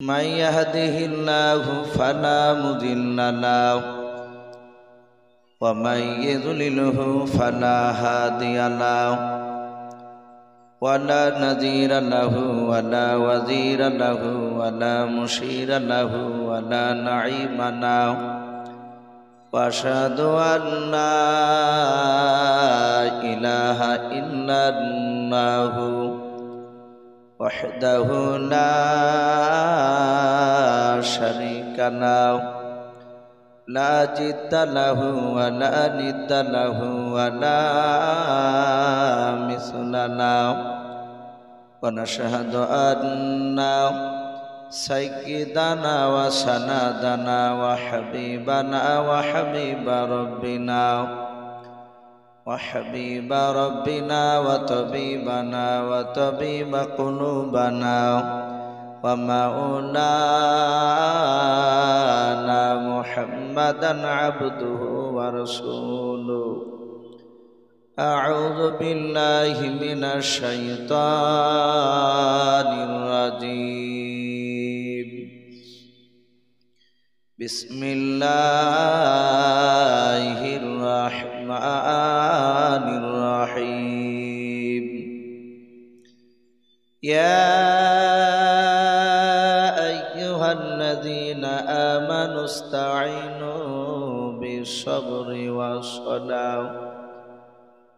من يهده الله فلا مضل له ومن يضلله فلا هادي له ولا نذير له ولا وزير له ولا مشير له ولا نعيم له وأشهد أن لا إله إلا الله وحده لا شريك له لا جد له ولا ند له ولا مثل له ونشهد أن سيدنا وسندنا وحبيبنا وحبيب ربنا وطبيبنا وطبيب قلوبنا ومولانا محمدا عبده ورسوله أعوذ بالله من الشيطان الرجيم بسم الله الرحمن الرحيم يا أيها الذين آمنوا استعينوا بالصبر والصلاة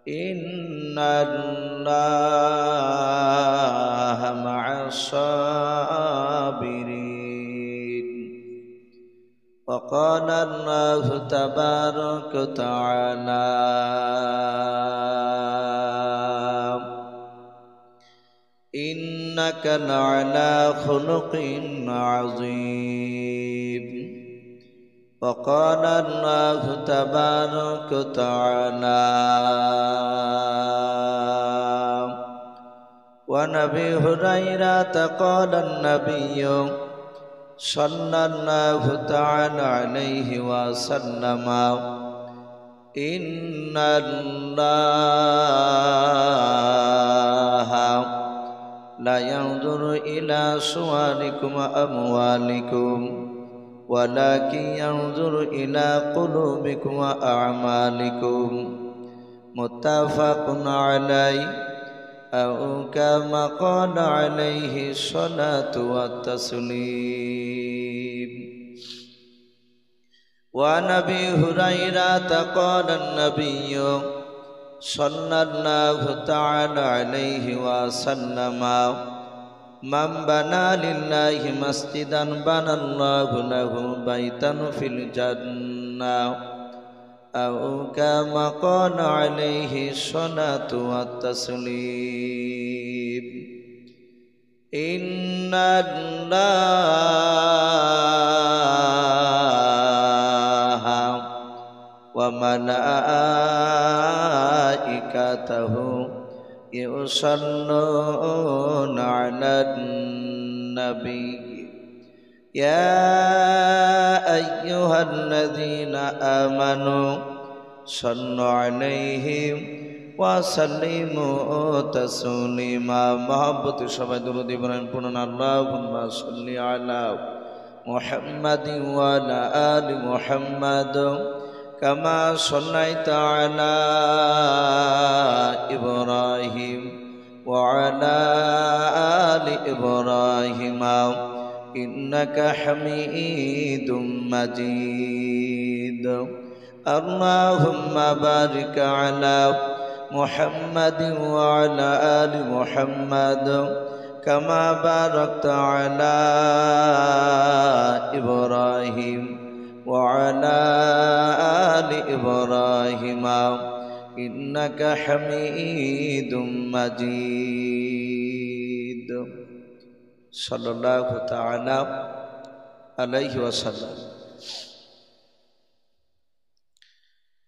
إن الله مع الصابرين وقال الله تبارك وتعالى إنك لعلى خلق عظيم وقال الله تبارك وتعالى وعن أبي هريرة قال النبي صلى الله تعالى عليه وسلم إن الله لا ينظر إلى صوركم وأموالكم ولكن ينظر إلى قلوبكم وأعمالكم متفق عليه أو كما قال عليه الصلاة والتسليم وعن أبي هريرة قال النبي صلى الله تعالى عليه وسلم من بنى لله مسجدا بنى الله له بيتا في الجنة أو كما قال عليه الصلاة والتسليم إن الله وملائكته يصلون على النبي يا أيها الذين آمنوا صلوا عليه وسلموا تسليما محبت সবাই درود ইব্রাহিম পড়ুন اللهم صل على محمد وعلى آل محمد كما صليت على إبراهيم وعلى آل إبراهيم إنك حميد مجيد اللهم بارك على محمد وعلى آل محمد كما باركت على إبراهيم وعلى آل إبراهيم إنك حميد مجيد صلى الله تعالى عليه وسلم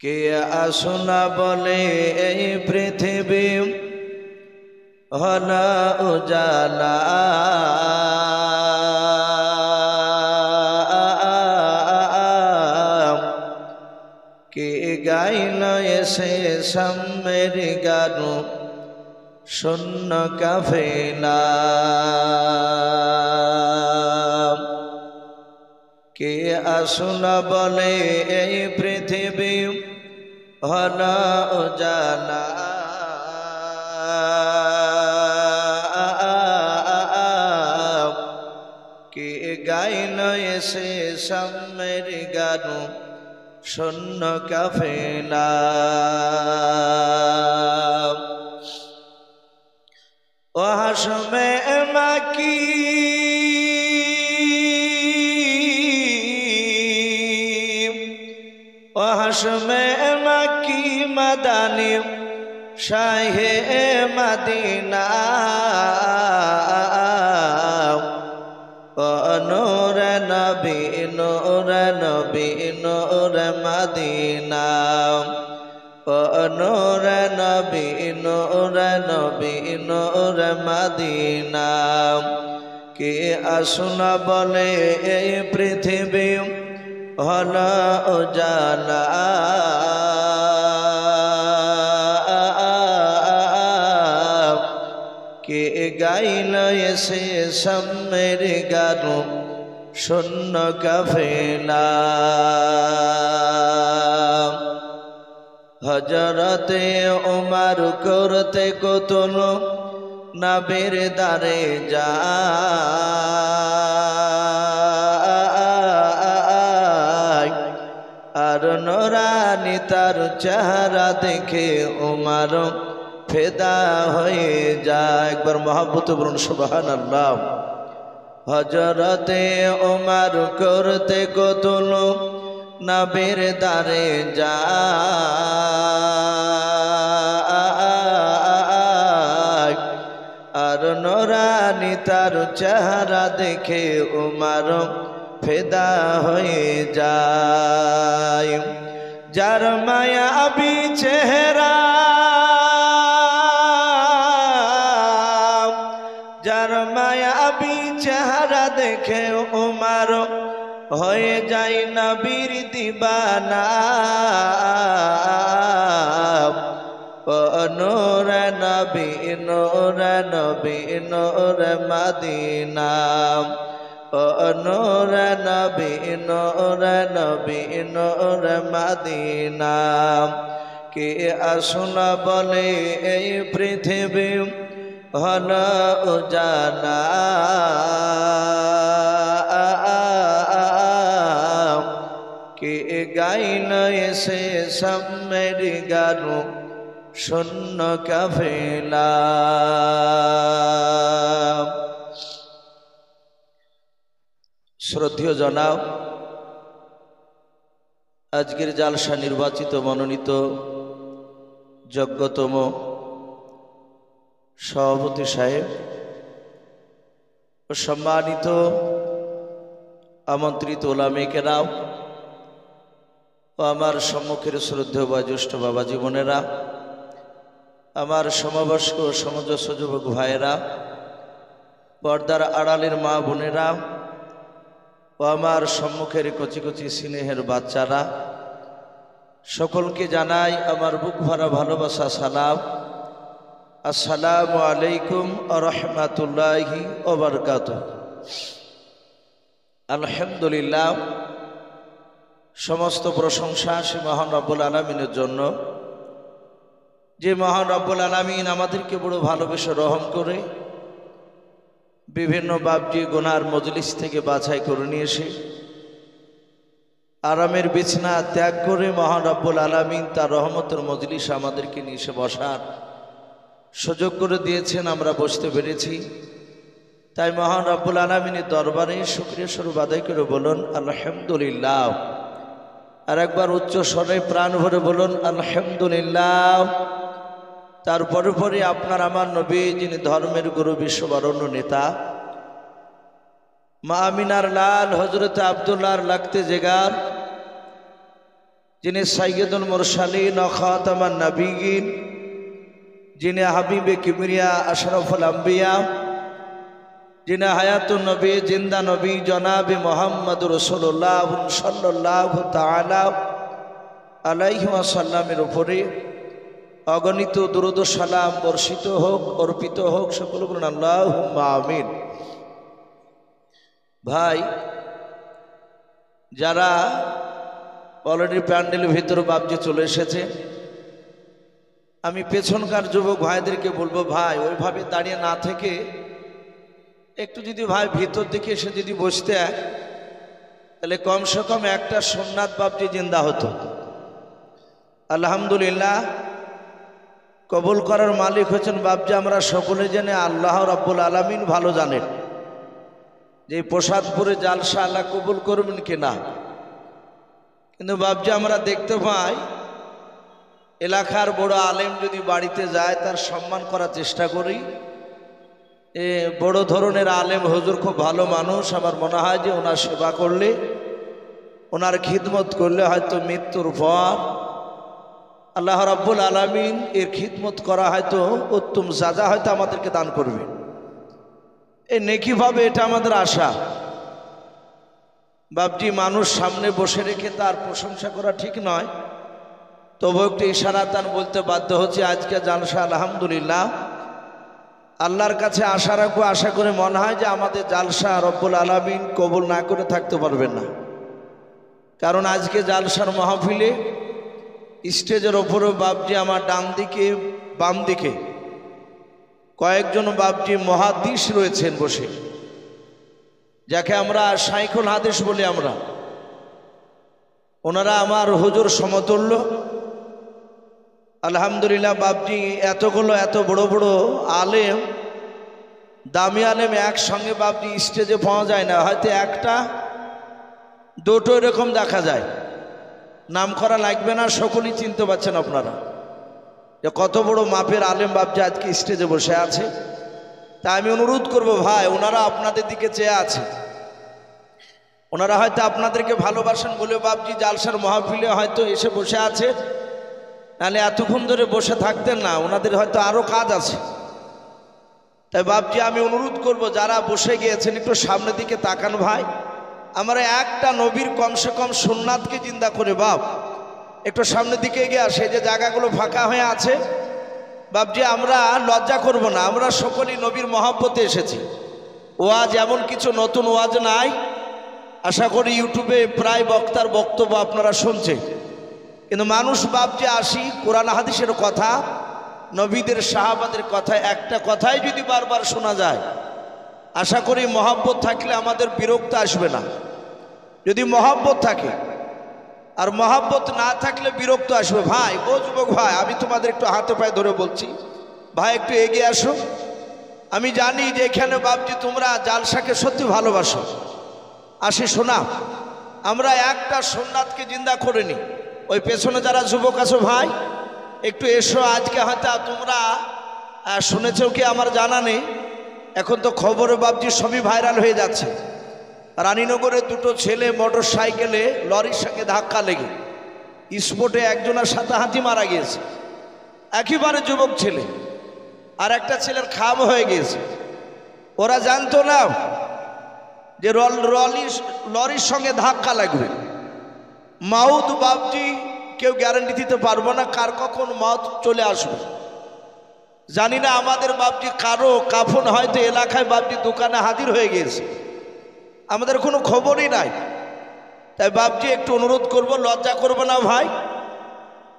কে আসনা বলে এই পৃথিবী হলো উজালা কে গাইল এসে সামের গান শূন্য কাফেলা কে আসুনা বলে এই পৃথিবী হলো উজালা কে গাইল এসে সামের গান শূন্য কাফেলা ও হাসমে মাকি ও হাসমে মাকি মাদানি শাহে মদিনা ও নূর নবী নূর নবী নূর মদিনা ও নূর নবী নূর নবী নূর মদিনা কে আসুনা বলে এই পৃথিবী হলো উজালা কে গাইল এসে সামের গান শূন্য কাফেলা হযরতে ওমর করতে কতল নবীর দারে যায় আর নূরানি তার চেহারা দেখে ওমর ফেদা হয়ে যায় একবার মহব্বত বলুন সুবহানাল্লাহ হযরতে ওমর করতে কতল নবীর দারে যায় আর নূরানি তার চেহারা দেখে ওমর ফেদা হয়ে যায় যার মায়াবী চেহারা যার মায়াবী চেহারা দেখে ওমর হয়ে যায় নবীর দিবানা ও নূর নবী নূর নবী নূর মদিনা ও নূর নবী নূর নবী নূর মদিনা কে আসুনা বলে এই পৃথিবী হলো উজালা কে গাইল এসে সামের গান শূন্য কাফেলা শ্রদ্ধেয় জনাব আজকের জালসা নির্বাচিত মনোনীত যোগ্যতম সভাপতি সাহেব ও সম্মানিত আমন্ত্রিত ওলামে কেরাম ও আমার সম্মুখের শ্রদ্ধেয় বয়োজ্যেষ্ঠ বাবা জীবনেরা আমার সমবয়স্ক ও সমঞ্জস্য যুবক ভাইয়েরা পর্দার আড়ালের মা বোনেরা ও আমার সম্মুখের কচি কচি স্নেহের বাচ্চারা সকলকে জানাই আমার বুক ভরা ভালোবাসা সালাম আসসালামু আলাইকুম ওয়া রাহমাতুল্লাহি ওয়া বারাকাতুহু আলহামদুলিল্লাহ সমস্ত প্রশংসা সে মহান রব্বুল আলামিনের জন্য যে মহান রব্বুল আলামিন আমাদেরকে বড় ভালোবেসে রহম করে বিভিন্ন বাবজি গুনার মজলিস থেকে বাছাই করে নিয়ে এসে আরামের বিছনা ত্যাগ করে মহান রব্বুল আলামিন তার রহমতের মজলিস আমাদেরকে নিয়ে এসে বসার সুযোগ করে দিয়েছেন আমরা বসতে পেরেছি তাই মহান রব্বুল আলামিনের দরবারে শুকরিয়া স্বরূপ আদায় করে বলুন আলহামদুলিল্লাহ আর একবার উচ্চ স্বরে প্রাণ ভরে বলুন আলহামদুলিল্লাহ তারপরে পরে আপনার আমার নবী যিনি ধর্মের গুরু বিশ্ববরণ্য নেতা মা আমিনার লাল হযরত আব্দুল্লাহর লাগতে জেগার যিনি সাইয়্যিদুল মুরসালিন ও খাতামান নবিয়্যিন যিনি হাবিবে কিবরিয়া আশরাফুল আম্বিয়া যিনি হায়াতুন নবী জিন্দা নবী জনাবে মুহাম্মদুর রাসূলুল্লাহ সাল্লাল্লাহু তাআলা আলাইহি ওয়াসাল্লামের উপরে অগণিত দুরূদ ও সালাম বর্ষিত হোক অর্পিত হোক সকল বলুন আল্লাহুম্মা আমিন। ভাই যারা অলরেডি প্যান্ডেলের ভিতরে বাবজি চলে এসেছে, আমি পেছনকার যুবক ভাইদেরকে বলবো, ভাই ওইভাবে দাঁড়িয়ে না থেকে একটু যদি ভাই ভিতর দিকে এসে যদি বসতে, তাহলে কমসে কম একটা সুন্নাত বাবজি জিন্দা হতো। আলহামদুলিল্লাহ, কবুল করার মালিক হচ্ছেন বাবজি। আমরা সকলে জেনে আল্লাহ রাব্বুল আলামিন ভালো জানেন যে প্রসাদপুরে জালসা আল্লাহ কবুল করবেন কিনা। কিন্তু বাবজি আমরা দেখতে পাই, এলাকার বড় আলেম যদি বাড়িতে যায় তার সম্মান করার চেষ্টা করি। বড় ধরনের আলেম হুজুর খুব ভালো মানুষ, আমার মনে হয় যে ওনার সেবা করলে, ওনার খিদমত করলে হয়তো মৃত্যুর পর আল্লাহ রাব্বুল আলামিন এর খিদমত করা হয়তো উত্তম সাজা হয়তো আমাদেরকে দান করবে। এই নেকিভাবে এটা আমাদের আশা। বাবজি মানুষ সামনে বসে রেখে তার প্রশংসা করা ঠিক নয়, তবু একটু ইশারা তান বলতে বাধ্য হচ্ছে। আজকে জালসা আলহামদুলিল্লাহ আল্লাহর কাছে আশা রাখবো, আশা করে মনে হয় যে আমাদের জালসা রব্বুল আলামিন কবুল না করে থাকতে পারবেন না। কারণ আজকে জালসার মাহফিলে স্টেজের ওপরে বাবজি আমার ডান দিকে বাম দিকে কয়েকজন বাবজি মুহাদ্দিস রয়েছেন বসে, যাকে আমরা শাইখুল হাদিস বলি আমরা। ওনারা আমার হুজুর সমতুল্য। আলহামদুলিল্লাহ বাবজি এতগুলো এত বড় বড় আলেম, দামি আলেম একসঙ্গে বাবজি স্টেজে পাওয়া যায় না, হয়তো একটা দুটো এরকম দেখা যায়। নাম করা লাগবে না, সকলেই চিনতে পারছেন আপনারা যে কত বড় মাপের আলেম বাবজি আজকে স্টেজে বসে আছে। তাই আমি অনুরোধ করব ভাই, ওনারা আপনাদের দিকে চেয়ে আছে, ওনারা হয়তো আপনাদেরকে ভালোবাসেন বলে বাবজি জালসার মাহফিলে হয়তো এসে বসে আছে, নাহলে এতক্ষণ ধরে বসে থাকতেন না, ওনাদের হয়তো আরো কাজ আছে। তাই বাবজি আমি অনুরোধ করব, যারা বসে গিয়েছেন একটু সামনের দিকে তাকান ভাই। আমরা একটা নবীর কমসে কম সুন্নাতকে জিন্দা করে বাপ একটু সামনের দিকে এগিয়ে আসে। যে জায়গাগুলো ফাঁকা হয়ে আছে বাবজি, আমরা লজ্জা করব না, আমরা সকলেই নবীর মহব্বতে এসেছি। ওয়াজ এমন কিছু নতুন ওয়াজ নাই, আশা করি ইউটিউবে প্রায় বক্তার বক্তব্য আপনারা শুনছেন। কিন্তু মানুষ বাবজি আসি কোরআন হাদিসের কথা, নবীদের সাহাবাদের কথা, একটা কথাই যদি বারবার শোনা যায়, আশা করি মহব্বত থাকলে আমাদের বিরক্ত আসবে না। যদি মহব্বত থাকে, আর মহব্বত না থাকলে বিরক্ত আসবে। ভাই ও যুবক ভাই, আমি তোমাদের একটু হাতে পায়ে ধরে বলছি, ভাই একটু এগিয়ে আসো। আমি জানি যে এখানে বাবজি তোমরা জালসাকে সত্যি ভালোবাসো। আসি শোনা, আমরা একটা সুন্নাতকে জিন্দা করে নি। ওই পেছনে যারা যুবক আছো ভাই একটু এসো। আজকে হয়তো তোমরা শুনেছো কি আমার জানা নেই, এখন তো খবরে বাবজি সবই ভাইরাল হয়ে যাচ্ছে। রানীনগরে দুটো ছেলে মোটর সাইকেলে লরির সঙ্গে ধাক্কা লেগে স্পটে একজনের হাতাহাতি মারা গিয়েছে। একেবারে যুবক ছেলে, আর একটা ছেলের খাম হয়ে গিয়েছে। ওরা জানতো না যে লরির সঙ্গে ধাক্কা লাগবে। মাউত বাবজি কেউ গ্যারান্টি দিতে পারবো না কার কখন মাউত চলে আসবে। জানি না আমাদের বাবজি কারো কাফন হয়তো এলাকায় বাবজি দোকানে হাজির হয়ে গিয়েছে, আমাদের কোনো খবরই নাই। তাই বাবজি একটু অনুরোধ করব, লজ্জা করব না ভাই।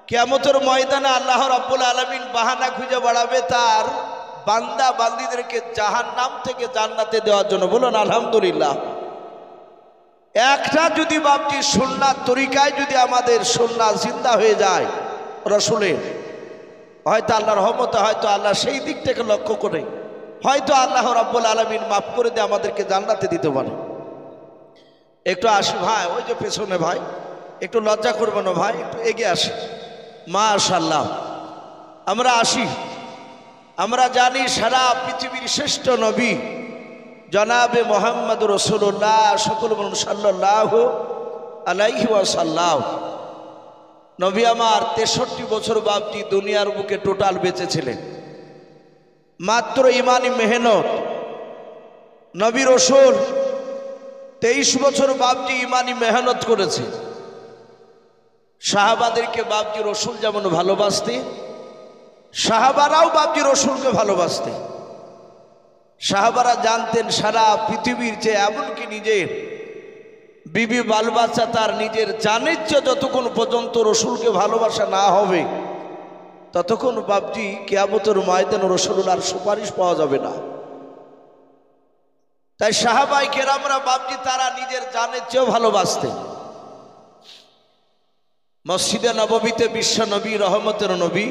কিয়ামতের ময়দানে আল্লাহ রাব্বুল আলামিন বাহানা খুঁজে বাড়াবে তার বান্দা বান্দীদেরকে জাহান্নাম থেকে জান্নাতে দেওয়ার জন্য। বলুন আলহামদুলিল্লাহ। একটা যদি বাবজি সুন্নাত তরিকায় যদি আমাদের সুন্নাত জিন্দা হয়ে যায় রাসূলের, হয়তো আল্লাহর রহমতে, হয়তো আল্লাহ সেই দিক থেকে লক্ষ্য করে হয়তো আল্লাহ রাব্বুল আলামিন মাফ করে দিয়ে আমাদেরকে জান্নাতে দিতে পারে। একটু আসি ভাই, ওই যে পেছনে ভাই, একটু লজ্জা করবো না ভাই, একটু এগিয়ে আসি। মাশাআল্লাহ, আমরা আসি। আমরা জানি সারা পৃথিবীর শ্রেষ্ঠ নবী জনাবে মোহাম্মদ রাসূলুল্লাহ, সকল বলুন সাল্লাল্লাহু আলাইহি ওয়াসাল্লাম। নবী আমার 63 বছর বাবজি দুনিয়ার বুকে টোটাল বেঁচে ছিলেন। মাত্র ইমানি মেহনত নবী রাসূল 23 বছর বাবজি ইমানি মেহনত করেছে। সাহাবাদেরকে বাবজি রাসূল যেমন ভালোবাসতে, সাহাবারাও বাবজি রাসূলকে ভালোবাসতে। সাহাবারা জানতেন সারা পৃথিবীর চেয়ে, এমনকি নিজের বিবি বাল বাচ্চা তার নিজের জানের চেয়ে যতক্ষণ পর্যন্ত রসুলকে ভালোবাসা না হবে ততক্ষণ বাপজি কিয়ামতের ময়দানে রসুলুল্লাহর সুপারিশ পাওয়া যাবে না। তাই সাহাবায়ে কেরামরা বাপজি তারা নিজের জানের চেয়েও ভালোবাসতেন। মসজিদে নববীতে বিশ্ব নবী রহমতের নবী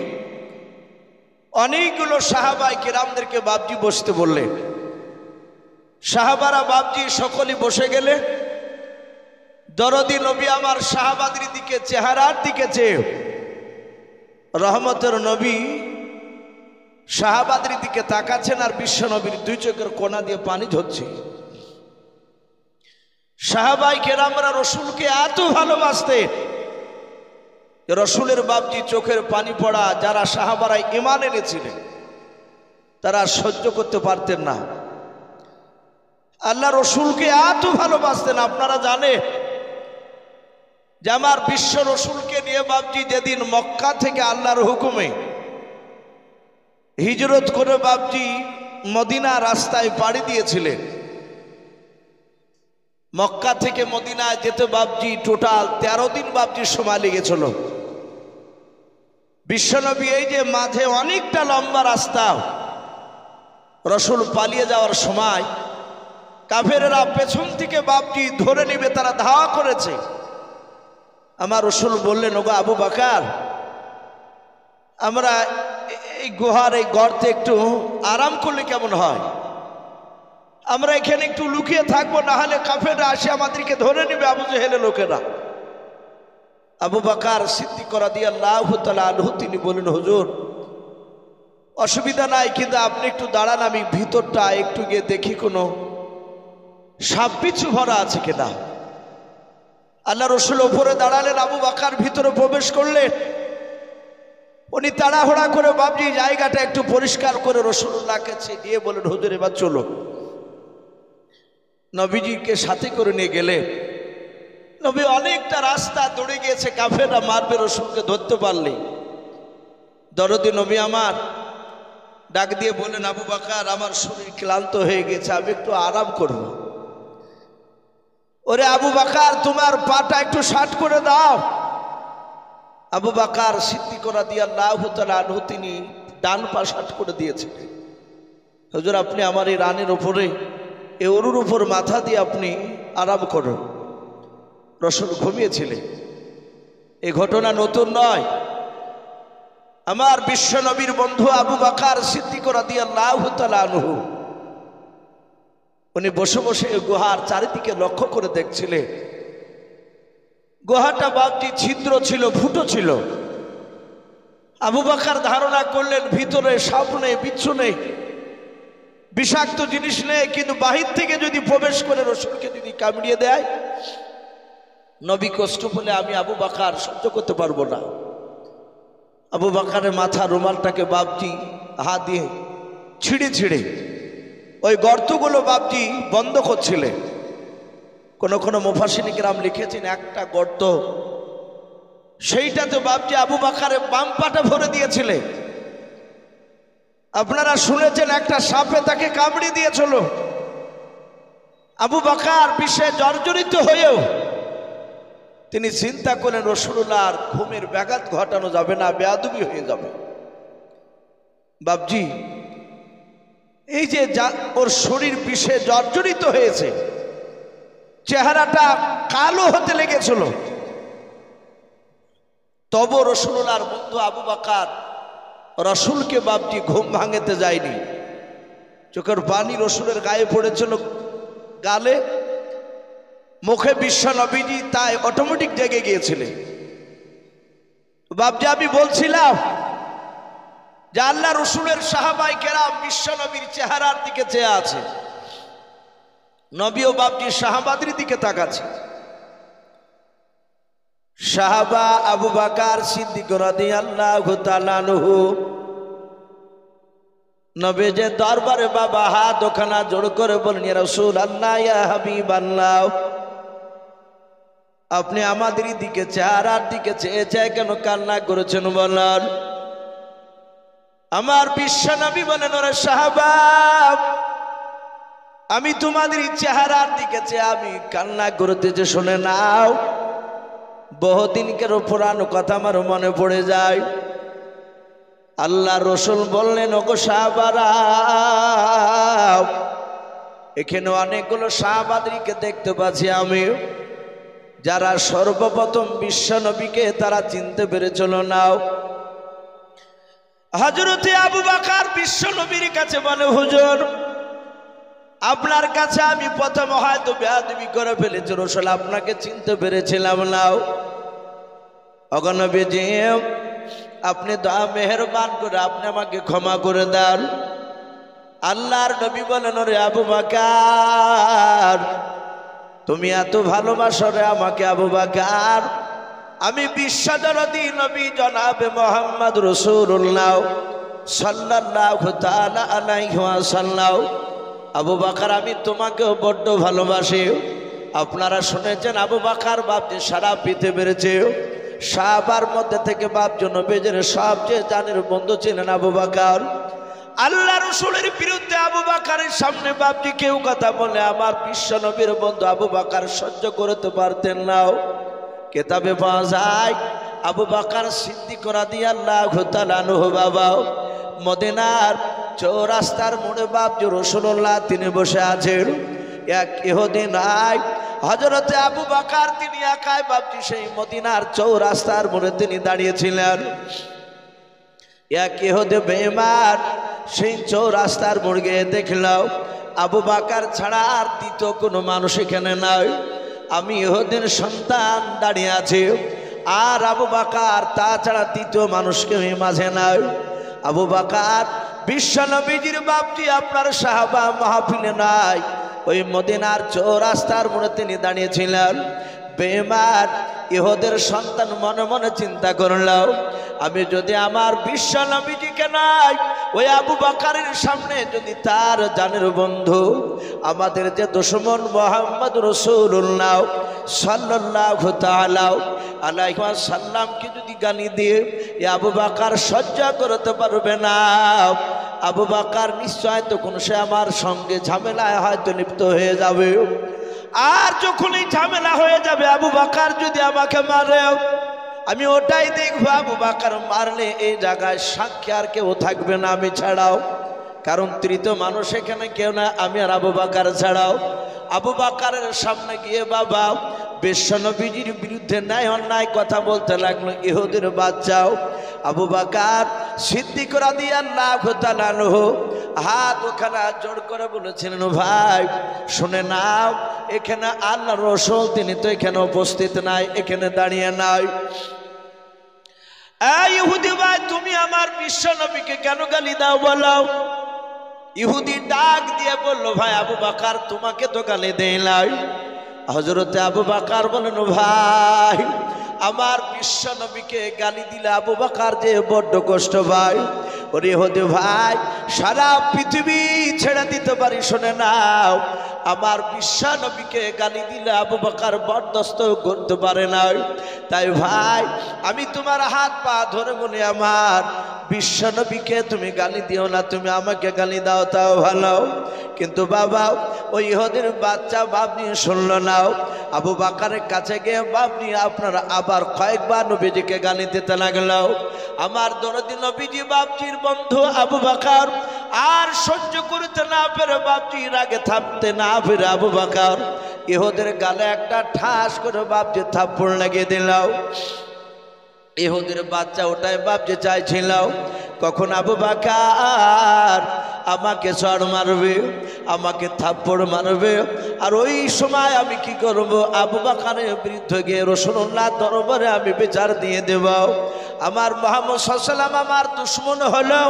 অনেকগুলো সাহাবায়ে কেরামদেরকে বাপজি বসতে বললেন। সাহাবারা বাপজি সকলেই বসে গেলে দরদি নবী আমার সাহাবাদের দিকে চেহারার দিকে চেয়ে রহমতের নবী সাহাবাদের দিকে তাকাচ্ছেন আর বিশ্ব নবীর দুই চোখের কোনা দিয়ে পানি ঝরছে। সাহাবায়ে কেরামরা রসুলকে এত ভালোবাসতেন, রসুলের বাপজি চোখের পানি পড়া যারা সাহাবারা ঈমান এনেছিলেন তারা সহ্য করতে পারতেন না। আল্লাহ রসুলকে এত ভালোবাসতেন। আপনারা জানেন যে আমার বিশ্ব রসুলকে নিয়ে বাপজি যেদিন মক্কা থেকে আল্লাহর হুকুমে হিজরত করে বাপজি মদিনা রাস্তায় পাড়ি দিয়েছিলেন। মক্কা থেকে মদিনায় যেতে বাপজি টোটাল 13 দিন বাপজি সময় লেগেছিল। বিশ্বনবী এই যে মাঝে অনেকটা লম্বা রাস্তা রসুল পালিয়ে যাওয়ার সময় কাফেরেরা পেছন থেকে বাপজি ধরে নিবে, তারা ধাওয়া করেছে। আমার রসুল বললেন, ওগো আবু বকর, আমরা এই গুহার এই গর্তে একটু আরাম করলে কেমন হয়? আমরা এখানে একটু লুকিয়ে থাকবো, না হলে কাফেররা আসে আমাদেরকে ধরে নিবে, আবু জেহেলের লোকেরা। আবু বকর সিদ্দিক রাদিয়াল্লাহু তাআলা আনহু তিনি বলেন, হুজুর অসুবিধা নাই, কিন্তু আপনি একটু দাঁড়ান, আমি ভিতরটা একটু গিয়ে দেখি কোনো সাপ বিচ্ছু ভরা আছে কিনা। আল্লাহ রসুল উপরে দাঁড়ালেন, আবু বকর ভিতরে প্রবেশ করলেন। উনি তাড়াহুড়া করে বাপজি জায়গাটা একটু পরিষ্কার করে রসুলুল্লাহকে দিয়ে বলেন, হুজুর এবার চলো। নবীজিকে সাথে করে নিয়ে গেলে নবী অনেকটা রাস্তা দৌড়ে গিয়েছে, কাফেররা মারবে, রসুলকে ধরতে পারলে। দরদি নবী আমার ডাক দিয়ে বলেন, আবু বকর আমার শরীর ক্লান্ত হয়ে গেছে, আমি একটু আরাম করব। ওরে আবু বকর তোমার পাটা একটু শার্ট করে দাও। আবু বকর সিদ্দিক রাদিয়াল্লাহু তাআলা আনহু তিনি ডান পা শার্ট করে দিয়েছিলেন। হুজুর আপনি আমার এই রানের উপরে এই উরুর উপর মাথা দিয়ে আপনি আরাম করুন। রসুল ঘুমিয়েছিলেন। এই ঘটনা নতুন নয়। আমার বিশ্ব নবীর বন্ধু আবু বকর সিদ্দিক রাদিয়াল্লাহু তাআলা আনহু উনি বসে বসে গুহার চারিদিকে লক্ষ্য করে দেখছিলেন। গুহাটা বাপটি ছিদ্র ছিল, ফুটো ছিল। আবু বকর ধারণা করলেন ভিতরে সাপ নেই, বিচ্ছু নেই, বিষাক্ত জিনিস নেই, কিন্তু বাহির থেকে যদি প্রবেশ করে রসুলকে যদি কামড়িয়ে দেয়, নবী কষ্ট পেলে আমি আবু বকর সহ্য করতে পারবো না। আবু বকরের মাথা রুমালটাকে বাপজি হাত দিয়ে ছিঁড়ে ছিঁড়ে ওই গর্তগুলো বাপজি বন্ধ করছিলেন। কোনো কোনো মুফাসসির কিরাম লিখেছেন একটা গর্ত, সেইটাতে বাপজি আবু বকরের বাম পাটা ভরে দিয়েছিলেন। আপনারা শুনেছেন একটা সাপে তাকে কামড়ে দিয়েছিল। আবু বকর বিষে জর্জরিত হয়েও তিনি চিন্তা করেন রাসূলুল্লাহর ঘুমের ব্যাঘাত ঘটানো যাবে না, বেয়াদবি হয়ে যাবে। বাপজি এই যে ওর শরীর বিষে জর্জরিত হয়েছে, চেহারাটা কালো হতে লেগেছিল, তবু রাসূলুল্লাহর বন্ধু আবু বকর রসুলকে বাপজি ঘুম ভাঙাতে যায়নি। চোখের পানি রসুলের গায়ে পড়েছিল, গালে মুখে বিশ্ব নবীজি তাই অটোমেটিক জেগে গিয়েছিলেন। বাপজি আমি বলছিলাম যে আল্লাহ রসুলের সাহাবায়ে কেরাম বিশ্ব নবীর চেহারার দিকে চেয়ে আছে, নবীও বাপজি সাহাবাদের দিকে তাকাচ্ছে। সাহাবা আবু বকর সিদ্দিক রাদিয়াল্লাহু তাআলা আনহু নবীজের দরবারে বাবা হাত ওখানা জোড় করে বলেন, ইয়া রাসূলুল্লাহ ইয়া হাবিবাল্লাহ, আপনি আমাদের দিকে চেহারার দিকে চেয়ে চেয়ে কেন কান্না করেছেন বলেন। আমার বিশ্ব নবী বলেন, ওরে সাহাবা আমি তোমাদের চেহারার দিকে চেয়ে আমি কান্না করতেছি। শুনে নাও, বহুদিনকের পুরানো কথা আমার মনে পড়ে যায়। আল্লাহ রসুল বললেন, ওগো সাহাবারা, এখানে অনেকগুলো সাহাবাদেরকে দেখতে পাচ্ছি আমি, যারা সর্বপ্রথম বিশ্ব নবীকে তারা চিনতে পেরেছিল। নাও, হযরতে আবু বকর বিশ্ব নবীর কাছে বলে, হুজুর, আপনার কাছে আমি প্রথম হয়তো বেয়াদবি করে ফেলেছি, রসুল আপনাকে চিনতে পেরেছিলাম। নাও, ওগো নবীজি, আপনি দয়া মেহেরবান করে আপনি আমাকে ক্ষমা করে দেন। আল্লাহর নবী বলেন, রে আবু বকর, তুমি এত ভালোবাসো রে আমাকে আবু বকর, আমি বিশ্বদরদী নবী জনাবে মুহাম্মদ রাসূলুল্লাহ সাল্লাল্লাহু তাআলা আলাইহি ওয়াসাল্লাম, আবু বকর আমি তোমাকেও বড্ড ভালোবাসি। আপনারা শুনেছেন আবু বকর বাপজি সারা পৃথিবীর বেড়েছে, সাহাবার মধ্যে থেকে বাপজি নবীর সবচেয়ে জানের বন্ধু ছিলেন আবু বকর। আল্লাহ রসুলের বিরুদ্ধে আবু বকরের সামনে বাপজি কেউ কথা বলে আমার বিশ্ব নবীর বন্ধু আবু বকর সহ্য করতে পারতেন না। কেতাবে পাওয়া যায় আবু বকর সিদ্দিক রাদিয়াল্লাহু তাআলা আনহু বাবা মদিনার চৌরাস্তার মোড়ে বাপজি রাসূলুল্লাহ তিনি বসে আছেন। এক ইহুদি নাই, হযরতে আবু বকর তিনি একাই বাপজি সেই মদিনার চৌরাস্তার মোড়ে তিনি দাঁড়িয়েছিলেন। এক ইহুদি বেঈমান সেই চৌরাস্তার মোড়ে গিয়ে দেখল আবু বকর ছাড়া আর দ্বিতীয় কোনো মানুষ এখানে নাই। আমি ইহুদির সন্তান দাঁড়িয়ে আছি, আর আবু বকর তাছাড়া দ্বিতীয় মানুষকে মাঝে নাই। আবু বকর বিশ্ব নবীজির বাপজি আপনার সাহাবা মাহফিলে নাই, ওই মদিনার চৌরাস্তার মোড়ে তিনি দাঁড়িয়েছিলেন। বেঈমান ইহুদের সন্তান মনে মনে চিন্তা করল, আমি যদি আমার বিশ্ব নবীজিকে নাই ওই আবু বকরের সামনে যদি তার জানের বন্ধু আমাদের যে দুশমন মুহাম্মদ রাসূলুল্লাহ সাল্লাল্লাহু তাআলা আলাইহি ওয়াসাল্লামকে যদি গালি দিয়ে এই আবু বকর সহ্য করতে পারবে না, আবু বকর নিশ্চয় তখন সে আমার সঙ্গে ঝামেলায় হয়তো লিপ্ত হয়ে যাবে। আর যখনই ঝামেলা হয়ে যাবে আবু বকর যদি আমাকে মারে, আমি ওটাই দেখবো আবু বকর মারলে এই জায়গায় সাক্ষী আর কেউ থাকবে না আমি ছাড়াও, কারণ তৃতীয় মানুষ এখানে কেউ না, আমি আর আবু বকর ছাড়াও। আবু বকরের সামনে গিয়ে বাবা বিশ্ব নবীজির বিরুদ্ধে ন্যায় অন্যায় কথা বলতে লাগলো ইহুদির বাচ্চাও। আবু বকর সিদ্দিক রাদিয়াল্লাহু তাআলা আনহু হাত ওখানে জোড় করে বলেছিলেন, ভাই শুনে নাও, এখানে আল্লাহর রাসূল তিনি তো এখানে উপস্থিত নাই, এখানে দাঁড়িয়ে নাই। এই ইহুদি ভাই, তুমি আমার বিশ্ব নবীকে কেন গালি দাও বলো? ইহুদি ডাক দিয়ে বলল, ভাই আবু বকর তোমাকে তো গালি দেই নাই। হযরতে আবু বকর বলেন, ভাই আমার বিশ্ব নবীকে গালি দিলে আবু বকর যে বড্ড কষ্ট ভাই। ওরে ইহুদি ভাই, সারা পৃথিবী ছেড়ে দিতে পারি, শুনে নাও, আমার বিশ্ব নবীকে গালি দিলে আবু বকর বরদাস্ত করতে পারে না। তাই ভাই আমি তোমার হাত পা ধরে বলি, আমার বিশ্ব নবীকে তুমি গালি দিও না, তুমি আমাকে গালি দাও তাও ভালো। কিন্তু বাবা ওই ইহুদির বাচ্চা বাপনি শুনল না, আবু বকরের কাছে গিয়ে বাপনি আপনারা আবার কয়েকবার নবীজিকে গালি দিতে লাগলো। আমার দরদি নবীজি বাপজির বন্ধু আবু বকর আর সহ্য করতে না পেরে বাপজির আগে থামতে না পেরে আবু বকর ইহুদের গালে একটা ঠাস করে বাপজি থাপ্পড় লাগিয়ে দিল। ইহুদির বাচ্চা ওটাই বাপজি চাইছিল কখন আবু বকর আমাকে চড় মারবে, আমাকে থাপ্পড় মারবে, আর ওই সময় আমি কি করব? আবু বকরের বিরুদ্ধে গিয়ে রাসূলুল্লাহ দরবারে আমি বিচার দিয়ে দেব। আমার মুহাম্মদ সাল্লাল্লাহু আলাইহি ওয়াসাল্লাম আমার দুশমন হলো,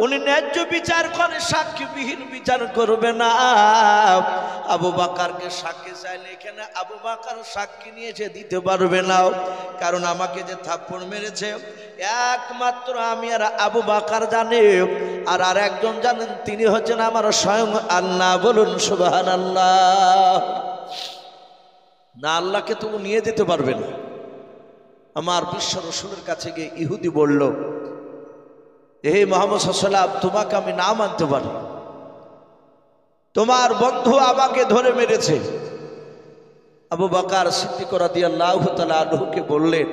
উনি ন্যায্য বিচার করে, সাক্ষীবিহীন বিচার করবে না। আবু বকরকে সাক্ষী চাইলে এখানে আবু বকর সাক্ষী নিয়ে এসে দিতে পারবে না, কারণ আমাকে যে থাপ্পড় মেরেছে একমাত্র আমি আর আবু বকর জানে, আর আরেকজন জানেন, তিনি হচ্ছেন আমার স্বয়ং আল্লাহ। বলুন সুবহানাল্লাহ। না আল্লাহকে তো নিয়ে দিতে পারবে না। আমার বিশ্ব রাসূলের কাছে গিয়ে ইহুদি বলল, হে মুহাম্মদ সাল্লাল্লাহু আলাইহি ওয়াসাল্লাম, তোমাকে আমি না মানতে পারি, তোমার বন্ধু আমাকে ধরে মেরেছে। আবু বকর সিদ্দিক রাদিয়াল্লাহু তাআলা আনহুকে বললেন,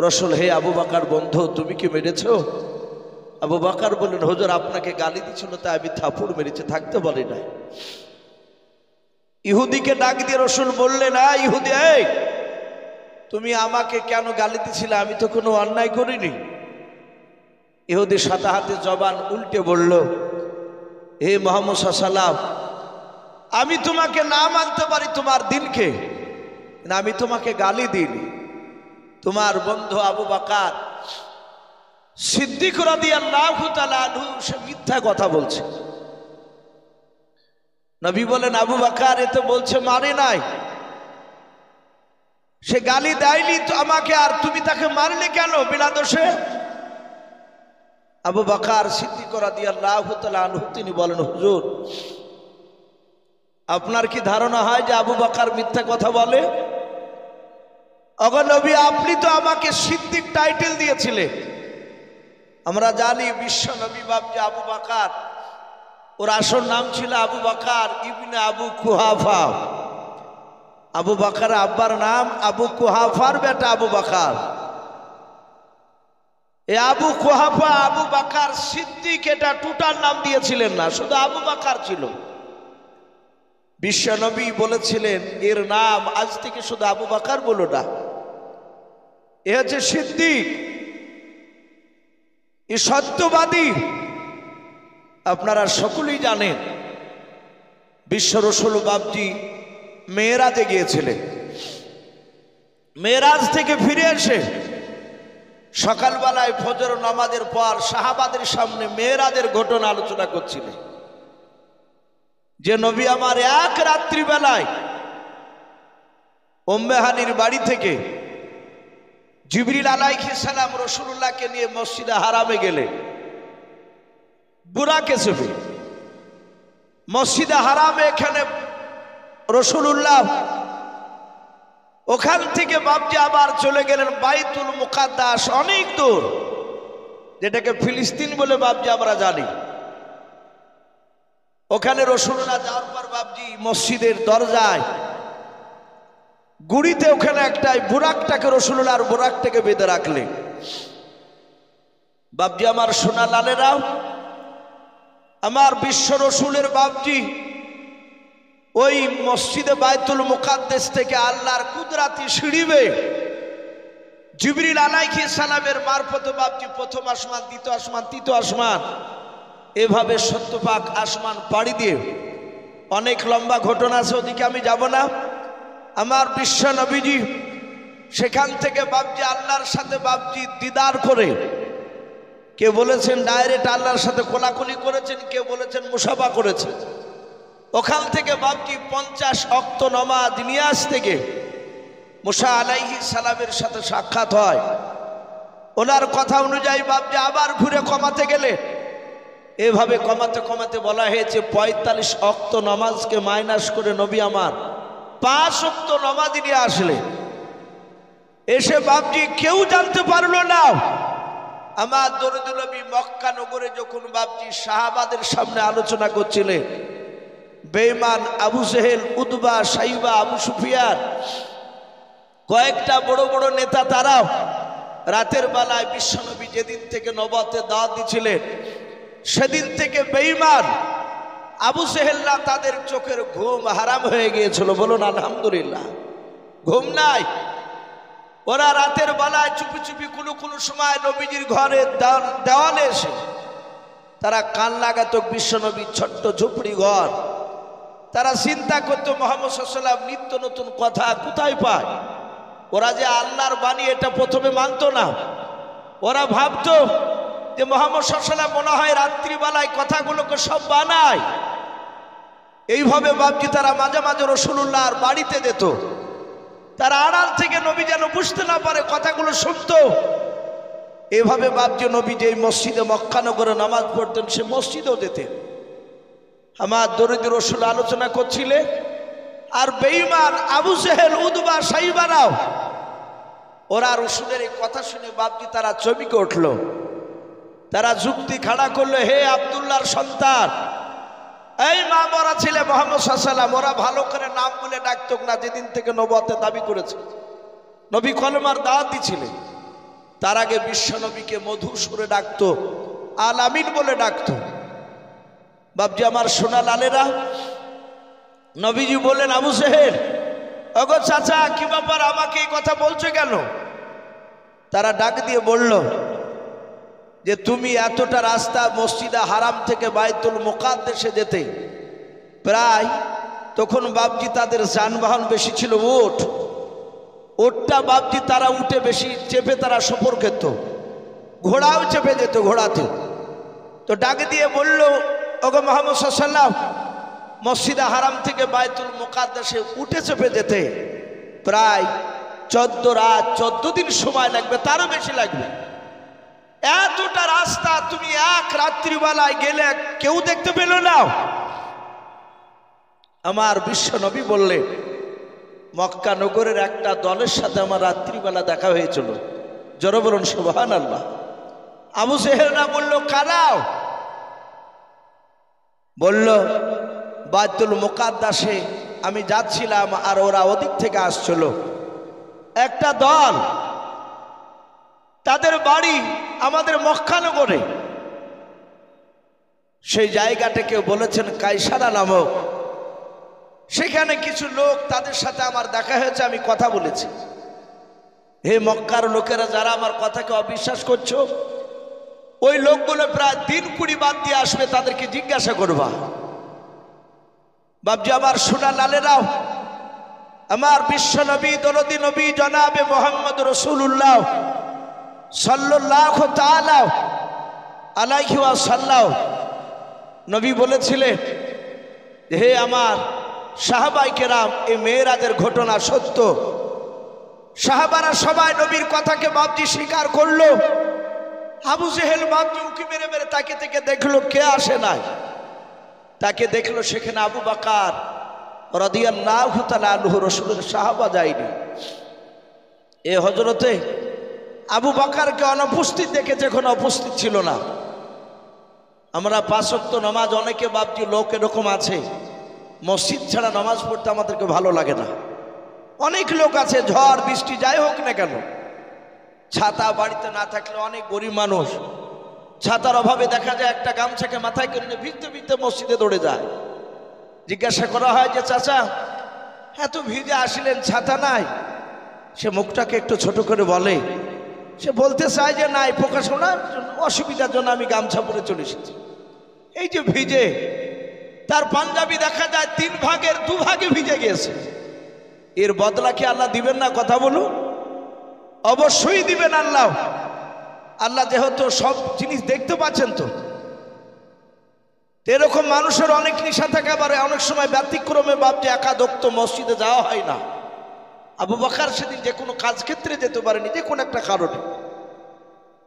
রাসূল, হে আবু বকর বন্ধু, তুমি কি মেরেছো? আবু বকর বললেন, হুজুর আপনাকে গালি দিছিল তাই আমি থাপড় মেরেছি, থাকতে বলি না। ইহুদিকে ডাক দিয়ে রাসূল বললেন, ইহুদি, এই তুমি আমাকে কেন গালি দিছিলে? আমি তো কোনো অন্যায় করিনি। ইহুদি সাথে হাতে জবান উল্টে বলল, হে মুহাম্মদ সাল্লাল্লাহু আলাইহি ওয়াসাল্লাম, আমি তোমাকে না মানতে পারি তোমার দিনকে, না আমি তোমাকে গালি দিইনি। তোমার বন্ধু আবু বকর সিদ্দিক রাদিয়াল্লাহু তাআলা আনহু সে মিথ্যা কথা বলছে। নবী বলেন, আবু বকর এ তো বলছে মারে নাই, সে গালি দেয়নি তো আমাকে, আর তুমি তাকে মারলে কেন বিনা দোষে? আবু বকর সিদ্দিক রাদিয়াল্লাহু তাআলা আনহু তিনি বলেন, হুজুর আপনার কি ধারণা হয় যে আবু বকর মিথ্যা কথা বলে? ওগো নবী, আপনি তো আমাকে সিদ্দিক টাইটেল দিয়েছিলেন। আমরা জানি বিশ্ব নবী বাপ যে আবু বকর, ওর আসল নাম ছিল আবু বকর ইবনে আবু কুহাফা। আবু বকর আব্বার নাম, আবু কুহাফার বেটা আবু বকর। এ আবু কুহাফা আবু বকর সিদ্দিক এটা টোটাল নাম দিয়েছিলেন না, শুধু আবু বকর ছিল। বিশ্ব নবী বলেছিলেন এর নাম আজ থেকে শুধু আবু বকর বলো না, এ হচ্ছে সিদ্দিক, এ সত্যবাদী। আপনারা সকলেই জানেন বিশ্ব রাসূল বাপজি মেরাজে গিয়েছিলেন। মেরাজ থেকে ফিরে এসে সকালবেলায় ফজর নামাজের পর সাহাবাদের সামনে মেরাজের ঘটনা আলোচনা করছিলেন, যে নবী আমার এক রাত্রি বেলায় উম্মে হানির বাড়ি থেকে জিবরিল আলাইহিস সালাম রাসূলুল্লাহকে নিয়ে মসজিদে হারামে গেলে বুরাকে চেপে মসজিদে হারামে, এখানে রাসূলুল্লাহ ওখান থেকে বাপজি আবার চলে গেলেন বাইতুল মুকাদ্দাস, অনেক দূর, যেটাকে ফিলিস্তিন বলে বাপজি আমরা জানি। ওখানে রাসূলুল্লাহ যাওয়ার পর বাপজি মসজিদের দরজায় গুড়িতে ওখানে একটাই বুরাকটাকে রাসূলুল্লাহ আর বুরাকটাকে বেঁধে রাখলেন। বাপজি আমার সোনা লালেরা, আমার বিশ্ব রাসূলের বাপজি ওই মসজিদে বাইতুল মুকাদ্দাস থেকে আল্লাহর কুদরতি সিঁড়িবে জিবরিল আলাইহিস সালামের মারফতে বাপজি প্রথম আসমান, দ্বিতীয় আসমান, তৃতীয় আসমান, এভাবে 70 পাক আসমান পাড়ি দিয়ে, অনেক লম্বা ঘটনা আছে, ওদিকে আমি যাব না। আমার বিশ্ব নবীজি সেখান থেকে বাপজি আল্লাহর সাথে বাপজি দিদার করে, কেউ বলেছেন ডাইরেক্ট আল্লাহর সাথে কোলাকুলি করেছেন, কেউ বলেছেন মুসাফা করেছেন। ওখান থেকে বাপজি 50 ওয়াক্ত নামাজ নিয়াজ থেকে মুসা আলাইহিস সালামের সাথে সাক্ষাৎ হয়। ওনার কথা অনুযায়ী বাপজি আবার ঘুরে কমাতে গেলে, এভাবে কমাতে কমাতে বলা হয়েছে 45 ওয়াক্ত নামাজকে মাইনাস করে নবী আমার 5 ওয়াক্ত নামাজ নিয়ে আসলে, এসে বাপজি কেউ জানতে পারলো না। আমার দরুদ নবী মক্কা নগরে যখন বাপজি সাহাবাদের সামনে আলোচনা করছিলেন, বেঈমান আবু জেহেল, উতবা, সাইবা, আবু সুফিয়ান, কয়েকটা বড় বড় নেতা, তারাও রাতের বেলায় বিশ্বনবী যেদিন থেকে নবুয়তের দাওয়াত দিয়েছিলেন সেদিন থেকে বেঈমান আবু জেহেলরা তাদের চোখের ঘুম হারাম হয়ে গিয়েছিল। বলুন আলহামদুলিল্লাহ। ঘুম নাই। ওরা রাতের বেলায় চুপি চুপি কোনো সময় নবীজির ঘরে দেওয়ালে এসে তারা কান লাগাতো বিশ্বনবীর ছোট্ট ঝুপড়ি ঘর। তারা চিন্তা করতো মুহাম্মদ সাল্লাল্লাহু আলাইহি ওয়াসাল্লাম নিত্য নতুন কথা কোথায় পায়। ওরা যে আল্লাহর বাণী এটা প্রথমে মানতো না। ওরা ভাবতো যে মুহাম্মদ সাল্লাল্লাহু আলাইহি ওয়াসাল্লাম মনে হয় রাত্রিবেলায় কথাগুলোকে সব বানায়। এইভাবে বাপজি তারা মাঝে মাঝে রাসূলুল্লাহর বাড়িতে যেত। তারা আড়াল থেকে নবী যেন বুঝতে না পারে কথাগুলো শুনতো। এভাবে বাপজি নবী যে মসজিদে মক্কা নগরে নামাজ পড়তেন সে মসজিদেও যেতেন। আমার দরুদ রাসূল আলোচনা করছিলেন, আর বেঈমান আবু জেহেল, উতবা, সাইবারাও ওরা রাসূলের এই কথা শুনে বাপজি তারা চমকে উঠলো। তারা যুক্তি খাড়া করলো, হে আব্দুল্লাহর সন্তান, এই মা মরা ছেলে মুহাম্মদ সাল্লাল্লাহু আলাইহি ওয়াসাল্লাম, ওরা ভালো করে নাম বলে ডাকতো না যেদিন থেকে নবুয়তের দাবি করেছে। নবী কলেমার দাওয়াত দিছিলেন, তার আগে বিশ্ব নবীকে মধুর সুরে ডাকতো, আল আমিন বলে ডাকতো। বাপজি আমার সোনা লালেরা, নবীজি বললেন, আবু জেহেল, ওগো চাচা কি ব্যাপার, আমাকে এই কথা বলছো কেন? তারা ডাক দিয়ে বলল যে তুমি এতটা রাস্তা মসজিদে হারাম থেকে বাইতুল মুকাদ্দাসে যেতে, প্রায় তখন বাপজি তাদের যানবাহন বেশি ছিল, ওটটা বাপজি তারা উঠে বেশি চেপে তারা সফর খেত, ঘোড়াও চেপে যেত ঘোড়াতে। তো ডাক দিয়ে বলল, ওগো মুহাম্মদ সাল্লাল্লাহু আলাইহি ওয়াসাল্লাম, মসজিদে হারাম থেকে বাইতুল মুকাদ্দাসে উঠে চেপে যেতে প্রায় 14 রাত 14 দিন সময় লাগবে, তারও বেশি লাগবে। এতটা রাস্তা তুমি এক রাত্রিবেলায় গেলে কেউ দেখতে পেল না? আমার বিশ্ব নবী বললে, মক্কা নগরের একটা দলের সাথে আমার রাত্রিবেলা দেখা হয়েছিল। জোরে বলুন সুবহানাল্লাহ। আবু জেহেল না বলল, কারাও? বলল, বাইতুল মুকাদ্দাসে আমি যাচ্ছিলাম আর ওরা ওদিক থেকে আসছিল, একটা দল, তাদের বাড়ি আমাদের মক্কা নগরে। সেই জায়গাটাকে বলেছেন কায়সারা নামক। সেখানে কিছু লোক, তাদের সাথে আমার দেখা হয়েছে, আমি কথা বলেছি। হে মক্কার লোকেরা, যারা আমার কথাকে অবিশ্বাস করছো, ওই লোকগুলো প্রায় দিন 20 বাদ দিয়ে আসবে, তাদেরকে জিজ্ঞাসা করবা। বাপজি আমার সোনা লালেরাও, আমার বিশ্ব নবী দরদি নবী জনাবে মুহাম্মদ রাসূলুল্লাহ সাল্লাল্লাহু তাআলা আলাইহি ওয়াসাল্লাম নবী বলেছিলেন, হে আমার সাহাবায়ে কেরাম, এই মেরাজের ঘটনা সত্য। সাহাবারা সবাই নবীর কথাকে বাপজি স্বীকার করলো। আবু জেহেল বাপজি উকি মেরে মেরে তাকে থেকে দেখলো কে আসে নাই। তাকে দেখলো সেখানে আবু বকর রাদিয়াল্লাহু তাআলা আনহু, রাসূলের সাহাবা যায়নি। এ হযরতে আবু বকরকে অনুপস্থিত দেখেছে, কোনো উপস্থিত ছিল না। আমরা 5 ওয়াক্ত নামাজ, অনেকে বাপজি লোক এরকম আছে মসজিদ ছাড়া নামাজ পড়তে আমাদেরকে ভালো লাগে না। অনেক লোক আছে ঝড় বৃষ্টি যাই হোক না কেন, ছাতা বাড়িতে না থাকলে, অনেক গরিব মানুষ ছাতার অভাবে দেখা যায় একটা গামছাকে মাথায় করে নিয়ে ভিজতে ভিজতে মসজিদে দৌড়ে যায়। জিজ্ঞাসা করা হয় যে চাচা এত ভিজে আসলেন, ছাতা নাই? সে মুখটাকে একটু ছোট করে বলে, সে বলতে চায় যে নাই, প্রকাশ না অসুবিধার জন্য আমি গামছা পরে চলে এসেছি। এই যে ভিজে, তার পাঞ্জাবি দেখা যায় 3 ভাগের 2 ভাগে ভিজে গিয়েছে। এর বদলা কি আল্লাহ দিবেন না? কথা বলুন, অবশ্যই দিবেন আল্লাহ। আল্লাহ যেহেতু সব জিনিস দেখতে পাচ্ছেন, তো এরকম মানুষের অনেক নিশা থাকে, আবার অনেক সময় ব্যতিক্রমে বাপজি একাদক্ত মসজিদে যাওয়া হয় না। আবু বকর সেদিন যে কোনো কাজ ক্ষেত্রে যেতে পারেনি, যে কোনো একটা কারণে।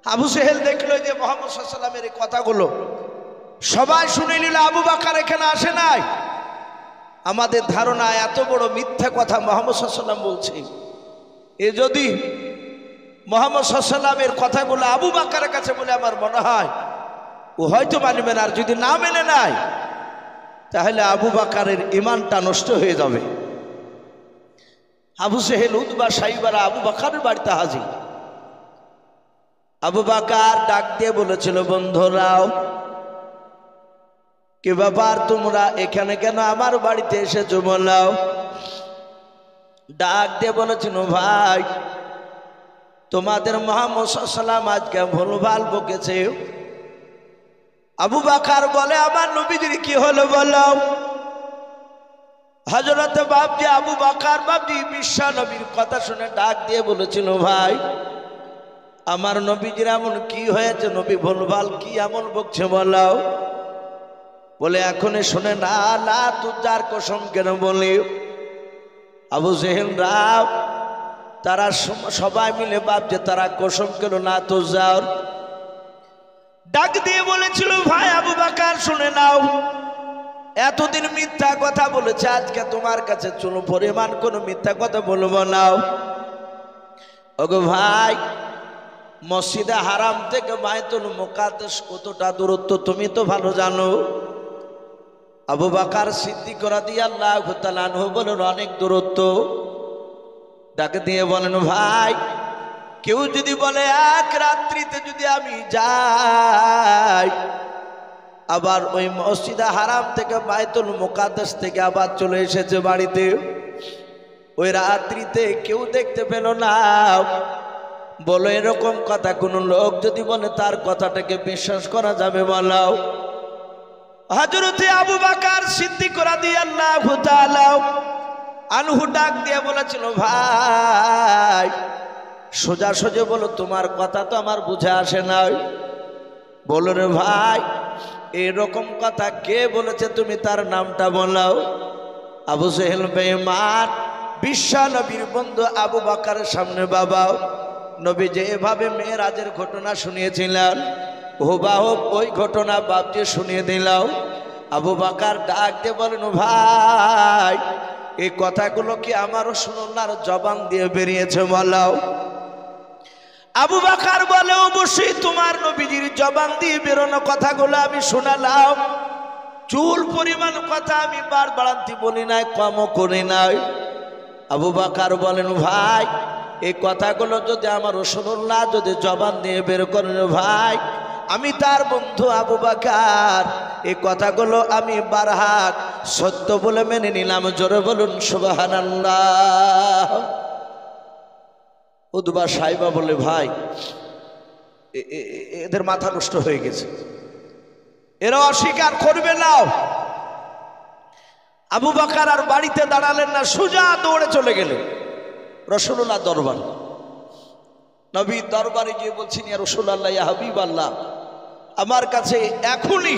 আবু জেহেল দেখলো যে মুহাম্মদ সাল্লাল্লাহু আলাইহি ওয়াসাল্লামের এই কথাগুলো সবাই শুনে নিল, আবু বকর এখানে আসে নাই। আমাদের ধারণা এত বড় মিথ্যা কথা মুহাম্মদ সাল্লাল্লাহু আলাইহি ওয়াসাল্লাম বলছে, এ যদি মুহাম্মদ সাল্লাল্লাহু আলাইহি ওয়াসাল্লামের কথাগুলো আবু বকরের কাছে বলে, আমার মনে হয় ও হয়তো মানবে না। আর যদি না মেনে নেয়, তাহলে আবু বকরের ঈমানটা নষ্ট হয়ে যাবে। আবু জেহেল, উতবা, সাইবারা আবু বকরের বাড়িতে হাজির। আবু বকর ডাক দিয়ে বলেছিল, বন্ধুরাও, কি ব্যাপার, তোমরা এখানে কেন আমার বাড়িতে এসেছো বলাও? ডাক দিয়ে বলেছিল, ভাই তোমাদের মুহাম্মদ সাল্লাল্লাহু আলাইহি ওয়াসাল্লাম আজকে ভুলভাল বকেছে। আবু বকর বলে, আমার নবীজির কি হলো বলো? হযরত বাপজি আবু বকর বাপজি বিশ্ব নবীর কথা শুনে ডাক দিয়ে বলেছিল, ভাই আমার নবীজির এমন কি হয়েছে, নবী ভুলভাল কি এমন বকছে বলো? বলে, এখন শুনে না, না তুই যার কসম কেন বলি? আবু জেহেল রাব তারা সবাই মিলে বাপজি তারা কসম কেন না তো যাও? ডাক দিয়ে বলেছিল, ভাই আবু বকর শুনে নাও, এতদিন মিথ্যা কথা বলেছে, আজকে তোমার কাছে চলো পরিমাণ কোনো মিথ্যা কথা বলবো না। ওগো ভাই, মসজিদে হারাম থেকে বাইতুল মুকাদ্দাস কতটা দূরত্ব তুমি তো ভালো জানো। আবু বকর সিদ্দিক রাদিয়াল্লাহু তাআলা আনহু বলেন অনেক দূরত্ব। ডাকে দিয়ে বলেন, ভাই কেউ যদি বলে এক রাত্রিতে যদি আমি যাই, আবার ওই মসজিদে হারাম থেকে বাইতুল মুকাদ্দাস থেকে আবার চলে এসেছে বাড়িতে, ওই রাত্রিতে কেউ দেখতে পেল না, বলো এরকম কথা কোন লোক যদি বলে তার কথাটাকে বিশ্বাস করা যাবে? বলো। হযরতে আবু বকর সিদ্দিক রাদিয়াল্লাহু তাআলা আনহু ডাক দিয়ে বলেছিল, ভাই সোজা সোজা বলো, তোমার কথা তো আমার বুঝে আসে না। বলো রে ভাই, এরকম কথা কে বলেছে, তুমি তার নামটা বলো। আবু জেহেল বেঈমান বিশ্ব নবীর বন্ধু আবু বকরের সামনে বাবা নবী যেভাবে মেরাজের ঘটনা শুনিয়েছিলেন, হুবহু ওই ঘটনা বাপকে শুনিয়ে দিলাম। আবু বকর ডাক দিয়ে বলেন, ভাই এই কথাগুলো কি আমার রাসূলুল্লাহর জবান দিয়ে বেরিয়েছে? বলো। আবু বকর বলে, অবশ্যই তোমার নবীজির জবান দিয়ে বেরোনো কথাগুলো আমি শোনালাম। চুল পরিমাণ কথা আমি বাড়ান্তি বলি নাই, কমও করি নাই। আবু বকর বলেন, ভাই এই কথাগুলো যদি আমার রাসূলুল্লাহ যদি জবান দিয়ে বের করেন, ভাই আমি তার বন্ধু আবু বকর এই কথাগুলো আমি বারহাক সত্য বলে মেনে নিলাম। জোরে বলুন সুবহানাল্লাহ। উতবা সাইবা বলে, ভাই এদের মাথা নষ্ট হয়ে গেছে, এরা অস্বীকার করবে না। আবু বকর আর বাড়িতে দাঁড়ালেন না, সোজা দৌড়ে চলে গেলেন রাসূলুল্লাহ দরবার। নবী দরবারে গিয়ে বলছেন, ইয়া রাসূলুল্লাহ, ইয়া হাবিবাল্লাহ, আমার কাছে এখনই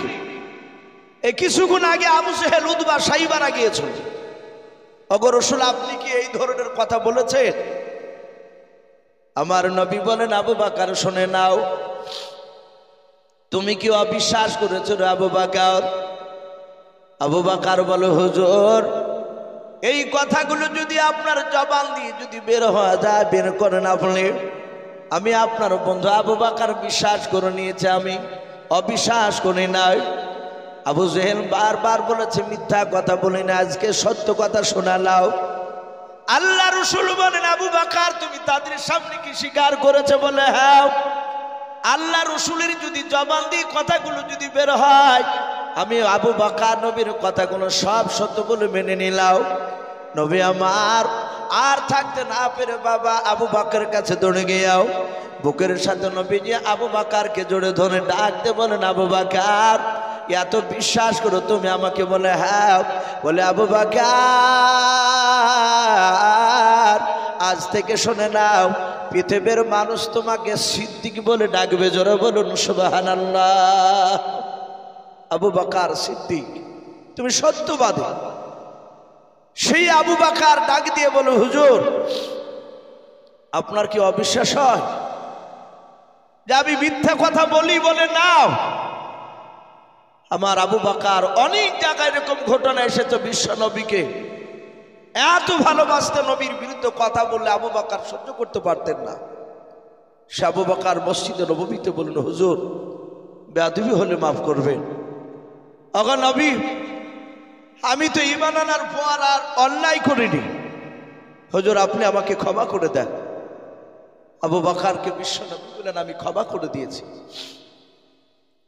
এই কিছুক্ষণ আগে আবু জেহেল উতবা সাইবারা গিয়েছিল। ওগো রাসূল, আপনি কি এই ধরনের কথা বলেছেন? আমার নবী বলেন, আবু বকর শুনে নাও, তুমি কি অবিশ্বাস করেছো রে আবু বকর? আবু বকর বলে, হুজুর এই কথাগুলো যদি আপনার জবান দিয়ে যদি বের হওয়া যায়, বের করেন আপনি, আমি আপনার বন্ধু আবু বকর বিশ্বাস করে নিয়েছে, আমি অবিশ্বাস করি নাই। আবু জেহেল বারবার বলেছে, মিথ্যা কথা বলি না, আজকে সত্য কথা শোনালাও। আল্লাহ রাসূল বলেন, আবু বকর তুমি তাদের সামনে কি স্বীকার করেছে? বলে, হ্যাঁ। আল্লাহ রাসূলের যদি জবান দিয়ে কথাগুলো যদি বের হয়, আমি আবু বকর নবীর কথাগুলো সব সত্য বলে মেনে নিলাম। নবী আমার আর থাকতে না পেরে বাবা আবু বকরের কাছে দৌড়ে গিয়েও বুকের সাথে নবীজি আবু বকরকে জোরে ধরে ডাকতে বলেন, আবু বকর এত বিশ্বাস করো তুমি আমাকে? বলে, হ্যাঁ। বলে, আবু বকর আজ থেকে শুনে নাও, পৃথিবীর মানুষ তোমাকে সিদ্দিক বলে ডাকবে। জোরে বলুন সুবহানাল্লাহ। আবু বকর সিদ্দিক, তুমি সত্যবাদী। সেই আবু বকর ডাক দিয়ে বলে, হুজুর আপনার কি অবিশ্বাস হয় যে আমি মিথ্যা কথা বলি? বলে, না। আমার আবু বকর অনেক জায়গায় এরকম ঘটনা এসেছে, বিশ্ব নবীকে এত ভালোবাসতে, নবীর বিরুদ্ধে কথা বললে আবু বকর সহ্য করতে পারতেন না। সে আবু বকর মসজিদে নববীতে বললেন, হুজুর বেয়াদবি হলে মাফ করবেন। ওগো নবী, আমি তো ঈমান আনার পর আর অন্যায় করিনি, হুজুর আপনি আমাকে ক্ষমা করে দেন। আবু বকরকে বিশ্ব নবী বলেন, আমি ক্ষমা করে দিয়েছি।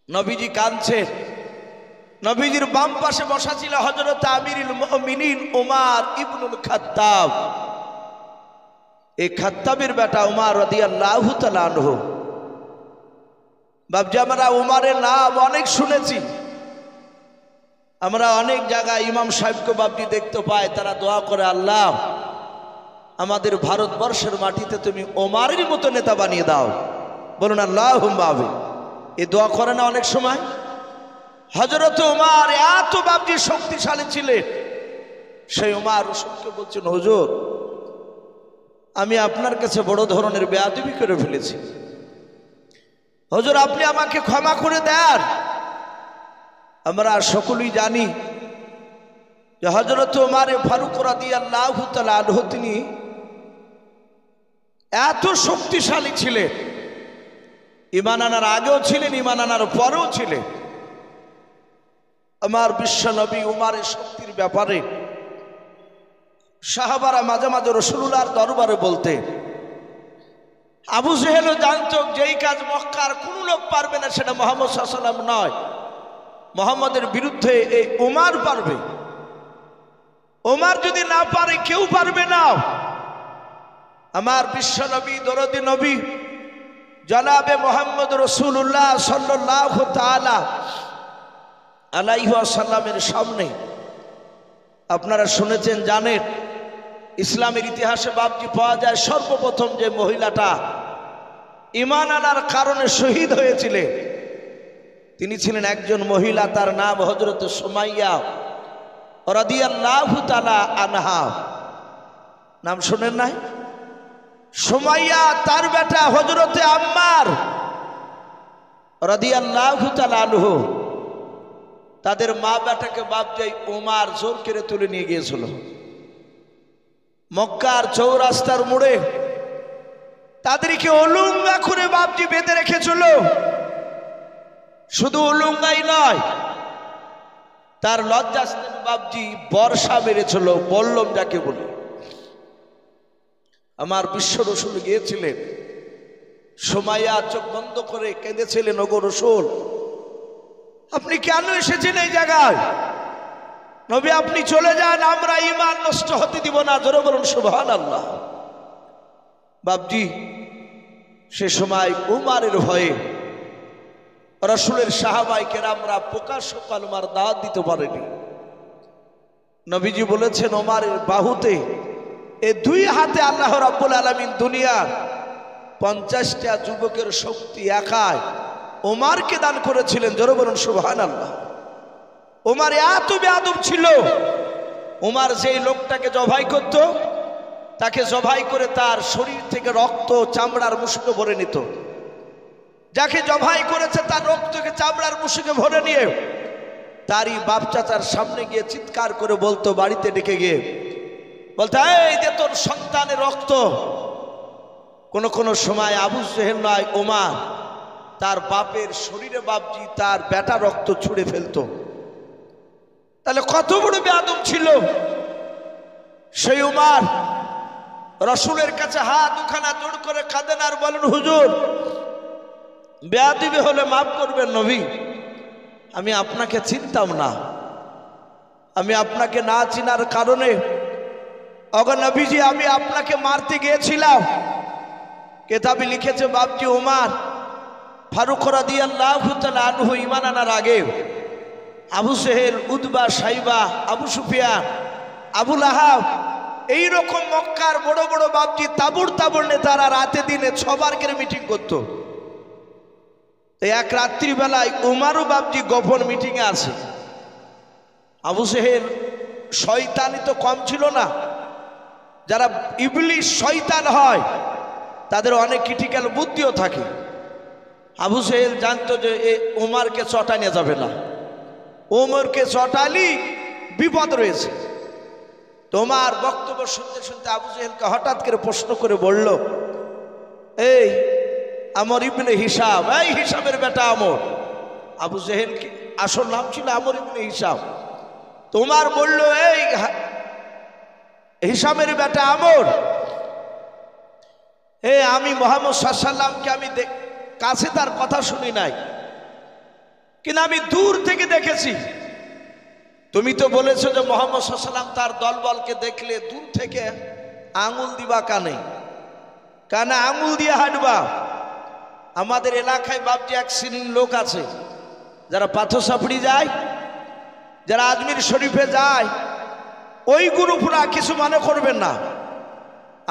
নবীজি কাঁদছেন। নবীজির বাম পাশে বসা ছিল হযরত আমিরুল মুমিনিন ওমর ইবনুল খাত্তাব। এই খাত্তাবের বেটা ওমর রাদিয়াল্লাহু তাআলা আনহু। বাপজি, আমরা ওমরের নাম অনেক শুনেছি, আমরা অনেক জায়গায় ইমাম সাহেবকে বাপজি দেখতে পাই, তারা দোয়া করে, আল্লাহ আমাদের ভারতবর্ষের মাটিতে তুমি ওমরের মতো নেতা বানিয়ে দাও। বলুন আল্লাহুম্মা আমিন। এই দোয়া করে না অনেক সময়? হযরত ওমর এত বাপজি শক্তিশালী ছিলেন, সেই ওমর রাসূলকে বলছেন, হুজুর আমি আপনার কাছে বড় ধরনের বেয়াদবি করে ফেলেছি, হুজুর আপনি আমাকে ক্ষমা করে দেন। আমরা সকলেই জানি যে হযরত ওমর ফারুক রাদিয়াল্লাহু তাআলা আনহু তিনি এত শক্তিশালী ছিলেন, ঈমান আনার আগেও ছিলেন, ঈমান আনার পরেও ছিলেন। আমার বিশ্বনবী উমারের শক্তির ব্যাপারে সাহাবারা মাঝে মাঝে রাসূলুল্লাহর দরবারে বলতে, আবু জেহেলও জানতো যেই কাজ মক্কার কোনো লোক পারবে না সেটা মুহাম্মদ সাল্লাল্লাহু আলাইহি ওয়াসাল্লাম নয়, মুহাম্মদের বিরুদ্ধে এই উমার পারবে। উমার যদি না পারে কেউ পারবে না। আমার বিশ্বনবী দরদি নবী জনাবে মুহাম্মদ রাসূলুল্লাহ সাল্লাল্লাহু তাআলা আলাইহি ওয়াসাল্লামের সামনে আপনারা শুনেছেন, জানেন, ইসলামের ইতিহাসে বাপজি পাওয়া যায় সর্বপ্রথম যে মহিলাটা ঈমান আনার কারণে শহীদ হয়েছিলেন তিনি ছিলেন একজন মহিলা, তার নাম হযরত সুমাইয়া রাদিয়াল্লাহু তাআলা আনহা। নাম শুনেন নাই? সুমাইয়া তার বেটা হযরতে আম্মার রাদিয়াল্লাহু তাআলা আনহু, তাদের মা বেটাকে বাপজি উমার জোর করে তুলে নিয়ে গিয়েছিল মক্কার চৌরাস্তার মোড়ে। তাদেরকে উলঙ্গা করে বাপজি বেঁধে রেখেছিল। শুধু উলঙ্গাই নয়, তার লজ্জাস্থান বাপজি বর্ষা মেরেছিল, বল্লম যাকে বলে। আমার বিশ্ব রাসূল গিয়েছিলেন, সুমাইয়া চোখ বন্ধ করে কেঁদেছিলেন, ওগো রাসূল আপনি কেন এসেছেন এই জায়গায়? নবী আপনি চলে যান, আমরা ঈমান নষ্ট হতে দিব না। জোরে বলুন সুবহানাল্লাহ। বাপজি সে সময় উমারের ভয়ে রাসূলের সাহাবায়ে কেরামরা প্রকাশ্য কালেমার দাওয়াত দিতে পারেনি। নবীজি বলেছেন ওমরের বাহুতে, এই দুই হাতে আল্লাহ রাব্বুল আলামিন দুনিয়ার 50টা যুবকের শক্তি একাই ওমরকে দান করেছিলেন। জোরে বলুন সুবহানাল্লাহ। ওমর এত বেয়াদব ছিল, ওমর যেই লোকটাকে জবাই করত তাকে জবাই করে তার শরীর থেকে রক্ত চামড়ার মুশকে ভরে নিত। যাকে জবাই করেছে তার রক্তকে চামড়ার মুশকে ভরে নিয়ে তারই বাপ চাচার সামনে গিয়ে চিৎকার করে বলতো, বাড়িতে ডেকে গিয়ে বলতো, এই যে তোর সন্তানের রক্ত। কোন সময় আবু জেহেল নয় ওমর তার বাপের শরীরে বাপজি তার বেটা রক্ত ছুঁড়ে ফেলতো। তাহলে কত বড় বেয়াদব ছিল সেই উমর। রাসূলের কাছে হাত দুখানা জোড় করে কাঁদেন আর বলেন, হুজুর বেয়াদবি হলে মাফ করবেন নবী, আমি আপনাকে চিনতাম না। আমি আপনাকে না চিনার কারণে ওগো নবীজি আমি আপনাকে মারতে গিয়েছিলাম। কেতাবে লিখেছে বাপজি উমর ফারুক রাদিয়াল্লাহু তাআলা আনহু ঈমান আনার আগে আবু জেহেল, উতবা, সাইবা, আবু সুফিয়ান, আবু লাহাব এইরকম মক্কার বড় বড় বাপজি তাবুর তাবুর নেতারা রাতে দিনে সবার করে মিটিং করত। এক রাত্রিবেলায় উমারও বাপজি গোপন মিটিংয়ে আছে। আবু জেহেল শয়তানি তো কম ছিল না, যারা ইবলিশ শয়তান হয় তাদের অনেক ক্রিটিক্যাল বুদ্ধিও থাকে। আবু জেহেল জানতো যে উমরকে চটানো যাবে না, উমরকে চটালি বিপদ রয়েছে। তোমার বক্তব্য শুনতে শুনতে আবু জেহেলকে হঠাৎ করে প্রশ্ন করে বলল, এই আমর ইবনে হিসাম, এই হিসামের বেটা আমর। আবু জেহেল কি আসল নাম ছিল আমর ইবনে হিসাম। তোমার বলল, এই হিসামের বেটা আমর, আমি মুহাম্মদ সাল্লাল্লাহু আলাইহি ওয়াসাল্লামকে আমি কাছে তার কথা শুনি নাই, কিন্তু আমি দূর থেকে দেখেছি। তুমি তো বলেছো যে মুহাম্মদ সাল্লাল্লাহু আলাইহি ওয়াসাল্লাম তার দলবলকে দেখলে দূর থেকে আঙুল দিবা কানে, কানে আঙুল দিয়ে হাঁটবা। আমাদের এলাকায় বাপজি এক শ্রেণীর লোক আছে যারা পাথর সাপড়ি যায়, যারা আজমির শরীফে যায়, ওই গ্রুপরা কিছু মনে করবেন না।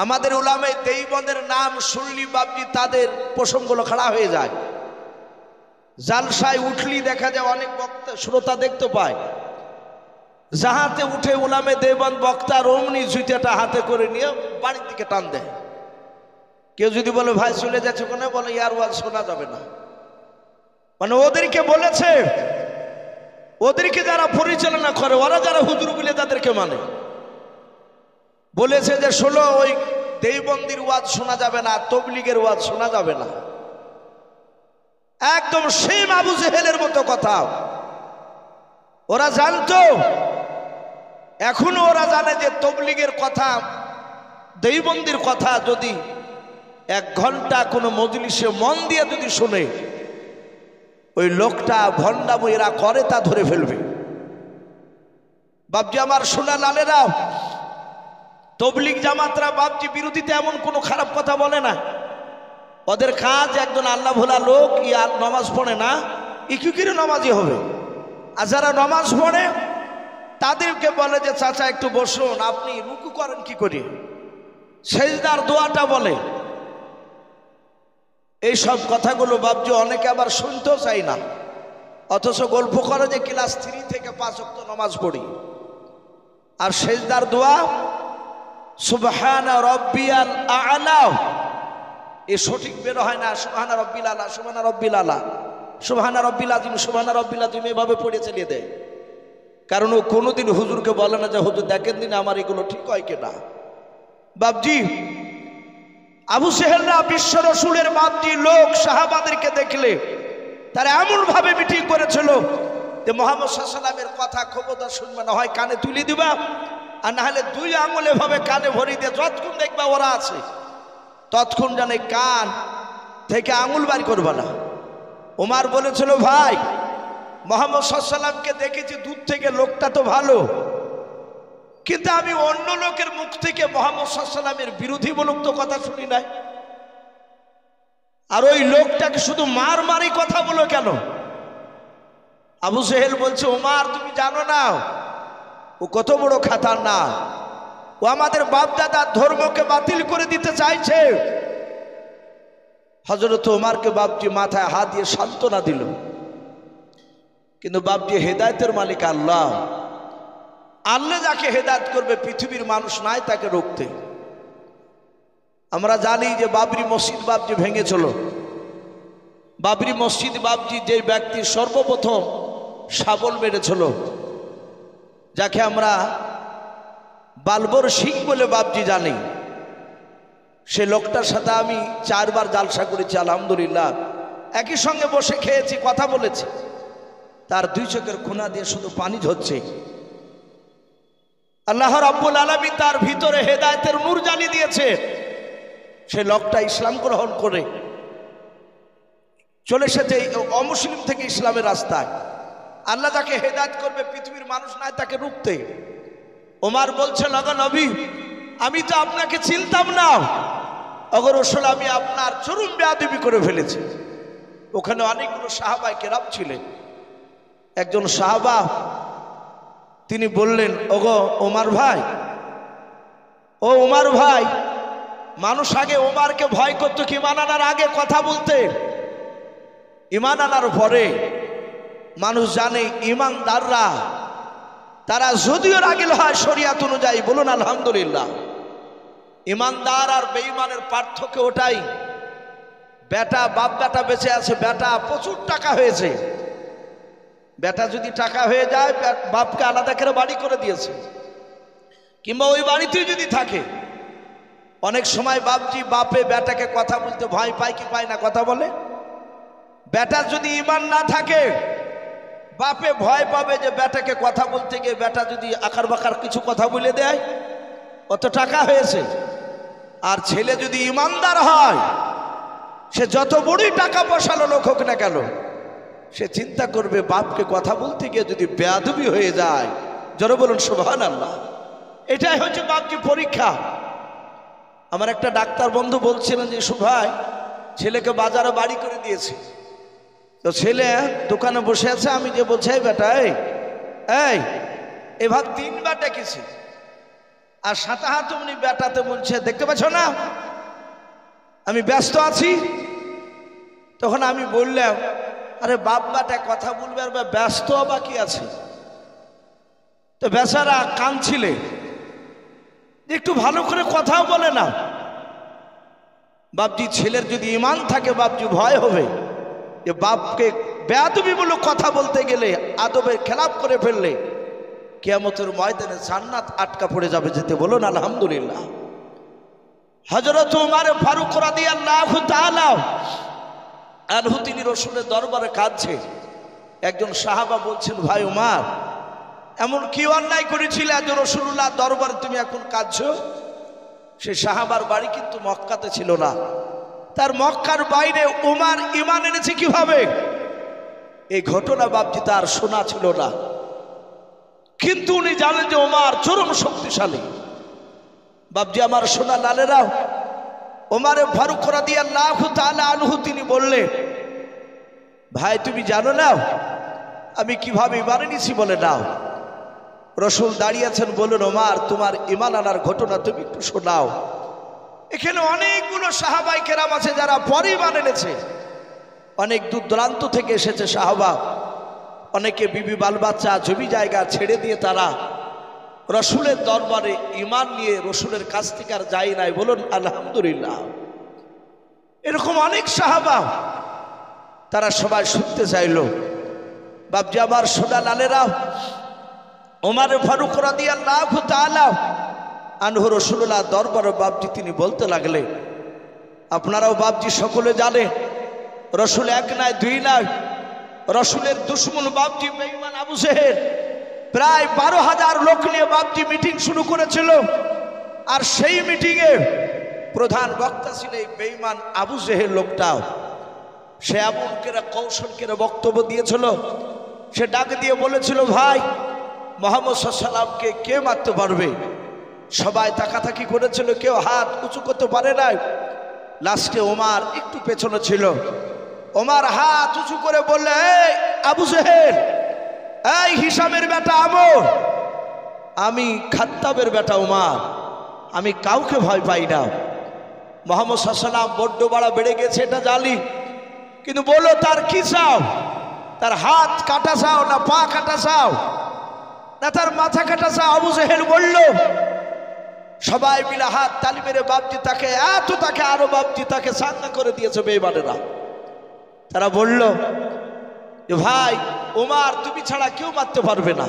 আমাদের উলামায়ে দেওবন্দের নাম শুনলি বাপজি তাদের প্রসঙ্গগুলো খাড়া হয়ে যায়। জালসায় উঠলি দেখা যায় অনেক বক্তা শ্রোতা দেখতে পায়, যাহাতে উঠে উলামায়ে দেওবন্দ বক্তার অমনি জুতাটা হাতে করে নিয়ে বাড়ির দিকে টান দেয়। কেউ যদি বলে ভাই চলে যাচ্ছে কোনে, বলে ইয়ার ওয়াজ শোনা যাবে না। মানে ওদেরকে বলেছে, ওদেরকে যারা পরিচালনা করে, ওরা যারা হুজুর বলে তাদেরকে মানে বলেছে যে শোনো, ওই দেওবন্দির ওয়াজ শোনা যাবে না, তবলিগের ওয়াজ শোনা যাবে না। একদম সেম আবু জেহেলের মতো কথা। ওরা জানতো, এখনো ওরা জানে যে তবলিগের কথা, দেওবন্দির কথা যদি 1 ঘন্টা কোনো মজলিসে মন দিয়ে যদি শুনে, ওই লোকটা ভণ্ডামি এরা করে তা ধরে ফেলবে। বাপজি আমার সোনা লালেরা, তবলিগ জামাতরা বাপজি বিরোধীতে এমন কোনো খারাপ কথা বলে না। ওদের কাজ একজন আল্লাহ ভোলা লোক নামাজ পড়ে না, কি করে নামাজি হবে? আর যারা নামাজ পড়ে তাদেরকে বলে যে চাচা একটু বসুন, আপনি রুকু করেন কি করে, সেজদার দোয়াটা বলে। এই সব কথাগুলো বাপজি অনেকে আবার শুনতেও চাই না, অথচ গল্প করে যে ক্লাস 3 থেকে 5 ওয়াক্ত নামাজ পড়ি। আর সেজদার দোয়া সুবহানা রাব্বিয়াল আ'লা, এই সঠিক বের হয় না। সুবহানা রাব্বিল আ'লা, সুবহানা রাব্বিল আ'লা, সুবহানা রাব্বিল আযীম, সুবহানা রাব্বিল আযীম এভাবে পড়ে চালিয়ে দেয়। কারণ ও কোনোদিন হুজুরকে বলে না যে হুজুর দেখেন দিন আমার এগুলো ঠিক হয় কিনা। বাপজি আবু সেহেলরা বিশ্ব রসুলের বাপজি লোক সাহাবাদেরকে দেখলে তারা এমন ভাবে মিটিং করেছিল যে মুহাম্মদ সাল্লাল্লাহু আলাইহি ওয়াসাল্লামের কথা খবরদার শুনবে না, হয় কানে তুলে দিবা আর না হলে 2 আঙুলে ভাবে কানে ভরি দিয়ে যতক্ষণ দেখবা ওরা আছে ততক্ষণ জানে কান থেকে আঙুল বার করবা না। ওমর বলেছিল ভাই মুহাম্মদ সাল্লাল্লাহু আলাইহি ওয়াসাল্লামকে দেখেছি দূর থেকে, লোকটা তো ভালো, কিন্তু আমি অন্য লোকের মুখ থেকে মুহাম্মদ সাল্লাল্লাহু আলাইহি ওয়াসাল্লামের বিরোধীমূলক তো কথা শুনি নাই। আর ওই লোকটাকে শুধু মারি কথা বলো কেন? আবু সেহেল বলছে ওমর তুমি জানো না ও কত বড় খাতারনাক, ও আমাদের বাপ দাদার ধর্মকে বাতিল করে দিতে চাইছে। হযরত ওমরকে বাপজি মাথায় হাত দিয়ে সান্ত্বনা দিল। কিন্তু বাপজি হেদায়েতের মালিক আল্লাহ, আল্লাহ যাকে হেদায়েত করবে পৃথিবীর মানুষ নাই তাকে রুখতে। আমরা জানি যে বাবরি মসজিদ বাপজি ভেঙেছিল। বাবরি মসজিদ বাপজি যে ব্যক্তি সর্বপ্রথম শাবল মেরেছিল, যাকে আমরা বালবর সিং বলে বাপজি জানি, সে লোকটার সাথে আমি 4 বার জালসা করেছি আলহামদুলিল্লাহ, একই সঙ্গে বসে খেয়েছি, কথা বলেছি। তার 2 চোখের কোনা দিয়ে শুধু পানি ঝরছে। আল্লাহ রাব্বুল আলামিন তার ভিতরে হেদায়েতের নূর জ্বালিয়ে দিয়েছে। সে লোকটা ইসলাম গ্রহণ করে চলে এসেছে অমুসলিম থেকে ইসলামের রাস্তায়। আল্লাহ যাকে হেদায়েত করবে পৃথিবীর মানুষ নাই তাকে রুখতে। ওমর বলছে লগা নবী আমি তো আপনাকে চিনতাম না, অগর রসুল আমি আপনার চরম বেয়াদবি করে ফেলেছি। ওখানে অনেকগুলো সাহাবায়ে কেরাম ছিলেন। একজন সাহাবা তিনি বললেন ওগো ওমর ভাই, ও ওমর ভাই, মানুষ আগে ওমরকে ভয় করতো কি ঈমান আনার আগে কথা বলতে, ঈমান আনার পরে মানুষ জানে ঈমানদাররা তারা যদিও রাগিল হয় শরিয়ত অনুযায়ী, বলুন আলহামদুলিল্লাহ। ঈমানদার আর বেঈমানের পার্থক্য ওটাই, বেটা বাপ বেটা বেঁচে আছে, বেটা প্রচুর টাকা হয়েছে, বেটা যদি টাকা হয়ে যায় বাপকে আলাদা করে বাড়ি করে দিয়েছে, কিংবা ওই বাড়িতেই যদি থাকে, অনেক সময় বাপজি বাপে বেটাকে কথা বলতে ভয় পায় কি পায় না, কথা বলে। বেটার যদি ঈমান না থাকে বাপে ভয় পাবে যে বেটাকে কথা বলতে গিয়ে বেটা যদি আকার বাকার কিছু কথা বলে দেয়, কত টাকা হয়েছে। আর ছেলে যদি ঈমানদার হয়, সে যত বড়ই টাকা পয়সালো লোক হোক না কেন, সে চিন্তা করবে বাপকে কথা বলতে গিয়ে যদি বেয়াদবি হয়ে যায়, জোরে বলুন সুবহানাল্লাহ। এটাই হচ্ছে বাপজি পরীক্ষা। আমার একটা ডাক্তার বন্ধু বলছিলেন যে ভাই ছেলেকে বাজারে বাড়ি করে দিয়েছে, তো ছেলে দোকানে বসে আছে, আমি যে বলছি এই বেটা এই এবার 3 বার ডেকেছি, আর সাথে হাত উনি বেটাতে বলছে দেখতে পাচ্ছ না আমি ব্যস্ত আছি। তখন আমি বললাম আরে বাপ বেটা কথা বলবে আর ব্যস্ত বা কি আছে। তো বেচারা কাঁদছিলে, একটু ভালো করে কথাও বলে না। বাপজি ছেলের যদি ঈমান থাকে বাপজি ভয় হবে যে বাপকে বেয়াদবিমূলক কথা বলতে গেলে, আদবের খেলাপ করে ফেললে কিয়ামতের ময়দানে জান্নাত আটকা পড়ে যাবে যেতে, বলুন আলহামদুলিল্লাহ। হযরত ওমর ফারুক রাদিয়াল্লাহু তাআলা আনহু তিনি রাসূলের দরবারে কাঁদছে। একজন সাহাবা বলছেন ভাই ওমর এমন কি অন্যায় করেছিলে আজ রাসূলুল্লাহ দরবারে তুমি এখন কাঁদছো? সে সাহাবার বাড়ি কিন্তু মক্কাতে ছিল না, তার মক্কার বাইরে ওমর ঈমান এনেছে কিভাবে এই ঘটনা বাপজি তার শোনা ছিল না, কিন্তু উনি জানেন যে ওমর চরম শক্তিশালী। বাপজি আমার সোনা লালেরা, ওমর ফারুক রাদিয়াল্লাহু তাআলা আনহু তিনি বললেন, ভাই তুমি জানো না আমি কিভাবে ঈমান এনেছি? বলে নাও। রাসূল দাঁড়িয়ে আছেন, বললেন ওমর তোমার ঈমান আনার ঘটনা তুমি একটু শোনাও। এখানে অনেকগুলো সাহাবায়ে কেরাম আছে যারা পরে ঈমান এনেছে, অনেক দূর দূরান্ত থেকে এসেছে সাহাবা, অনেকে বিবি বাল বাচ্চা জমি জায়গা ছেড়ে দিয়ে তারা রাসূলের দরবারে ঈমান নিয়ে রাসূলের কাছ থেকে আর যায় নাই। বলুন আলহামদুলিল্লাহ। এরকম অনেক সাহাবা তারা সবাই শুনতে চাইল। বাপজি আমার সোনা লালেরা, ওমর ফারুক রাদিয়াল্লাহু তাআলা আনহু রাসূলুল্লাহ দরবারে বাপজি তিনি বলতে লাগলেন, আপনারাও বাপজি সকলে জানে রাসূল এক নয় দুই নয়, রাসূলের দুশমন বাপজি বেঈমান আবু জেহেল প্রায় 12,000 লোক নিয়ে বাপজি মিটিং শুরু করেছিল। আর সেই মিটিংয়ে প্রধান বক্তা ছিল এই বেঈমান আবু জেহেল লোকটাও। সে এমন করে কৌশল করে বক্তব্য দিয়েছিল, সে ডাক দিয়ে বলেছিল, ভাই মুহাম্মদ সাল্লাল্লাহু আলাইহি ওয়াসাল্লামকে কে মারতে পারবে? সবাই তাকাতাকি করেছিল, কেউ হাত উঁচু করতে পারে নাই। লাস্টে ওমর একটু পেছনে ছিল, ওমর হাত উঁচু করে বললে, এই আবু জেহেল, এই হিশামের বেটা আমর, আমি খাত্তাবের বেটা ওমর, আমি কাউকে ভয় পাই না। মুহাম্মদ সাল্লাল্লাহু আলাইহি ওয়াসাল্লাম বড্ড বাড়া বেড়ে গেছে এটা জানি, কিন্তু বলো তার কি চাও? তার হাত কাটা চাও না পা কাটা চাও না তার মাথা কাটা চাও? আবু জেহেল বলল, সবাই মিলে হাত তালি মেরে বাপজি তাকে আরো বাপজি তাকে সাঙ্গা করে দিয়েছে বেঈমানেরা। তারা বলল যে ভাই ওমর তুমি ছাড়া কেউ মারতে পারবে না।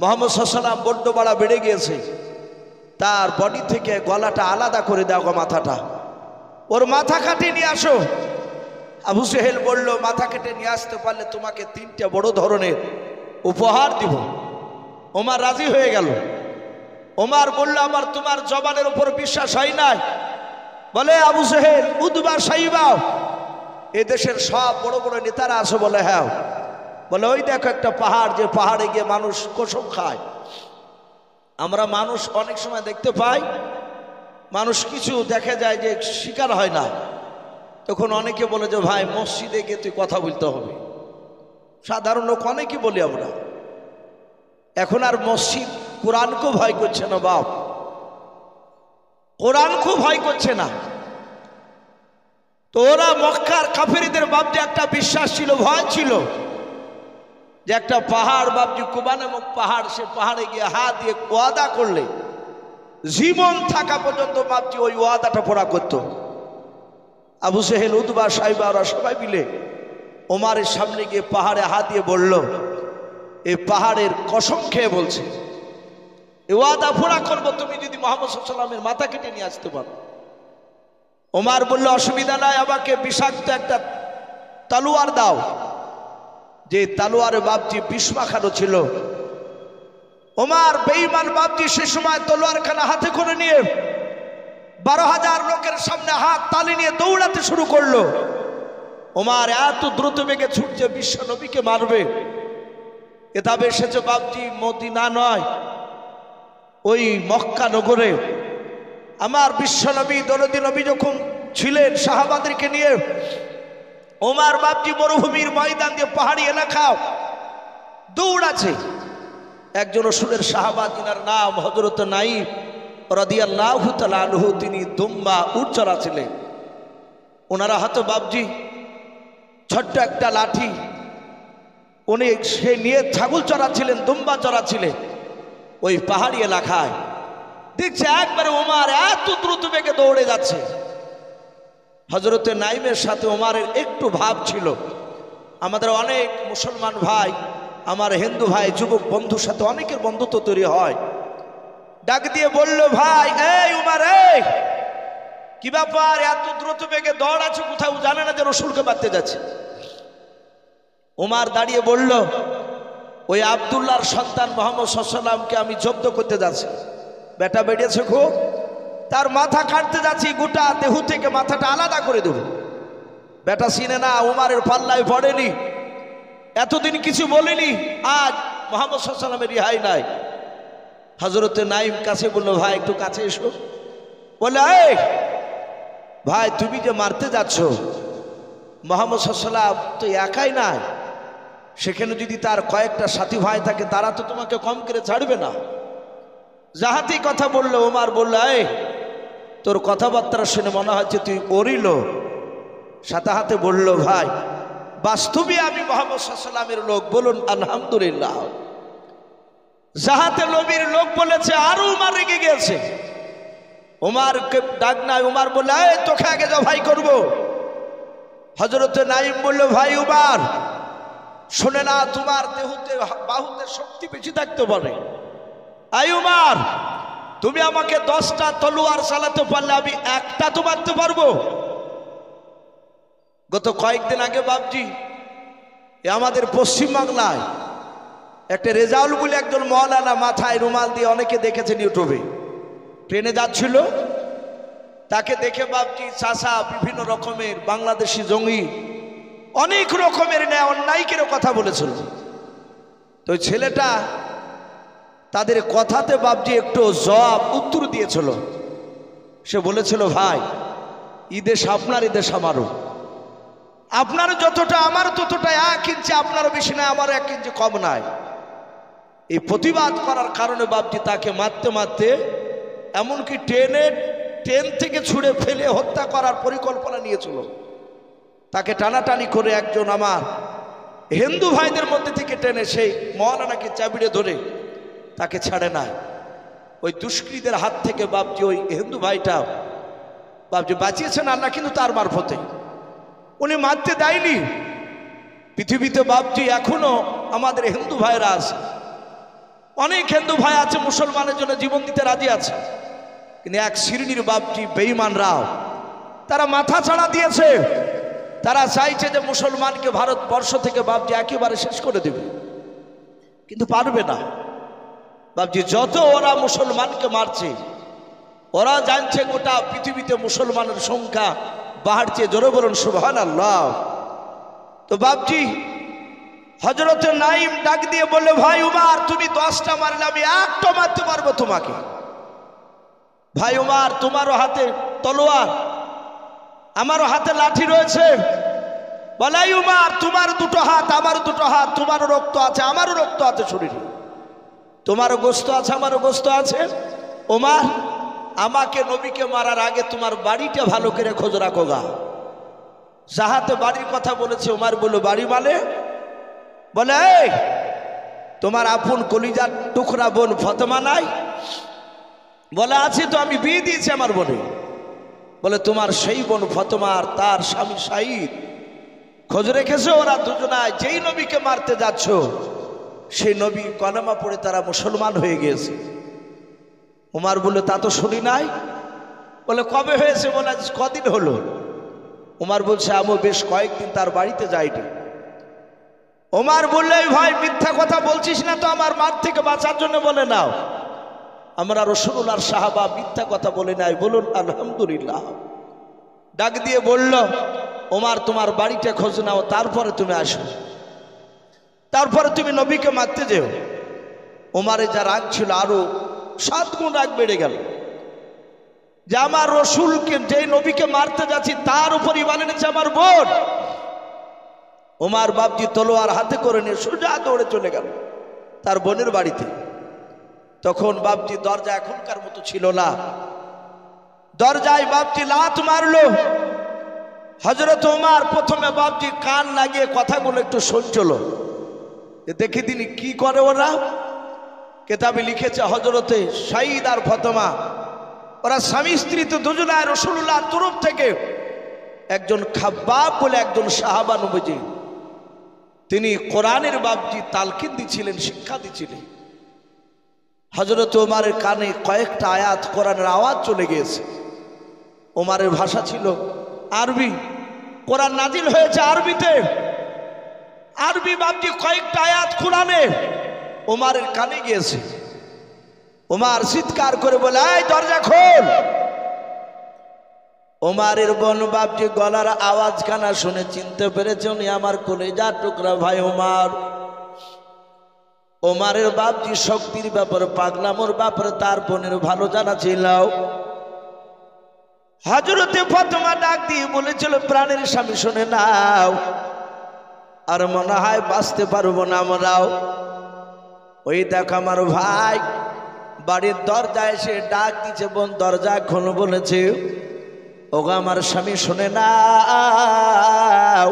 মুহাম্মদ সাল্লাল্লাহু আলাইহি ওয়াসাল্লাম বড্ড বাড়া বেড়ে গিয়েছে, তার বডি থেকে গলাটা আলাদা করে দাও, মাথাটা, ওর মাথা কাটিয়ে নিয়ে আসো। আবু জেহেল বলল, মাথা কেটে নিয়ে আসতে পারলে তোমাকে 3টা বড় ধরনের উপহার দিব। ওমর রাজি হয়ে গেল। ওমর বলল, আমার তোমার জবানের উপর বিশ্বাস হয় নাই? বলে আবু জেহেল, উদবা সাইবা, এদেশের সব বড় বড় নেতারা আছে? বলে হ্যাঁ। বলে ওই দেখো একটা পাহাড়, যে পাহাড়ে গিয়ে মানুষ কসম খায়। আমরা মানুষ অনেক সময় দেখতে পাই, মানুষ কিছু দেখা যায় যে শিকার হয় না, তখন অনেকে বলে যে ভাই মসজিদে গিয়ে তুই কথা বলতে হবে। সাধারণ লোক অনেকে বলি আমরা। এখন আর মসজিদ কোরআনকেও ভয় করছে না বাপ, কোরআনকেও ভয় করছে না। তো ওরা মক্কার কাফেরদের বাপজি একটা বিশ্বাস ছিল, ভয় ছিল যে একটা পাহাড় বাপজি কুবা নামক পাহাড়, সে পাহাড়ে গিয়ে হাত দিয়ে ওয়াদা করলে জীবন থাকা পর্যন্ত বাপজি ওই ওয়াদাটা পুরা করত। আবু জেহেল, উতবা, সাইবা ওরা সবাই মিলে ওমরের সামনে গিয়ে পাহাড়ে হাত দিয়ে বলল, এই পাহাড়ের কসম খেয়ে বলছে এই ওয়াদা পুরা করবো তুমি যদি মুহাম্মদ সাল্লাল্লাহু আলাইহি ওয়াসাল্লামের মাথা কেটে নিয়ে আসতে পারো। ওমর বলল, অসুবিধা নাই, আমাকে বিষাক্ত একটা তলোয়ার দাও। যে তলোয়ারে বাপজি বিষ মাখানো ছিল। ওমর বেঈমান বাপজি সে সময় তলোয়ারখানা হাতে করে নিয়ে 12,000 লোকের সামনে হাত তালি নিয়ে দৌড়াতে শুরু করলো। ওমর এত দ্রুত বেগে ছুটছে বিশ্ব নবীকে মারবে। কিতাবে এসেছে বাপজি মদিনা নয়, ওই মক্কা নগরে আমার বিশ্ব নবী দরদি নবী যখন ছিলেন সাহাবাদেরকে নিয়ে, ওমর বাপজি মরুভূমির ময়দান দিয়ে পাহাড়ি এলাকা দৌড়াচ্ছে। একজন রাসূলের সাহাবা, যিনার নাম হযরত নাঈম রাদিয়াল্লাহু তাআলা আনহু, তিনি দুম্বা উট চড়াচ্ছিলেন। ওনারা হাতে বাপজি ছোট্ট একটা লাঠি, উনি সে নিয়ে ছাগল চড়াচ্ছিলেন, দুম্বা চড়াচ্ছিলেন ওই পাহাড়ি এলাকায়। দেখছে একবারে ওমর এত দ্রুত বেগে দৌড়ে যাচ্ছে। হযরতে নাঈমের সাথে ওমরের একটু ভাব ছিল। আমাদের অনেক মুসলমান ভাই, আমার হিন্দু ভাই, যুবক বন্ধুর সাথে অনেকের বন্ধুত্ব তৈরি হয়। ডাক দিয়ে বলল, ভাই এই উমর, এই কি ব্যাপার, এত দ্রুত বেগে দৌড়াচ্ছে, কোথাও জানে না যে রাসূলকে মারতে যাচ্ছে? উমর দাঁড়িয়ে বলল, ওই আব্দুল্লাহর সন্তান মোহাম্মদ সাল্লামকে আমি জব্দ করতে যাচ্ছি। বেটা বেরিয়েছে খুব, তার মাথা কাটতে যাচ্ছি, গোটা দেহ থেকে মাথাটা আলাদা করে দেব। বেটা চিনে না, উমারের পাল্লায় পড়েনি, এতদিন কিছু বলিনি, আজ মোহাম্মদ সাল্লামের রিহাই নাই। হযরতে নাইম কাছে বললো, ভাই একটু কাছে এসো। বলে, এই ভাই তুমি যে মারতে যাচ্ছ, মোহাম্মদ সাল্লাম তো একাই নাই, সেখানে যদি তার কয়েকটা সাথী ভাই থাকে তারা তো তোমাকে কম করে ছাড়বে না। যাহাতে কথা বললো, ওমর বলল, এই তোর কথাবার্তা শুনে মনে হচ্ছে তুই ওরিল। সাথে হাতে বলল, ভাই বাস্তবে আমি মোহাম্মদ সাল্লামের লোক, বলুন আলহামদুলিল্লাহ। যাহাতে নবীর লোক বলেছে, আরো উমার রেগে গেছে। উমারকে ডাক নাই, উমার বলল, এই তোকে আগে জবাই করবো। হযরতে নাইম বলল, ভাই উমার শোনে না, তোমার দেহতে বাহুতে শক্তি বেশি থাকতে পারে। আই উমার, তুমি আমাকে 10টা তলোয়ার চালাতে পারলে আমি একটা তো মারতে পারবো। গত কয়েকদিন আগে বাবজি আমাদের পশ্চিম বাংলায় একটা রেজাউল বলে একজন মওলানা, মাথায় রুমাল দিয়ে, অনেকে দেখেছেন ইউটিউবে, ট্রেনে যাচ্ছিল, তাকে দেখে বাবজি চাচা বিভিন্ন রকমের বাংলাদেশি জঙ্গি অনেক রকমের অন্যায়কের কথা বলেছিল। তো ছেলেটা তাদের কথাতে বাবজি একটু জবাব উত্তর দিয়েছিল। সে বলেছিল, ভাই ঈদেশ আপনার, ঈদেশ আমারও, আপনার যতটা আমার ততটা, 1 ইঞ্চি আপনারও বেশি নাই, আমারও 1 ইঞ্চি কম নাই। এই প্রতিবাদ করার কারণে বাবজি তাকে মারতে মারতে এমনকি ট্রেন থেকে ছুঁড়ে ফেলে হত্যা করার পরিকল্পনা নিয়েছিল। তাকে টানাটানি করে একজন আমার হিন্দু ভাইদের মধ্যে থেকে টেনে সেই মওলানাকে চাবিড়ে ধরে তাকে ছাড়ে নাই। ওই দুষ্কৃতীদের হাত থেকে বাবজি ওই হিন্দু ভাইটা বাবজি বাঁচিয়েছেন আল্লাহ, কিন্তু তার মারফতে উনি মারতে দেয়নি। পৃথিবীতে বাবজি এখনো আমাদের হিন্দু ভাইরা আছে, অনেক হিন্দু ভাই আছে মুসলমানের জন্য জীবন দিতে রাজি আছে, কিন্তু এক শ্রেণীর বাবজি বেঈমানরাও তারা মাথা ছাড়া দিয়েছে। তারা চাইছে যে মুসলমানকে ভারতবর্ষ থেকে বাবজি একেবারে শেষ করে দেবে, কিন্তু পারবে না। বাবজি যত ওরা মুসলমানকে মারছে, ওরা জানছে গোটা পৃথিবীতে মুসলমানের সংখ্যা বাড়ছে। জোরে বলুন সুবহানাল্লাহ। তো বাবজি হযরতে নাইম ডাক দিয়ে বললে, ভাই উমার তুমি 10টা মারলে আমি একটা মারতে পারবো তোমাকে। ভাই উমার তোমারও হাতে তলোয়ার, আমারও হাতে লাঠি রয়েছে। বলে, উমার তোমার 2টো হাত, আমার 2টো হাত, তোমারও রক্ত আছে আমারও রক্ত আছে শরীরে, তোমারও গোস্ত আছে আমারও গোস্ত আছে। ওমর আমাকে নবীকে মারার আগে তোমার বাড়িটা ভালো করে খোঁজ রাখো গা। যাহাতে বাড়ির কথা বলেছে, ওমর বলল, বাড়ি মানে? বলে, এই তোমার আপন কলিজার টুকরা বোন ফাতেমা নাই? বলে, আছে তো, আমি বিয়ে দিয়েছি আমার বোনে। বলে, তোমার সেই বোন ফাতেমা আর তার স্বামী শাহিদ খোঁজ রেখেছে? ওরা দুজনায় যেই নবীকে মারতে যাচ্ছ সেই নবী কলেমা পড়ে তারা মুসলমান হয়ে গিয়েছে। ওমর বলল, তা তো শুনি নাই। বলে, কবে হয়েছে? বলে, কদিন হলো। ওমর বলছে, আমি বেশ কয়েকদিন তার বাড়িতে যাইনি। ওমর বললে, ভাই মিথ্যা কথা বলছিস না তো, আমার মার থেকে বাঁচার জন্য বলে নাও। আমরা রাসূলুল্লাহর সাহাবা মিথ্যা কথা বলে নাই, বলুন আলহামদুলিল্লাহ। ডাক দিয়ে বলল, ওমর তোমার বাড়িটা খোঁজ নাও, তারপরে তুমি আসো, তারপরে তুমি নবীকে মারতে যেও। ওমরে যা রাগ ছিল আরো 7 গুণ রাগ বেড়ে গেল, যে আমার রসুলকে, যে নবীকে মারতে যাচ্ছি তার উপর ঈমান এনেছে আমার বোন। ওমর বাবজি তলোয়ার হাতে করে নিয়ে সোজা দৌড়ে চলে গেল তার বোনের বাড়িতে। তখন বাবজি দরজা এখনকার মতো ছিল না, দরজায় বাবজি লাত মারলো। হযরত ওমর প্রথমে বাবজি কান লাগিয়ে কথাগুলো একটু শুনছিল, দেখে তিনি কি করে। ওরা কেতাবে লিখেছে হযরতে শাহিদ আর ফাতেমা, ওরা স্বামী স্ত্রী তো দুজনায় রাসূলুল্লাহর তরফ থেকে একজন খাব্বাব বলে একজন সাহাবা নবীজি, তিনি কোরআনের বাবজি তালকিন দিছিলেন, শিক্ষা দিছিলেন। হযরত ওমরের কানে কয়েকটা আয়াত কোরআনের আওয়াজ চলে গিয়েছে। ওমরের ভাষা ছিল আরবি, কোরআন নাজিল হয়েছে আরবিতে। আরবি বাবজি কয়েকটা আয়াত কোরআনে ওমারের কানে গিয়েছে। ওমার চিৎকার করে বলে, এই দরজা খোল। ওমারের বোন বাপজি গলার আওয়াজ কানা শুনে চিনতে পেরেছে উনি আমার কলেজা টুকরা ভাই ওমার। ওমারের বাপজি শক্তির ব্যাপারে, পাগলামোর ব্যাপারে তার বোনের ভালো জানা ছিল। হযরতে ফাতেমা ডাক দিয়ে বলেছিল, প্রাণের স্বামী শুনে নাও, আর মনে হয় বাঁচতে পারবো না আমরাও। ওই দেখ আমার ভাই বাড়ির দরজায় এসে ডাক দিচ্ছে, বোন দরজা খোলো বলেছে। ওগো আমার স্বামী শুনে নাও,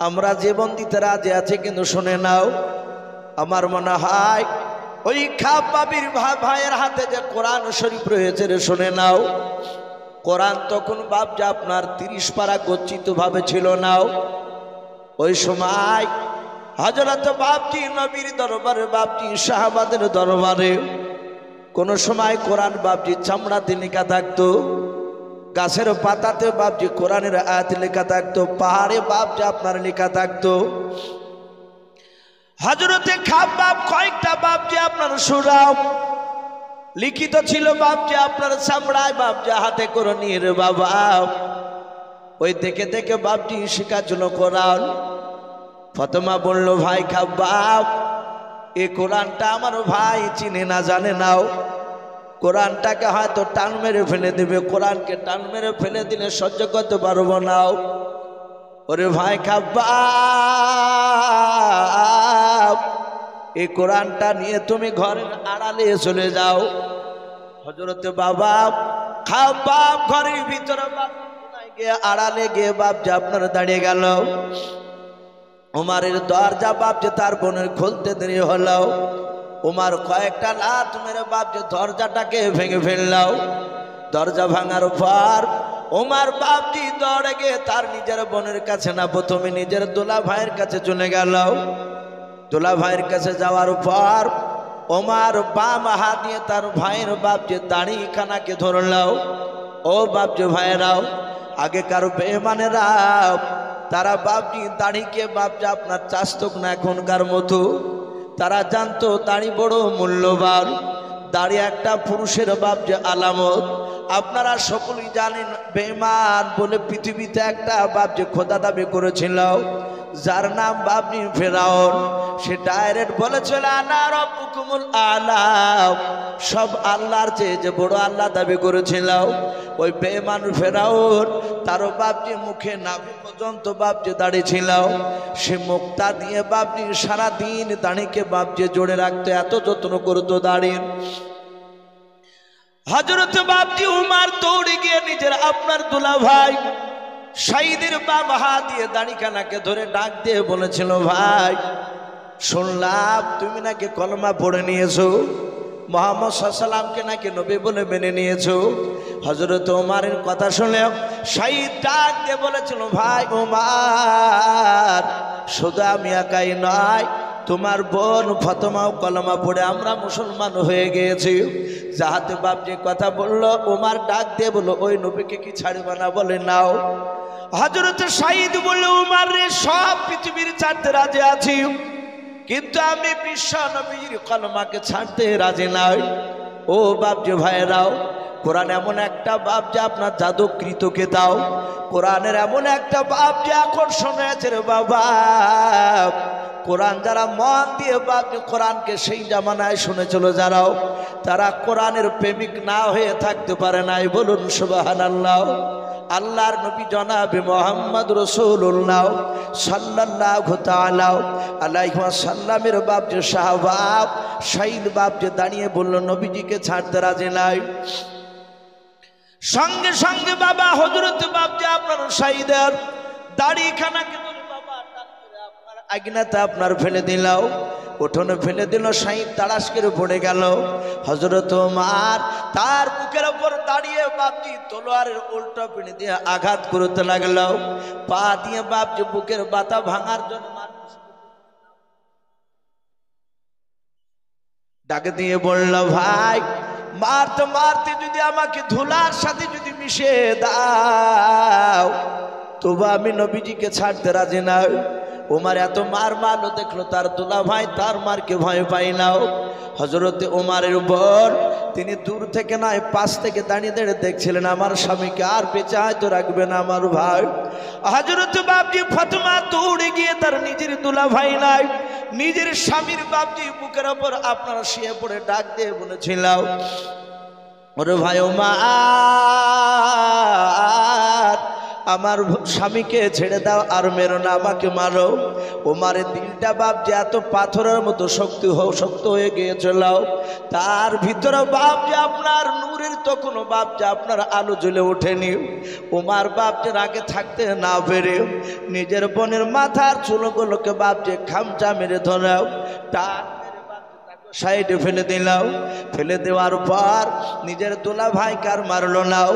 আমরা জীবন দিতে রাজি আছি, কিন্তু শুনে নাও, আমার মনে হয় ওই খাব্বাবির ভাইয়ের হাতে যে কোরআন শরীফ রয়েছে রে, শুনে নাও। কোরআন তখন বাপজি আপনার 30 পারা গচ্ছিত ভাবে ছিল নাও। ওই সময় হযরত বাপজি নবীর দরবারে, বাপজি সাহাবাদের দরবারে কোন সময় কোরআন বাপজি চামড়াতে লেখা থাকতো, গাছের পাতাতে বাপজি কোরআনের আয়াত লেখা থাকতো, পাহাড়ে বাপজি আপনার লেখা থাকতো। হযরতে খাব্বাব কয়েকটা বাপজি আপনার সুরাও লিখিত ছিল বাপজি আপনার চামড়ায়, বাপজি হাতে করে নিয়ে রে বাবা। ওই দেখে দেখে বাপজি শিখার জন্য কোরআন। ফাতেমা বলল, ভাই খাব্বাব, এই কোরআনটা আমার ভাই চিনে না জানে নাও, কোরআনটাকে হয়তো টান মেরে ফেলে দিবে, কোরআনকে টান মেরে ফেলে দিলে সহ্য করতে পারবো নাও। ওরে ভাই খাব্বাব, এই কোরআনটা নিয়ে তুমি ঘরের আড়ালে চলে যাও। হযরতে বাবা খাব্বাব ঘরের ভিতরে গিয়ে আড়ালে গিয়ে বাপজি আপনার দাঁড়িয়ে গেল। ওমারের দরজা বাপজি তার বোনের খুলতে দেরি হলো। ওমার কয়েকটা লাথ মেরে বাপজি দরজাটাকে ভেঙে ফেললাও। দরজা ভাঙার পর ওমার বাপজি দৌড়ে গিয়ে তার নিজের বোনের কাছে না, প্রথমে নিজের দোলা ভাইয়ের কাছে চলে গেল। দোলা ভাইয়ের কাছে যাওয়ার পর ওমার বাম হাত দিয়ে তার ভাইয়ের বাপজি দাড়ি খানাকে ধরলাও। ও বাপজি ভাইয়েরাও, আগেকার বেঈমানেরাও তারা বাপজি দাড়িকে বাপজি আপনার চাস্তক না এখনকার মতো, তারা জানতো দাড়ি বড় মূল্যবান, দাড়ি একটা পুরুষের বাপজি আলামত। আপনারা সকলেই জানেন বেঈমান বলে পৃথিবীতে একটা বাপজি খোদা দাবি করেছিল, যার নাম বাপজি ফেরাউন। সে ডাইরেক্ট বলেছিল, আনা রাব্বুকুমুল আলা, সব আল্লাহর চেয়ে যে বড় আল্লাহ দাবি করেছিল। ওই বেঈমান ফেরাউন তারও বাপজি মুখে নাভি পর্যন্ত বাপজি দাড়ি ছিল। সে মুক্তা দিয়ে বাপজি সারাদিন দাড়িকে বাপজি জোড়ে রাখতে এত যত্ন করতো দাড়ির। হযরত বাপজি উমার দৌড়ে গিয়ে নিজের আপনার দুলা ভাই শাহিদের বাম হাত দিয়ে দাড়িখানাকে ধরে ডাক দিয়ে বলেছিল, ভাই শুনলাম তুমি নাকি কলমা পড়ে নিয়েছো, মুহাম্মদ সাল্লাল্লাহু আলাইহি ওয়াসাল্লামকে নাকি নবী বলে মেনে নিয়েছো। হযরত ওমরের কথা শুনে শাহিদ ডাক দিয়ে বলেছিল, ভাই ওমর, শুধু আমি একাই নয়, তোমার বোন ফাতেমাও কলমা পড়ে আমরা মুসলমান হয়ে গিয়েছি। যাহাতে বাপ যে কথা বলল, ওমর ডাক দিয়ে বলল, ওই নবীকে কি ছাড়বে না? বলে নাও। হযরত শাহিদ বলল, ওমর রে, সব পৃথিবীর ছাড়তে রাজি আছি, কিন্তু আমি বিশ্ব নবীর কলমাকে ছাড়তে রাজি নাই। ও বাপ যে ভাইরাও, কোরআন এমন একটা বাপ যে আপনার জাদুকৃতকে দাও, কোরআনের এমন একটা বাপ যে আকর্ষণ হয়েছে রে বাবা। কোরআন যারা মন দিয়ে বাপ যে কোরআনকে সেই জামানায় শুনে চলো যারাও, তারা কোরআনের প্রেমিক না হয়ে থাকতে পারে নাই। বলুন সুবহানাল্লাহ। আল্লাহর নবী জনাবে মুহাম্মদ রাসূলুল্লাহ সাল্লাল্লাহু তাআলা আলাইহি ওয়াসাল্লামের বাপ যে সাহাবা শাহিদ বাপ যে দাঁড়িয়ে বলল, নবীজিকে ছাড়তে রাজি নাই। সঙ্গে সঙ্গে বাবা হযরত বাপ যে আপনার শাহিদের দাড়িখানাকে ধরে বাবা আপনার আগুনেতে আপনার ফেলে দিলাও, উঠোনে ফেলে দিল। শাহিদ তাড়াশ করে পড়ে গেল। হযরত ওমর তার বুকের উপর দাঁড়িয়ে বাপজি তলোয়ারের উল্টো পিঠে দিয়ে আঘাত করতে লাগলো, পা দিয়ে বাপজি বুকের বাতা ভাঙার জন্য ডাকে দিয়ে বলল, ভাই মারতে মারতে যদি আমাকে ধুলার সাথে যদি মিশিয়ে দাও, তবু আমি নবীজিকে ছাড়তে রাজি নাই। ওমর এত মার মারলো, দেখলো তার দুলা ভাই তার মারকে ভয় পাই নাও। হযরতে ওমরের বোন তিনি দূর থেকে নয় পাশ থেকে দাঁড়িয়ে দাঁড়িয়ে দেখছিলেন আমার স্বামীকে আর বেঁচে হয়তো রাখবে না আমার ভাই। হযরতে বাপজি ফাতেমা দৌড়ে গিয়ে তার নিজের দুলা ভাই নাই নিজের স্বামীর বাপজি বুকের ওপর আপনারা শুয়ে পড়ে ডাক দিয়ে বলেছিল, ওরে ভাই ওমর আমার স্বামীকে ছেড়ে দাও আর মেরো না, আমাকে মারো। ওমারের দিলটা বাপ যে এত পাথরের মতো শক্ত হয়ে গিয়েছিল, তার ভিতরে বাপ যে আপনার নূরের তো কোনো বাপ যে আপনার আলো জ্বলে ওঠেনি। ওমার বাপ যে আগে থাকতে না পেরে নিজের বোনের মাথার চুলগুলোকে বাপ যে খামচা মেরে ধরাও, তার সাইডে ফেলে দিলাম। ফেলে দেওয়ার পর নিজের দোলা ভাইকে আর মারলো নাও,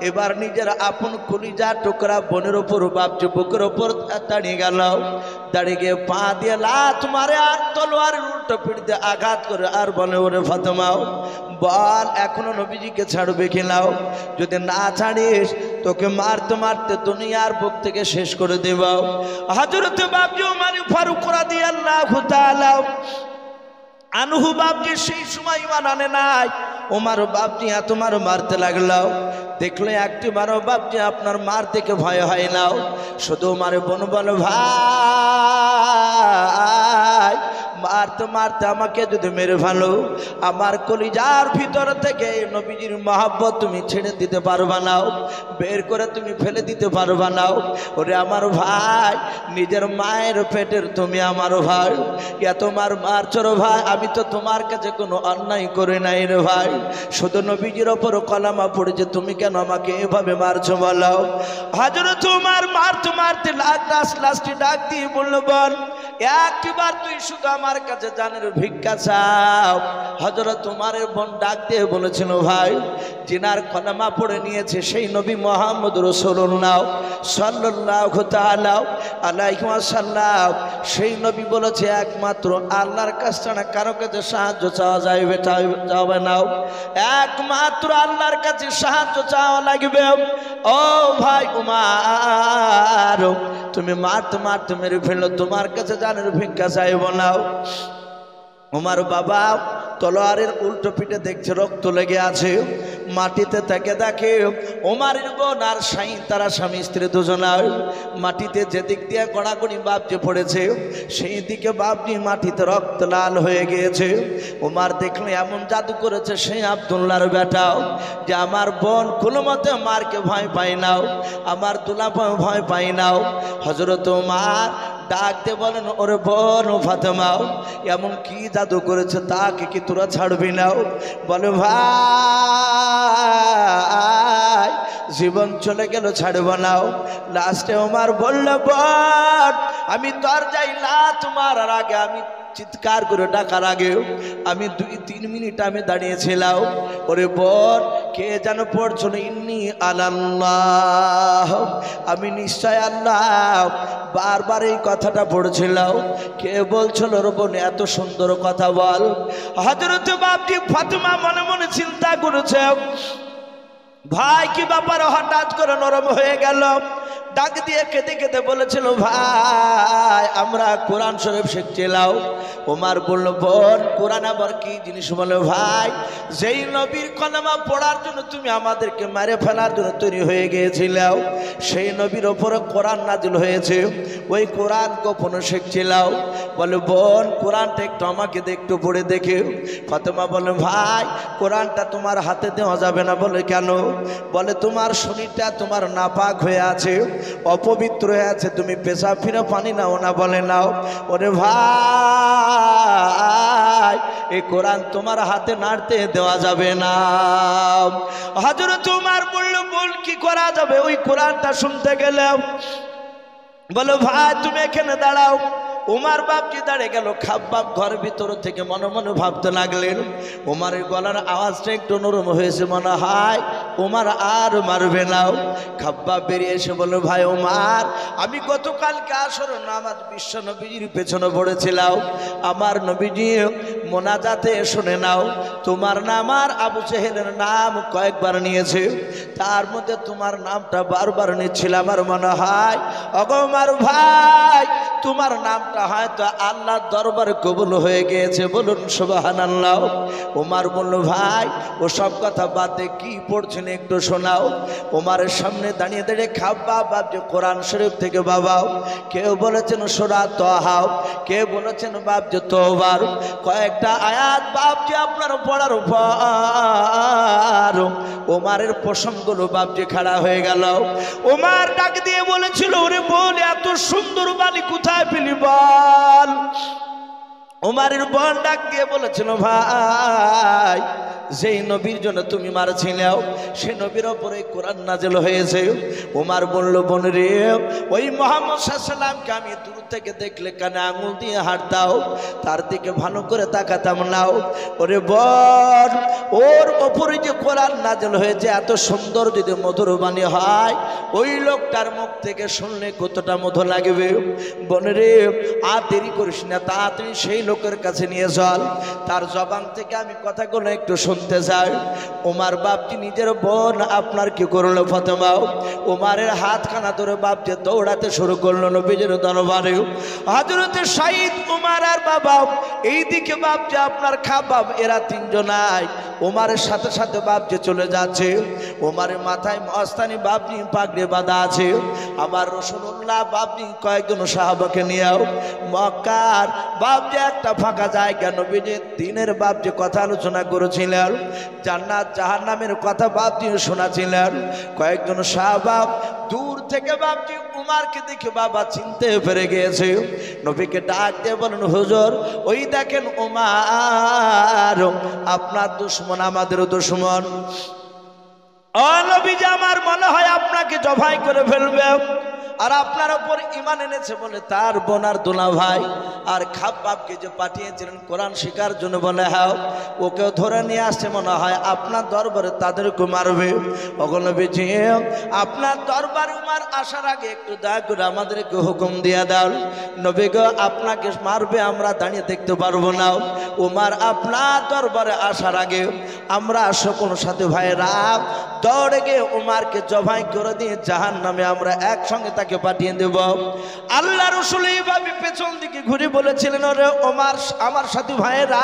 এবার নিজের আপন কলিজা টুকরা বোনের ওপর বাপজি বুকের ওপর দাঁড়িয়ে গেল। দাঁড়িয়ে গিয়ে পা দিয়ে লাত মারে আর তলোয়ারের উল্টো পিঠ দিয়ে আঘাত করে আর বলে, ওরে ফাতেমা বল এখনো নবীজিকে ছাড়বে কিনাও? যদি না ছাড়িস তোকে মারতে মারতে দুনিয়ার বুক থেকে শেষ করে দেব। হযরতে বাপজি ওমর ফারুক রাদিয়াল্লাহু তাআলা আনহু বাপজি সেই সময় ইমান আনে নাই। ওমর বাপজি তোমার মারতে লাগলো, দেখলে একটি মারো বাপজি আপনার মার থেকে ভয় হয় না। শুধু মারে বোন বলো, ভাই মারতে মারতে আমাকে যদি মেরে ফেলো, আমার কলিজার ভিতর থেকে নবীজির মহব্বত তুমি ছেড়ে দিতে পারবা না, বের করে তুমি ফেলে দিতে পারবা না। ওরে আমার ভাই নিজের মায়ের পেটের তুমি আমার ভাই, তোমার মারছো ভাই, আমি তো তোমার কাছে কোনো অন্যায় করে নাই রে ভাই, শুধু নবীজির ওপর কলামা পড়েছে, তুমি কেন আমাকে এভাবে মারছো বলো? হযরত ওমর মারতে মারতে লাস্টে ডাক দিয়ে বলল, বল একবার তুই শুধু আমার কাছে জানের ভিক্ষা চাও। হযরত ওমরের বোন ডাক দিয়ে বলেছিল, ভাই জিনার কলেমা পড়ে নিয়েছে সেই নবী মুহাম্মদ রাসূলুল্লাহ সাল্লাল্লাহু তাআলা আলাইহি ওয়াসাল্লাম, সেই নবী বলেছে একমাত্র আল্লাহর কাছ ছাড়া কারো কাছে সাহায্য চাওয়া যাবে না, একমাত্র আল্লাহর কাছে সাহায্য চাওয়া লাগবে। ও ভাই ওমর তুমি মারতে মারতে মেরে ফেললো, তোমার কাছে জানের ভিক্ষা চাইব না। ওমর বাবা তলোয়ারের উল্টো পিঠে দেখছে রক্ত লেগে আছে, মাটিতে থেকে দেখে ওমরের বোন আর শাইন তারা স্বামী স্ত্রী দুজনার মাটিতে যেদিক দিয়ে গড়াগড়ি বাপজি পড়েছে সেই দিকে বাপজি মাটিতে রক্ত লাল হয়ে গিয়েছে। ওমর দেখলে এমন জাদু করেছে সেই আব্দুল্লাহর বেটাও যে আমার বোন কোনো মতে মারকে ভয় পাই নাও, আমার দুলা ভয় পাই নাও। হযরত ওমর ডাকতে বলেন, ওরে বোন ফাতেমা এমন কি জাদু করেছে তাকে কি তোরা ছাড়বি না? বলে ভাই জীবন চলে গেল ছাড়ব না। লাস্টে ওমর বলল, বোন আমি দরজায় লাত মারার আগে আমি চিৎকার করে ডাকার আগে আমি 2-3 মিনিট আমি দাঁড়িয়েছিলাম। ওরে বোন কে যেন পড়ছিল, ইন্নী আলাল্লাহ, আমি নিশ্চয় আল্লাহ, বারবার এই কথাটা পড়ছিলাম। কে বলছিল রে বোন এত সুন্দর কথা বল? হযরত বাপজি ফাতেমা মনে মনে চিন্তা করেছে, ভাই কি ব্যাপার হঠাৎ করে নরম হয়ে গেল? ডাক দিয়ে কেঁদে কেঁদে বলেছিল, ভাই আমরা কোরআন শরীফ শিখছিলাম। ওমর বলল, বোন কোরআন আবার কি জিনিস? বলে ভাই যেই নবীর কলেমা পড়ার জন্য তুমি আমাদেরকে মেরে ফেলার জন্য তৈরি হয়ে গিয়েছিলাম, সেই নবীর ওপরে কোরআন নাজিল হয়েছে, ওই কোরআন গোপনে শিখছিলাম। বলে বোন কোরআনটা একটু আমাকে একটু পড়ে দেখে। ফাতেমা বলে, ভাই কোরআনটা তোমার হাতে দেওয়া যাবে না। বলে কেন? বলে তোমার শরীরটা তোমার নাপাক হয়ে আছে, অপবিত্র হয়ে আছে, তুমি পেশাব ফিরে পানি নাও না। বলে নাও। ওরে ভাই এই কোরআন তোমার হাতে নাড়তে দেওয়া যাবে না। হযরত ওমর বলল, বল কি করা যাবে? ওই কোরআনটা শুনতে গেলাম। বলো ভাই তুমি এখানে দাঁড়াও। ওমর বাপজি দাঁড়িয়ে গেল। খাব্বাব ঘরের ভিতর থেকে মনে মনে ভাবতে লাগলেন, ওমরের গলার আওয়াজটা একটু নরম হয়েছে, মনে হয় ওমর আর মারবে না। খাব্বাব বেরিয়ে এসে বলল, ভাই ওমর, আমি গতকালকে আসর নামাজ বিশ্ব নবীজির পেছনে পড়েছিলাম। আমার নবীজি মোনাজাতে শুনে নাও, তোমার নাম আর আবু জেহেলের নাম কয়েকবার নিয়েছে, তার মধ্যে তোমার নামটা বারবার নিচ্ছিল। আমার মনে হয় ওগো ওমর ভাই, তোমার নামটা হয়তো আল্লাহর দরবারে কবুল হয়ে গিয়েছে, বলুন সুবহানাল্লাহ। ওমর বলল, ভাই ওসব কথা বাদ দিয়ে কি পড়ছেন একটু শোনাও। ওমরের সামনে দাঁড়িয়ে দাঁড়িয়ে খাব্বাব যে কোরআন শরীফ থেকে বাবাও, কেউ বলেছেন সূরা তাহা, কেউ বলেছেন বাপ যে তওবার, কয়েকটা আয়াত বাপ যে আপনার পড়ার উপর ওমরের প্রসঙ্গগুলো বাপ যে খাড়া হয়ে গেল। ওমর ডাক দিয়ে বলেছিল, ওরে বল, এত সুন্দর বাণী কোথায় পেলি বল। ওমরের বোন ডাক দিয়ে বলেছিল, ভাই যেই নবীর জন্য তুমি মারছিলেও সে নবীর ওপরে কোরআন নাযিল হয়েছে। ওমর বলল, বোন রে, ওই মুহাম্মদ সাল্লাল্লাহু আলাইহি ওয়াসাল্লামকে আমি দূর থেকে দেখলে কানে আঙুল দিয়ে হাত দাও, তার দিকে ভালো করে তাকাতাম নাও। ওরে বোন, ওর ওপরে যে কোরআন নাযিল হয়েছে এত সুন্দর যদি মধুর বাণী হয়, ওই লোকটার মুখ থেকে শুনলে কতটা মধুর লাগবে। বোন রে, আর দেরি করিস না, তাড়াতাড়ি সেই লোকের কাছে নিয়ে চল, তার জবান থেকে আমি কথাগুলো একটু শুনতে চাই। ওমর বাপজি নিজের বোন আপনার কি করলো ফাতেমা, ওমরের হাতখানা ধরে বাপ যে দৌড়াতে শুরু করলো নবীজির দরবারে। হযরতে সাইদ, ওমর আর বাবা, এইদিকে বাপ যে আপনার খাব্বাব, এরা তিনজনাই ওমরের সাথে সাথে বাপ যে চলে যাচ্ছে। ওমরের মাথায় মস্তানি বাপজি পাগড়ি বাঁধা আছে। আমার রাসূলুল্লাহ বাপজি কয়েকজন সাহাবাকে নিয়েও মক্কার বাপ যে একটা ফাঁকা জায়গা নবীজির দিনের বাপ যে কথা আলোচনা করেছিলেন, জান্নাত জাহান্নামের কথা বাপ যে শোনাছিলেন। কয়েকজন সাহাবা দূর থেকে বাপজি উমারকে দেখে বাবা চিনতে পেরে গিয়েছে। নবীকে ডাক দিয়ে বলেন, হুজুর ওই দেখেন উমার, আপনার দুশমন আমাদেরও দুশমন। ও নবীজি, আমার মনে হয় আপনাকে জবাই করে ফেলবে, আর আপনার উপর ঈমান এনেছে বলে তার বোনার দোলা ভাই আর খাব্বাবকে যে পাঠিয়েছিলেন কোরআন শিকার জন্য, বলে হ্যাঁ, ওকেও ধরে নিয়ে আসছে, মনে হয় আপনার দরবারে তাদেরকে মারবে। ওগো নবীজি, আপনার দরবারে উমার আসার আগে একটু দয়া করে আমাদেরকে হুকুম দিয়ে দাও। নবী গো, আপনাকে মারবে আমরা দাঁড়িয়ে দেখতে পারবো না। উমার আপনার দরবারে আসার আগে আমরা সকল সাথে ভাইরা দৌড়ে গিয়ে উমারকে জবাই করে দিয়ে জাহান্নামে আমরা একসঙ্গে তাকে পাঠিয়ে দেব। আল্লাহ রাসূল এইভাবে পেছন দিকে ঘুরে বলেছিলেন, ওরে ওমর, আমার সাথী ভাইয়েরা,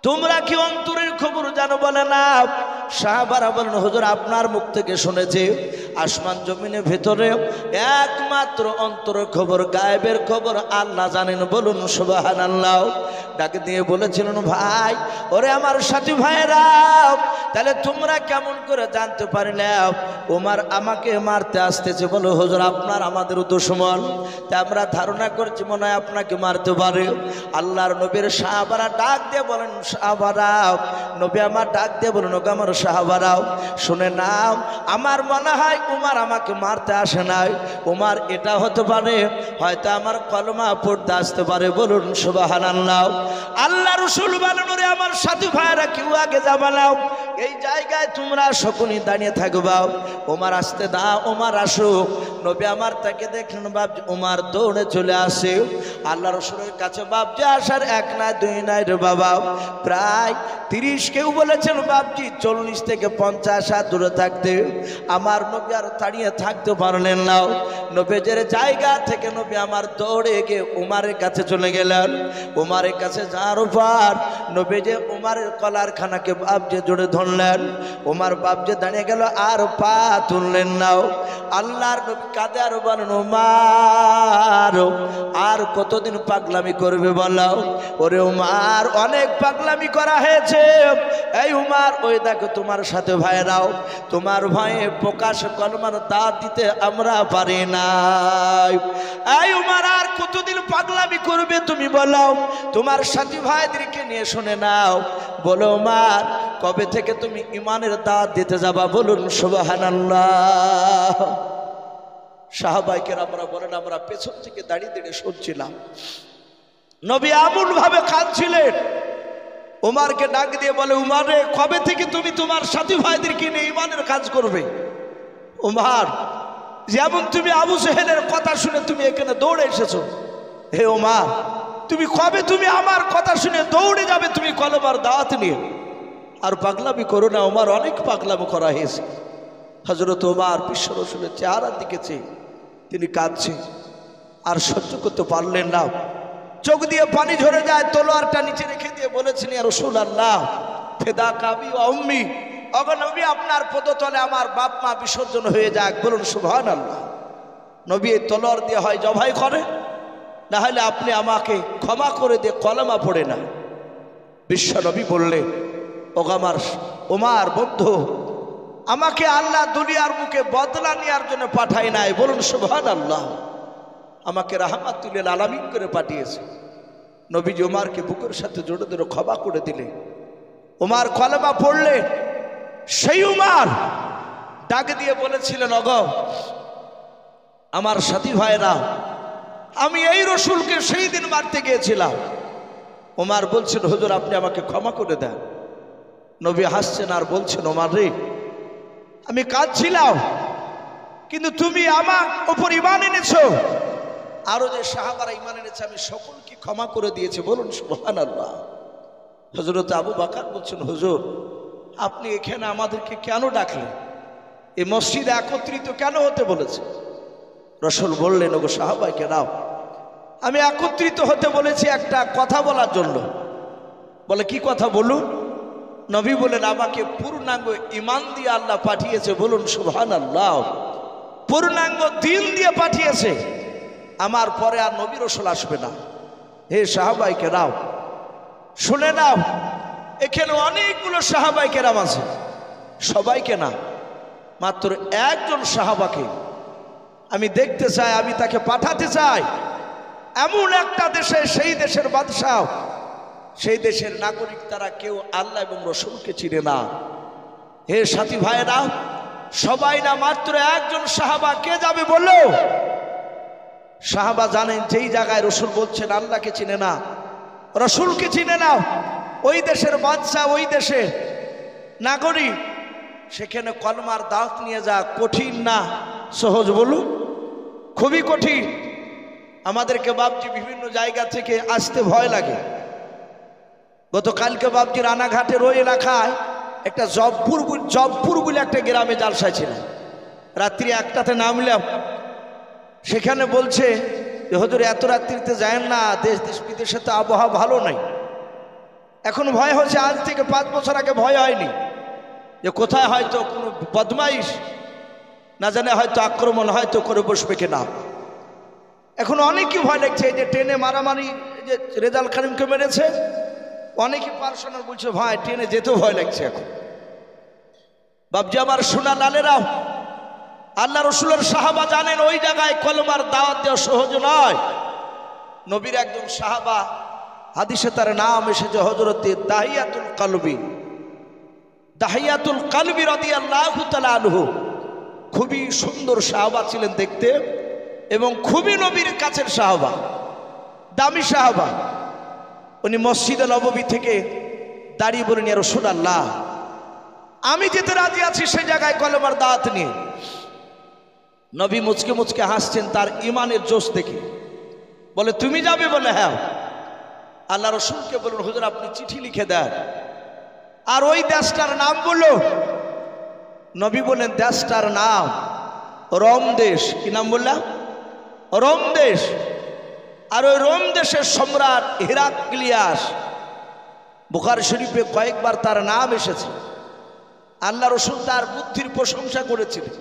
তোমরা কি অন্তরের খবর জানো? বলে না। সাহাবারা বলেন, হুজুর আপনার মুখ থেকে শুনেছি আসমান জমিনের ভেতরে একমাত্র অন্তরের খবর, গায়েবের খবর আল্লাহ জানেন, বলুন সুবহানাল্লাহ। ডাকে দিয়ে বলেছিলেন, ভাই ওরে আমার সাথী ভাইয়েরা, তাহলে তোমরা কেমন করে জানতে পারলে ওমর আমাকে মারতে আসতেছে? বলো হুজুর আপনার আমাদের দুশমন, তা আমরা ধারণা করছি মনে হয় আপনাকে মারতে পারে। আল্লাহর নবীর সাহাবারা ডাক দিয়ে বলেন, সাহাবারাও, নবী আমার ডাক দিয়ে বলেন, ওগো আমার সাহাবারাও শুনে নাও, আমার মনে হয় উমর আমাকে মারতে আসে নাই। উমর এটা হতে পারে, হয়তো আমার কলমা পড়তে আসতে পারে, বলুন সুবহানাল্লাহ। আল্লাহ রাসূল বলেন, ওরে আমার সাথী ভাইরা, কেউ আগে যাবা না, এই জায়গায় তোমরা সকলেই দাঁড়িয়ে থাকবা, উমর আসতে দাও, উমর আসুক। নবী আমার তাকে দেখলেন, বাপ উমর দৌড়ে চলে আসে আল্লাহ রাসূলের কাছে। বাপ যে আসার এক না দুই নাই রে বাবা, প্রায় 30, কেউ বলেছেন বাপজি 40 থেকে 50 হাত দূরে থাকতে আমার নবী আর দাঁড়িয়ে থাকতে পারলেন না। নবীজের জায়গা থেকে নবী আমার দৌড়ে গিয়ে উমারের কাছে চলে গেলেন। উমারের কাছে যাওয়ার পর নবী যে উমারের কলার খানাকে বাপজি জোরে ধরলেন। উমার বাপজি দাঁড়িয়ে গেল, আর পা তুললেন না। আল্লাহর নবী কাঁদে আর বলেন, উমার আর কতদিন পাগলামি করবে বলো? ওরে উমার, অনেক পাগলামি করা হয়েছে। এই উমার, ওই দেখো তোমার সাথে ভাইরাও, তোমার ভয়ে প্রকাশ কলমার দাঁত দিতে আমরা পারি না। এই উমার, আর কতদিন পাগলামি করবে তুমি বলো? তোমার সাথী ভাইদেরকে নিয়ে শুনে নাও। বলো উমার, কবে থেকে তুমি ঈমানের দাওয়াত দিতে যাবা? বলুন সুবহানাল্লাহ। সাহাবাইকের আমরা বলেন, আমরা পেছন থেকে দাঁড়িয়ে দাঁড়িয়ে শুনছিলাম। নবী এমন ভাবে কাঁদছিলেন, উমারকে ডাক দিয়ে বলে, উমার রে, কবে থেকে তুমি তোমার সাথী ভাইদেরকে নিয়ে ইমানের কাজ করবে? উমার, যেমন তুমি আবু জেহেলের কথা শুনে তুমি এখানে দৌড়ে এসেছো, হে উমার, তুমি কবে তুমি আমার কথা শুনে দৌড়ে যাবে তুমি কলেমার দাওয়াত নিয়ে? আর পাগলামি করো না উমার, অনেক পাগলামি করা হয়েছে। হযরত উমার বিশ্ব রাসূলের চেহারার দিকে চেয়ে তিনি কাঁদছে, আর সহ্য করতে পারলেন না। চোখ দিয়ে পানি ঝরে যায়, তলোয়ারটা নিচে রেখে দিয়ে বলেছেন, ইয়া রাসূলুল্লাহ, ফিদা কাবি ওয়া উম্মি, ওগো নবী, আপনার পদতলে আমার বাপ মা বিসর্জন হয়ে যাক, বলুন সুবহানাল্লাহ। নবী এই তলোয়ার দিয়ে হয় জবাই করে, না হলে আপনি আমাকে ক্ষমা করে দিয়ে কলেমা পড়ে না। বিশ্ব নবী বললেন, ওগো আমার ওমর বন্ধু, আমাকে আল্লাহ দুনিয়ার বুকে বদলা নেওয়ার জন্য পাঠায় নাই, বলুন সুবহানাল্লাহ। আমাকে রাহমাতুল লিল আলামিন করে পাঠিয়েছে। নবীজি ওমরকে বুকের সাথে জড়িয়ে ধরে ক্ষমা করে দিলেন। ওমর কলেমা পড়লে সেই ওমর ডাক দিয়ে বলেছিলেন, ওগো আমার সাথী ভাইরা, আমি এই রসুলকে সেই দিন মারতে গিয়েছিলাম। ওমর বলছেন, হুজুর আপনি আমাকে ক্ষমা করে দেন। নবী হাসছেন আর বলছেন, ওমর রে, আমি কাঁদছিলাম, কিন্তু তুমি আমার উপর ঈমান এনেছো, আরো যে সাহাবারা ঈমান এনেছে আমি সকলকে ক্ষমা করে দিয়েছি, বলুন সুবহানাল্লাহ। হযরত আবু বকর বলছেন, হুজুর আপনি এখানে আমাদেরকে কেন ডাকলেন? এই মসজিদে একত্রিত কেন হতে বলেছে? রাসূল বললেন, ওগো সাহাবায়ে নাও, আমি একত্রিত হতে বলেছি একটা কথা বলার জন্য। বলে, কি কথা বলুন? নবী বলেন, আমাকে পূর্ণাঙ্গ ঈমান দিয়ে আল্লাহ পাঠিয়েছে, বলুন সুবহানাল্লাহ। পূর্ণাঙ্গ দিন দিয়ে পাঠিয়েছে, আমার পরে আর নবী রাসূল আসবে না। হে সাহাবায়ে কেরাম, শুনে নাও, এখানে অনেকগুলো সাহাবায়ে কেরাম আছে, সবাইকে না, মাত্র একজন সাহাবাকে আমি দেখতে চাই, আমি তাকে পাঠাতে চাই এমন একটা দেশে, সেই দেশের বাদশাহ, সেই দেশের নাগরিক, তারা কেউ আল্লাহ এবং রাসূলকে চিনে না। হে সাথী ভাইয়েরা, সবাই না, মাত্র একজন সাহাবা। কে যাবে বললো? সাহাবা জানেন যেই জায়গায় রাসূল বলছেন আল্লাহকে চিনে না, রাসূলকে চিনে না, ওই দেশের বাদশাহ, ওই দেশের নাগরিক, সেখানে কলমার দাওয়াত নিয়ে যা কঠিন না সহজ? বলুন, খুবই কঠিন। আমাদেরকে বাপজি বিভিন্ন জায়গা থেকে আসতে ভয় লাগে। গতকালকে বাপজি রানাঘাটের ওই এলাকায় একটা জবপুর বলে একটা গ্রামে জালসায় ছিল। রাত্রি 1টাতে নামলাম, সেখানে বলছে যে হুজুর এত রাত্রিতে যায় না, দেশ বিদেশে তো আবহাওয়া ভালো নাই। এখন ভয় হচ্ছে, আজ থেকে 5 বছর আগে ভয় হয়নি, যে কোথায় হয়তো কোনো বদমাইশ না জানে হয়তো আক্রমণ হয়তো করে বসবে কিনা। এখন অনেকই ভয় লাগছে। এই যে ট্রেনে মারামারি, যে রেজাল কারিমকে মেরেছে, অনেকই পার্সোনাল বলছে, ভাই ট্রেনে যেতেও ভয় লাগছে এখন। বাপজি আমার সোনা লালেরাও, আল্লাহ রসুলের সাহাবা জানেন ওই জায়গায় কলমার দাওয়াত দেওয়া সহজ নয়। নবীর একজন সাহাবা, হাদিসে তার নাম এসেছে হযরতে দাহিয়াতুল কালবি রাদিয়াল্লাহু তাআলা আনহু। খুবই সুন্দর সাহাবা ছিলেন দেখতে, এবং খুবই নবীর কাছের সাহাবা, দামি সাহাবা। উনি মসজিদে নববী থেকে দাঁড়িয়ে বলেন, ইয়া রাসূলুল্লাহ, আমি যেতে রাজি আছি সেই জায়গায় কলেমার দাওয়াত নিয়ে। নবী মুচকে মুচকে হাসছেন তার ইমানের জোশ দেখে। বলে, তুমি যাবে? বলে, হ্যাঁ। আল্লাহ রসুলকে বলুন, হুজুর আপনি চিঠি লিখে দেন। আর ওই দেশটার নাম বললো। নবী বলেন, দেশটার নাম রোম দেশ। কি নাম বললাম? রোম দেশ। আর ওই রোম দেশের সম্রাট হিরাক্লিয়াস, বুখারী শরীফে কয়েকবার তার নাম এসেছে। আল্লাহ রসুল তার বুদ্ধির প্রশংসা করেছিলেন,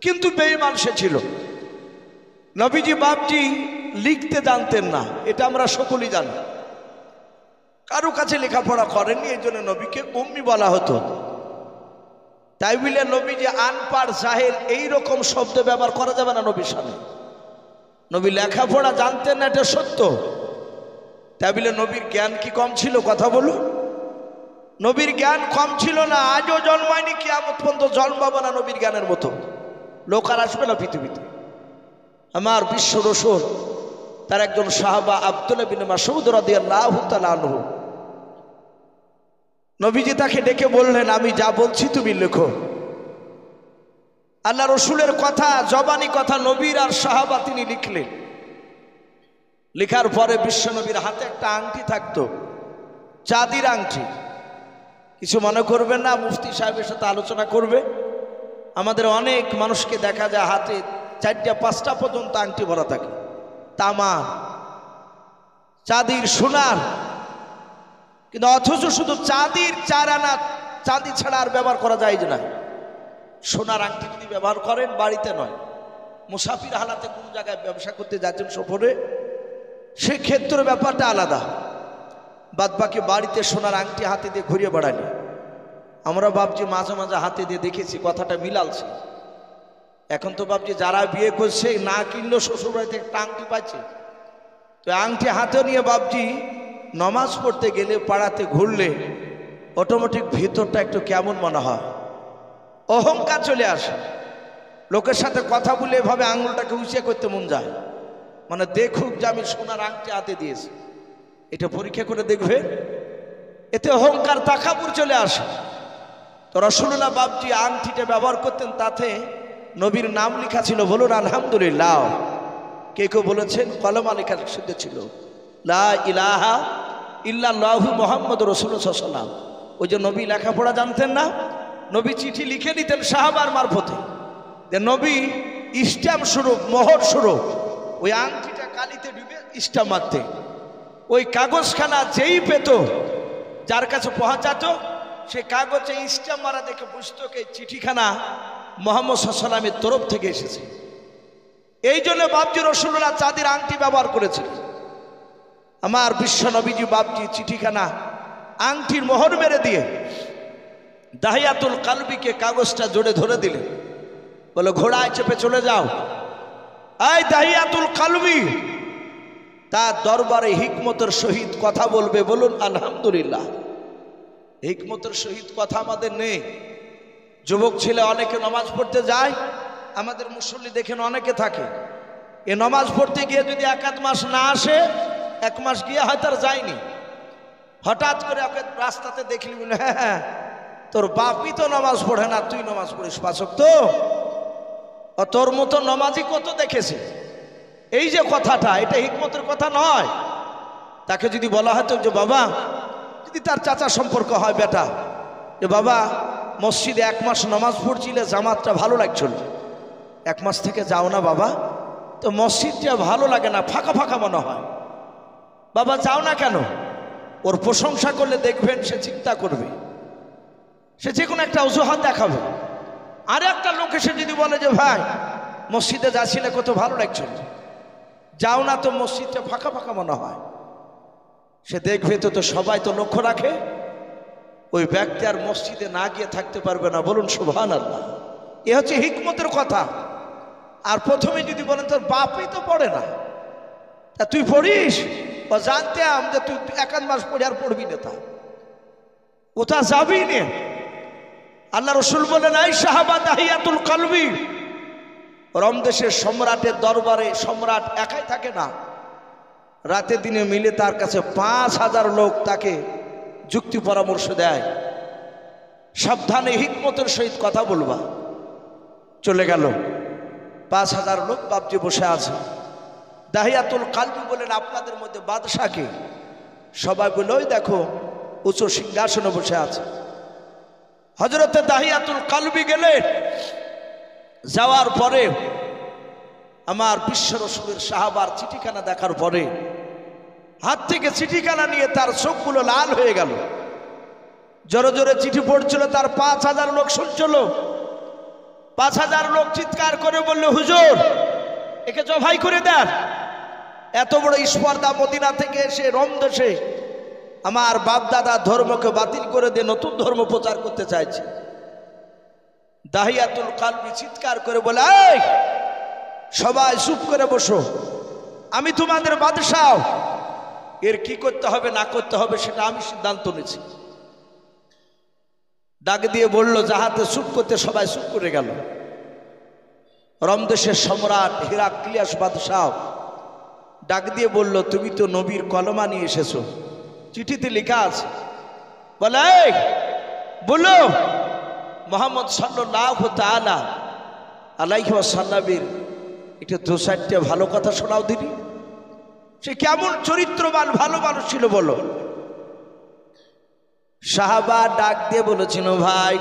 কিন্তু বেঈমান সে ছিল। নবীজি বাপজি লিখতে জানতেন না, এটা আমরা সকলেই জানি। কারো কাছে লেখাপড়া করেননি, এই জন্য নবীকে উম্মি বলা হতো। তাই বলে নবীজি আনপাড় জাহেল এইরকম শব্দ ব্যবহার করা যাবে না নবীর সামনে। নবী লেখাপড়া জানতেন না, এটা সত্য। তাই বলে নবীর জ্ঞান কি কম ছিল? কথা বলুন, নবীর জ্ঞান কম ছিল না। আজও জন্মায়নি, কিয়ামত পর্যন্ত জন্মাবে না নবীর জ্ঞানের মতো লোক আর আসবে না পৃথিবীতে। আমার বিশ্ব রসূল তার একজন সাহাবা আব্দুল্লাহ বিন মাসউদ রাদিয়াল্লাহু তাআলা আনহু, নবীজি তাকে ডেকে বললেন, আমি যা বলছি তুমি লেখো। আল্লাহ রসুলের কথা, জবানি কথা, নবীর আর সাহাবা তিনি লিখলেন। লেখার পরে বিশ্বনবীর হাতে একটা আংটি থাকতো, চাঁদির আংটি। কিছু মনে করবেন না, মুফতি সাহেবের সাথে আলোচনা করবে। আমাদের অনেক মানুষকে দেখা যায় হাতে 4টা 5টা পর্যন্ত আংটি ভরা থাকে, তামা, চাঁদির, সোনার। কিন্তু অথচ শুধু চাঁদির 4 আনা চাঁদি ছাড়া আর ব্যবহার করা যায় না। সোনার আংটি যদি ব্যবহার করেন বাড়িতে নয়, মুসাফির হালাতে কোনো জায়গায় ব্যবসা করতে যাচ্ছেন সফরে, সেক্ষেত্রে ব্যাপারটা আলাদা। বাদ বাকি বাড়িতে সোনার আংটি হাতে দিয়ে ঘুরিয়ে বেড়ানি। আমরা ভাবছি মাঝে মাঝে হাতে দিয়ে দেখেছি, কথাটা মিলালছে। এখন তো ভাবছি যারা বিয়ে করছে না কিনলেও শ্বশুরবাড়িতে একটা আংটি পাচ্ছে, তো আংটি হাতে নিয়ে ভাবছি নমাজ পড়তে গেলে, পাড়াতে ঘুরলে অটোমেটিক ভিতরটা একটু কেমন মনে হয়, অহংকার চলে আসে। লোকের সাথে কথা বলে এভাবে আঙুলটাকে উঁচিয়ে করতে মন যায়, মানে দেখুক যে আমি সোনার আংটি হাতে দিয়েছি। এটা পরীক্ষা করে দেখবে, এতে অহংকার, তাকাবুর চলে আসে। তো রাসূলুল্লাহ বাবজি আংটিটা ব্যবহার করতেন, তাতে নবীর নাম লেখা ছিল। বলুন আলহামদুলিল্লাহ। কে কেউ বলেছেন কলমা লেখা শুদ্ধ ছিল, লা ইলাহা ইল্লাল্লাহু মুহাম্মাদুর রাসূলুল্লাহ সাল্লাল্লাহু আলাইহি ওয়াসাল্লাম। ওই যে নবী লেখাপড়া জানতেন না, নবী চিঠি লিখে নিতেন সাহাবার মারফতে, যে নবী স্ট্যাম্প স্বরূপ, মোহর স্বরূপ ওই আংটিটা কালিতে ডুবে স্ট্যাম্প মারতে। ওই কাগজখানা যেই পেত, যার কাছে পৌঁছাতো, সেই কাগজে স্ট্যাম্প মারা দেখে বুঝতো এই চিঠিখানা মুহাম্মদ সাল্লাল্লাহু আলাইহি ওয়াসাল্লামের তরফ থেকে এসেছে। এই জন্য বাবজি রাসূলুল্লাহ চাঁদির আংটি ব্যবহার করেছিল। আমার বিশ্ব নবীজি বাবজি চিঠিখানা আংটির মোহর মেরে দিয়ে দাহিয়াতুল কালবিকে কাগজটা জোরে ধরে দিলেন, বলে ঘোড়ায় চেপে চলে যাও। এই দাহিয়াতুল কালবি তার দরবারে হিকমতের সহিত কথা বলবে। বলুন আলহামদুলিল্লাহ। হিকমতের সহিত কথা আমাদের নেই। যুবক ছেলে অনেকে নামাজ পড়তে যায়, আমাদের মুসল্লি দেখেন অনেকে থাকে, এ নামাজ পড়তে গিয়ে যদি 1-8 মাস না আসে, 1 মাস গিয়ে হয়তো আর যায়নি, হঠাৎ করে ওকে রাস্তাতে দেখলি, বলে হ্যাঁ তোর বাপই তো নামাজ পড়ে না, তুই নামাজ পড়িস 5 ওয়াক্ত, তোর মতো নামাজি কত দেখেছে। এই যে কথাটা, এটা হিকমতের কথা নয়। তাকে যদি বলা হতো যে বাবা, যদি তার চাচা সম্পর্ক হয় বেটা, যে বাবা মসজিদে 1 মাস নামাজ পড়ছিলে, জামাতটা ভালো লাগছিল, 1 মাস থেকে যাও না বাবা, তো মসজিদটা ভালো লাগে না, ফাঁকা ফাঁকা মনে হয়, বাবা যাও না কেন? ওর প্রশংসা করলে দেখবেন সে চিন্তা করবে, সে যে কোনো একটা অজুহাত দেখাবে। আর একটা লোক এসে যদি বলে যে ভাই মসজিদে যাচ্ছিলে কত ভালো লাগছিল, যাও না তো মসজিদটা ফাঁকা ফাঁকা মনে হয়, সে দেখবে তো সবাই তো লক্ষ্য রাখে, ওই ব্যক্তি আর মসজিদে না গিয়ে থাকতে পারবে না। বলুন সুবহানাল্লাহ। এ হচ্ছে হিকমতের কথা। আর প্রথমে যদি বলেন তোর বাপই তো পড়ে না, তা তুই পড়িস, ও জানতাম যে তুই 1-8 মাস পড়ে আর পড়বি না, তা ওটা যাবি না। আল্লাহ রসুল বলেন, এই সাহাবা দাহিয়াতুল কালবি। রোম দেশের সম্রাটের দরবারে সম্রাট একাই থাকে না, রাতে দিনে মিলে তার কাছে 5000 লোক তাকে যুক্তি পরামর্শ দেয়, সাবধানে হিকমতের সহিত কথা বলবা। চলে গেল 5000 লোক বাবজি বসে আছে। দাহিয়াতুল কালবি বলেন, আপনাদের মধ্যে বাদশাকে? সবাই বলে ওই দেখো উঁচু সিংহাসনে বসে আছে। হযরতে দাহিয়াতুল কালবি গেলেন, যাওয়ার পরে আমার বিশ্ব রসুলের সাহাবার চিঠিখানা দেখার পরে হাত থেকে চিঠিখানা নিয়ে তার চোখগুলো লাল হয়ে গেল। জোরে জোরে চিঠি পড়ছিল, তার 5000 লোক শুনছিল। 5000 লোক চিৎকার করে বলল, হুজুর একে জবাই করে দেন। এত বড় স্পর্ধা, মদিনা থেকে এসে রোম দেশে আমার বাপ দাদা ধর্মকে বাতিল করে দিয়ে নতুন ধর্ম প্রচার করতে চাইছে। দাহিয়াতুল কালবি চিৎকার করে বলে, এই সবাই চুপ করে বসো, আমি তোমাদের বাদশাহ, এর কি করতে হবে না করতে হবে সেটা আমি সিদ্ধান্ত নিয়েছি। ডাক দিয়ে বলল, যাহাতে চুপ করতে, সবাই চুপ করে গেল। রোম দেশের সম্রাট হিরাক্লিয়াস বাদশাহ ডাক দিয়ে বলল, তুমি তো নবীর কলমা নিয়ে এসেছো, চিঠিতে লেখা আছে বলে বলো মোহাম্মদ সাল্লাল্লাহু তাআলা আলাইহি ওয়াসাল্লামের একটু দু চারটে ভালো কথা শোনাও দিদি। সে কেমন চরিত্রবান ভালো মানুষ ছিল বলো। সাহাবা ডাক দিয়ে বলেছিল, ভাই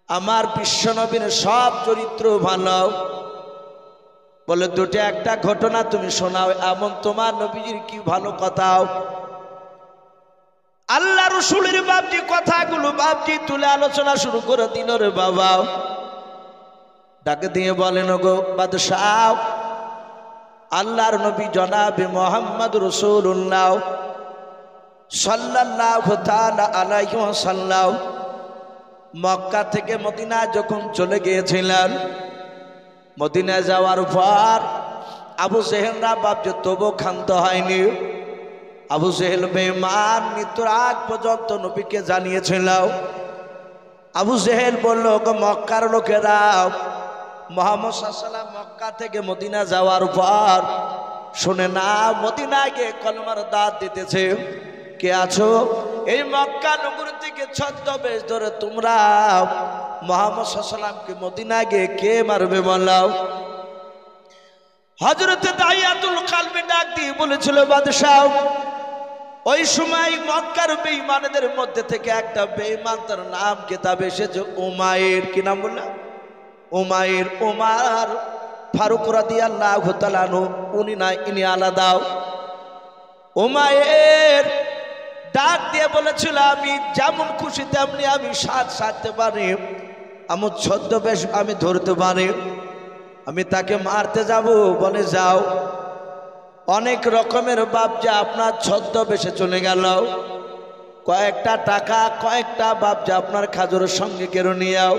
আমার বিশ্বনবীর সব চরিত্র ভালো, বলে দুটো একটা ঘটনা তুমি শোনাও, এমন তোমার নবীজির কি ভালো কথা। আল্লাহ রসুলের বাপজি কথাগুলো বাপজি তুলে আলোচনা শুরু করে দিল রে বাবা। ডাকে দিয়ে বলেন, গো বাদশাহ, আল্লাহর নবী জনাবে মোহাম্মদ রাসূলুল্লাহ সাল্লাল্লাহু তাআলা আলাইহি ওয়াসাল্লাম মক্কা থেকে মদিনা যখন চলে গিয়েছিলেন, মদিনায় যাওয়ার পর আবু জেহেলরা বাপজি তবু ক্ষান্ত হয়নি। আবু জেহেল বেঈমান মৃত্যুর আগ পর্যন্ত নবীকে জানিয়েছিল। আবু জেহেল বলল, মক্কার লোকেরা মুহাম্মদ সাল্লাল্লাহু আলাইহি ওয়াসাল্লাম মক্কা থেকে মদিনা যাওয়ার পর শুনে না মদিনায় গিয়ে কলমার দাওয়াত দিতেছে। কে আছো? এই মক্কা নগরী থেকে ছদ্মবেশ ধরে তোমরা মুহাম্মদ সাল্লাল্লাহু আলাইহি ওয়াসাল্লামকে মদিনায় গিয়ে কে মারবে বলাও। হযরত দাইয়াতুল কালবি ডাক দিয়ে বলেছিল, বাদশাহ ওই সময় মক্কার বেঈমানদের মধ্যে থেকে একটা বেঈমান, তার নাম কিতাবে এসেছে উমাইর। কি নাম বললাম? উমাইর। উমার ফারুক রাদিয়াল্লাহু তাআলা আনহু, উনি না, ইনি আলাদা। উমাইর ডাক দিয়ে বলেছিল, আমি যেমন খুশি তেমনি আমি সাজতে পারি, আমার ছদ্মবেশ আমি ধরতে পারি, আমি তাকে মারতে যাব। বলে যাও, অনেক রকমের বাপ যা আপনার ছদ্মবেশে চলে গেল, কয়েকটা টাকা কয়েকটা বাপ যা আপনার খাজুরের সঙ্গে কেড়ে নিয়ে যাও,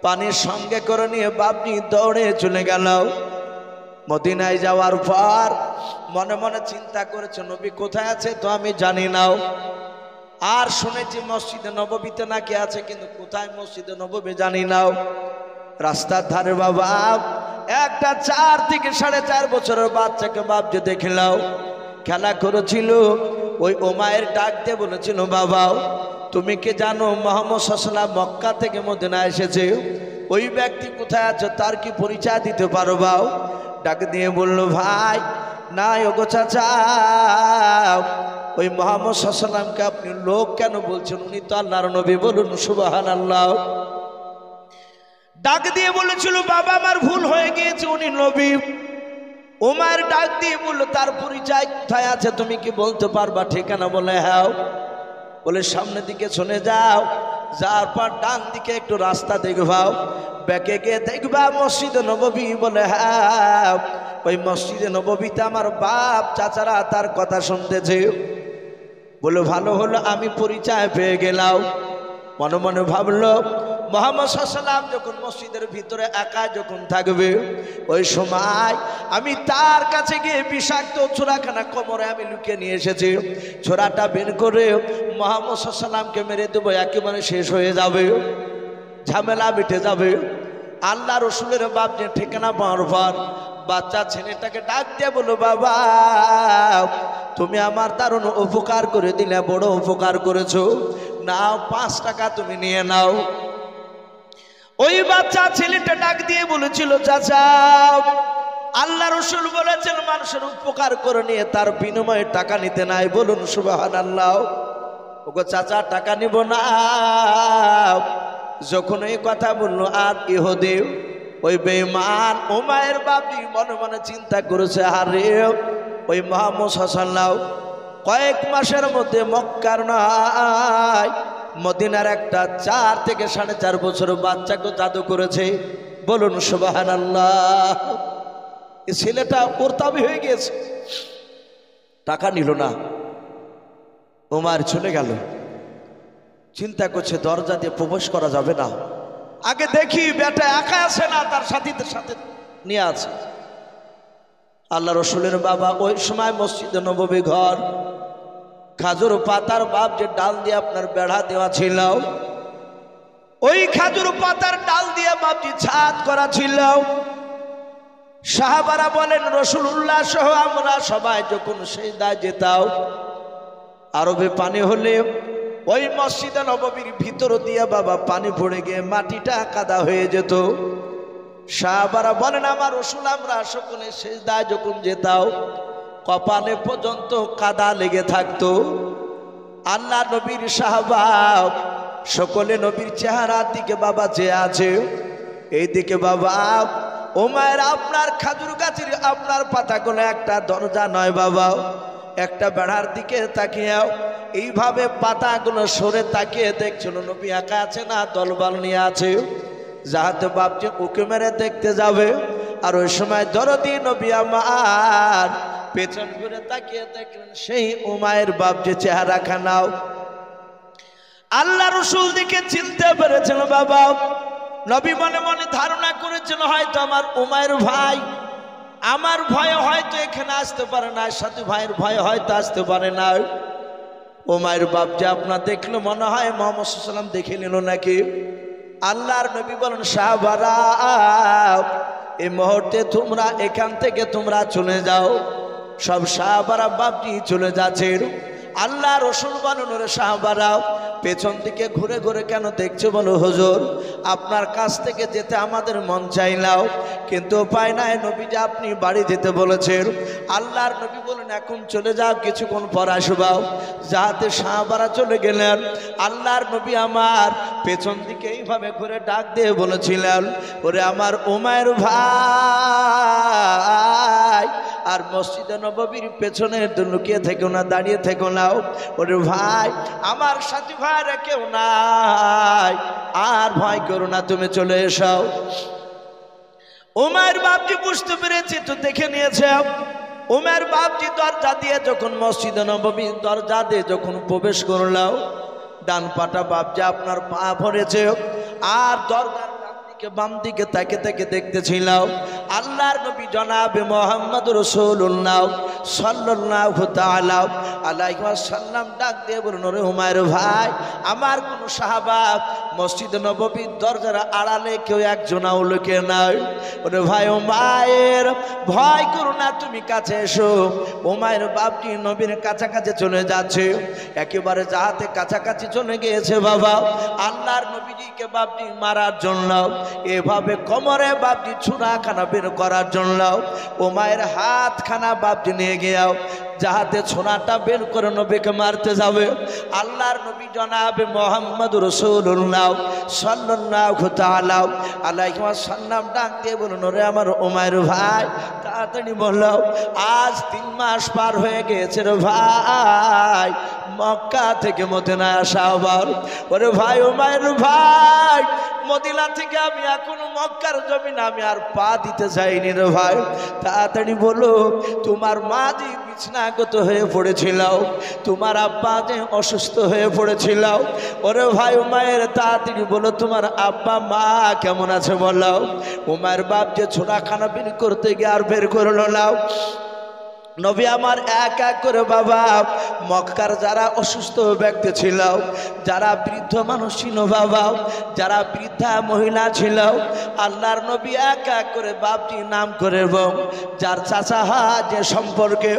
পানির সঙ্গে করে নিয়ে বাপনি দৌড়ে চলে গেল। মদিনায় যাওয়ার পর মনে মনে চিন্তা করেছে, নবী কোথায় আছে তো আমি জানি না, আর শুনেছি মসজিদে নববীতে নাকি আছে, কিন্তু কোথায় মসজিদে নববী জানি না। রাস্তার ধারে বাবা একটা 4 থেকে 4.5 বছরের বাচ্চাকে বাপ যে দেখলাও খেলা করেছিল। ওই উমাইর ডাক দিয়ে বলেছিল, বাবা তুমি কি জানো মুহাম্মদ সাল্লাল্লাহু আলাইহি ওয়াসাল্লাম মক্কা থেকে মদিনা এসেছে? ওই ব্যক্তি কোথায় আছে তার কি পরিচয় দিতে পারবা? ডাক দিয়ে বলল, ভাই না ওগো চাচা, ওই মুহাম্মদ সাল্লাল্লাহু আলাইহি ওয়াসাল্লামকে আপনি লোক কেন বলছেন? উনি তো আল্লাহর নবী। বলুন সুবহানাল্লাহ। ডাক দিয়ে বলেছিল, বাবা আমার ভুল হয়ে গিয়েছে, উনি নবী। উমার ডাক দিয়ে বলল, তার পরিচয় কোথায় আছে তুমি কি বলতে পারবা? ঠিকানা? বলে হ্যাঁ। বলে সামনের দিকে চলে যাও, যাওয়ার পর ডান দিকে একটু রাস্তা দেখবাও, ব্যাকে গিয়ে দেখবা মসজিদে নববী। বলে হ্যাঁ, ওই মসজিদে নববীতে আমার বাপ চাচারা তার কথা শুনতেছে। বলে ভালো হলো, আমি পরিচয় পেয়ে গেলাম। মনে মনে ভাবলো, মুহাম্মদ সাল্লাল্লাহু আলাইহি ওয়াসাল্লাম যখন মসজিদের ভিতরে একা যখন থাকবে, ওই সময় আমি তার কাছে গিয়ে বিষাক্ত ছোরাখানা কোমরে আমি লুকিয়ে নিয়ে এসেছি। ছোরাটা বের করে মুহাম্মদ সাল্লাল্লাহু আলাইহি ওয়াসাল্লামকে মেরে দেবো, একেবারে শেষ হয়ে যাবে, ঝামেলা মিটে যাবে। আল্লাহ রসুলের বাপ যে ঠিকানা পাওয়ার পর বাচ্চা ছেলেটাকে ডাক দিয়ে বলো, বাবা তুমি আমার দারুণ উপকার করে দিলে, বড় উপকার করেছো, নাও 5 টাকা তুমি নিয়ে নাও। ওই বাচ্চা ছেলেটা ডাক দিয়ে বলেছিল, চাচা আল্লাহ রসুল বলেছেন মানুষের উপকার করে নিয়ে তার বিনিময়ে টাকা নিতে নাই। বলুন সুবহানাল্লাহ। ওগো চাচা টাকা নিব না। যখন এই কথা বললো, আর ইহুদি ওই বেঈমান উমাইর বাপজি মনে মনে চিন্তা করেছে, আরে ওই মুহাম্মদ সাল্লাল্লাহু কয়েক মাসের মধ্যে মক্কার নয় মদিনার একটা 4 থেকে 4.5 বছর বাচ্চাকে জাদু করেছে। বলুন সুবহানাল্লাহ। এই ছেলেটা প্রতাপী হয়ে গিয়েছে, টাকা নিল না। উমার চলে গেল, চিন্তা করছে দরজা দিয়ে প্রবেশ করা যাবে না, আগে দেখি বেটা একা আছে না তার সাথীদের সাথে নিয়ে আছে। আল্লাহ রসুলের বাবা ওই সময় মসজিদে নববী ঘর, খাজুর পাতার বাপ যে ডাল দিয়ে আপনার বেড়া দেওয়া ছিল, ওই খাজুর পাতার ডাল দিয়ে বাপজি ছাদ করা ছিল। সাহাবারা বলেন রাসূলুল্লাহ সহ আমরা সবাই যখন সিজদায় যেতাম, আরবে পানি হলে ওই মসজিদে নববীর ভিতর দিয়ে বাবা পানি পড়ে গিয়ে মাটিটা কাদা হয়ে যেত। সাহাবারা বলেন আমার রাসূল আমরা সকলে সিজদায় যখন যেতাম কপালে পর্যন্ত কাদা লেগে থাকতো। আল্লাহ নবীর সাহাবা সকলে নবীর চেহারার দিকে বাবা চেয়ে আছে, এইদিকে বাবা ওমায়ের আপনার খাজুর গাছের আপনার পাতাগুলো একটা দরজা নয় বাবা, একটা বেড়ার দিকে তাকিয়েও এইভাবে পাতাগুলো সরে তাকিয়ে দেখছিল নবী একা আছে না দলবল নিয়ে আছে, যাহাতে বাপজি উঁকি মেরে দেখতে যাবে। আর ওই সময় দরদি নবী আমার পেছন ঘুরে তাকিয়ে দেখলেন সেই উমায়ের বাপজি চেহারা খানাও। আল্লাহ রসুল দিকে চিনতে পেরেছিল বাবা। নবী মনে মনে ধারণা করেছিল হয়তো আমার উমায়ের ভাই, আমার ভয়ে হয়তো এখানে আসতে পারে না, সাথী ভাইয়ের ভয়ে হয়তো আসতে পারে না। উমায়ের বাপ যে আপনার দেখলো মনে হয় মুহাম্মদ সাল্লাল্লাহু আলাইহি ওয়াসাল্লাম দেখে নিল নাকি। আল্লাহর নবী বলেন সাহাবারা এই মুহূর্তে তোমরা এখান থেকে তোমরা চলে যাও। সব সাহাবারা বাপজি চলে যাচ্ছে। আল্লাহ রসুল বলেন ওরে সাহাবারা পেছন দিকে ঘুরে ঘুরে কেন দেখছো বলো হুজুর আপনার কাছ থেকে যেতে আমাদের মন চাইলাও কিন্তু উপায় নাই, নবী যে আপনি বাড়ি যেতে বলেছেন। আল্লাহর নবী বলেন এখন চলে যাও কিছুক্ষণ পর আসবাও। যাহাতে সাহাবারা চলে গেলেন। আল্লাহর নবী আমার পেছন দিকে এইভাবে ঘুরে ডাক দিয়ে বলেছিলেন ওরে আমার উমায়ের ভাই আর মসজিদে নববীর পেছনে লুকিয়ে থেকো না, দাঁড়িয়ে থেকো না। ওরে ভাই আমার সাথী ভাইরা কেউ নাই, আর ভয় করো না, তুমি চলে এসো। উমায়ের বাপজি বুঝতে পেরেছি তো দেখে নিয়েছে। উমায়ের বাপজি দরজা দিয়ে যখন মসজিদে নববীর দরজা দিয়ে যখন প্রবেশ করলো ডান পাটা বাপজি আপনার পা ভরেছে আর দরজার বাম দিকে তাকে তাকে দেখতেছিল আল্লাহর নবী জনাবে মুহাম্মদ রাসূলুল্লাহ সাল্লাল্লাহু তাআলা আলাইহি ওয়াসাল্লাম ডাক দিয়ে বললেন ওরে উমায়ের ভাই আমার কোন সাহাবা মসজিদ নববীর দরজার আড়ালে কেউ একজনাও লুকিয়ে নাই। ওরে ভাই উমায়ের ভয় করো না, তুমি কাছে এসো। উমায়ের বাপটি নবীর কাছাকাছি চলে যাচ্ছে, একেবারে যাহাতে কাছাকাছি চলে গিয়েছে বাবা আল্লাহর নবীজিকে বাপটি মারার জন্য এভাবে কোমরে বাপজি ছুরাখানা বের করার জন্য উমায়ের হাতখানা বাপজি নিয়ে গিয়াও যাহাতে ছোনাটা বের করে নবীকে মারতে যাবে। আল্লাহর নবী জনাবে মুহাম্মদ রাসূলুল্লাহ সাল্লাল্লাহু তাআলা আলাইহি ওয়াসাল্লাম ডাক দিয়ে বললেন ওরে আমার উমায়ের ভাই তাড়াতাড়ি বলো আজ 3 মাস পার হয়ে গেছে রে ভাই মক্কা থেকে মদিনায় আসা আবার। ওরে ভাই উমায়ের ভাই মদিনা থেকে আমি এখনো মক্কার জমিনে আমি আর পা দিতে যাইনি রে ভাই, তাড়াতাড়ি বলো তোমার মা যে বিছনাগত হয়ে পড়েছিল, তোমার আব্বা যে অসুস্থ হয়ে পড়েছিল। ওরে ভাই উমায়ের তাড়াতাড়ি বলো তোমার আব্বা মা কেমন আছে বলো। উমায়ের বাপ যে ছোটাখানা বের করতে গিয়ে আর বের করলো না। নবী আমার এক এক করে বাবা মক্কার যারা অসুস্থ ব্যক্তি ছিল, যারা বৃদ্ধ মানুষ ছিল বাবা, যারা বৃদ্ধা মহিলা ছিল, আল্লাহর নবী এক এক করে বাপটি নাম করে এবং যার চাচা হয় যে সম্পর্কে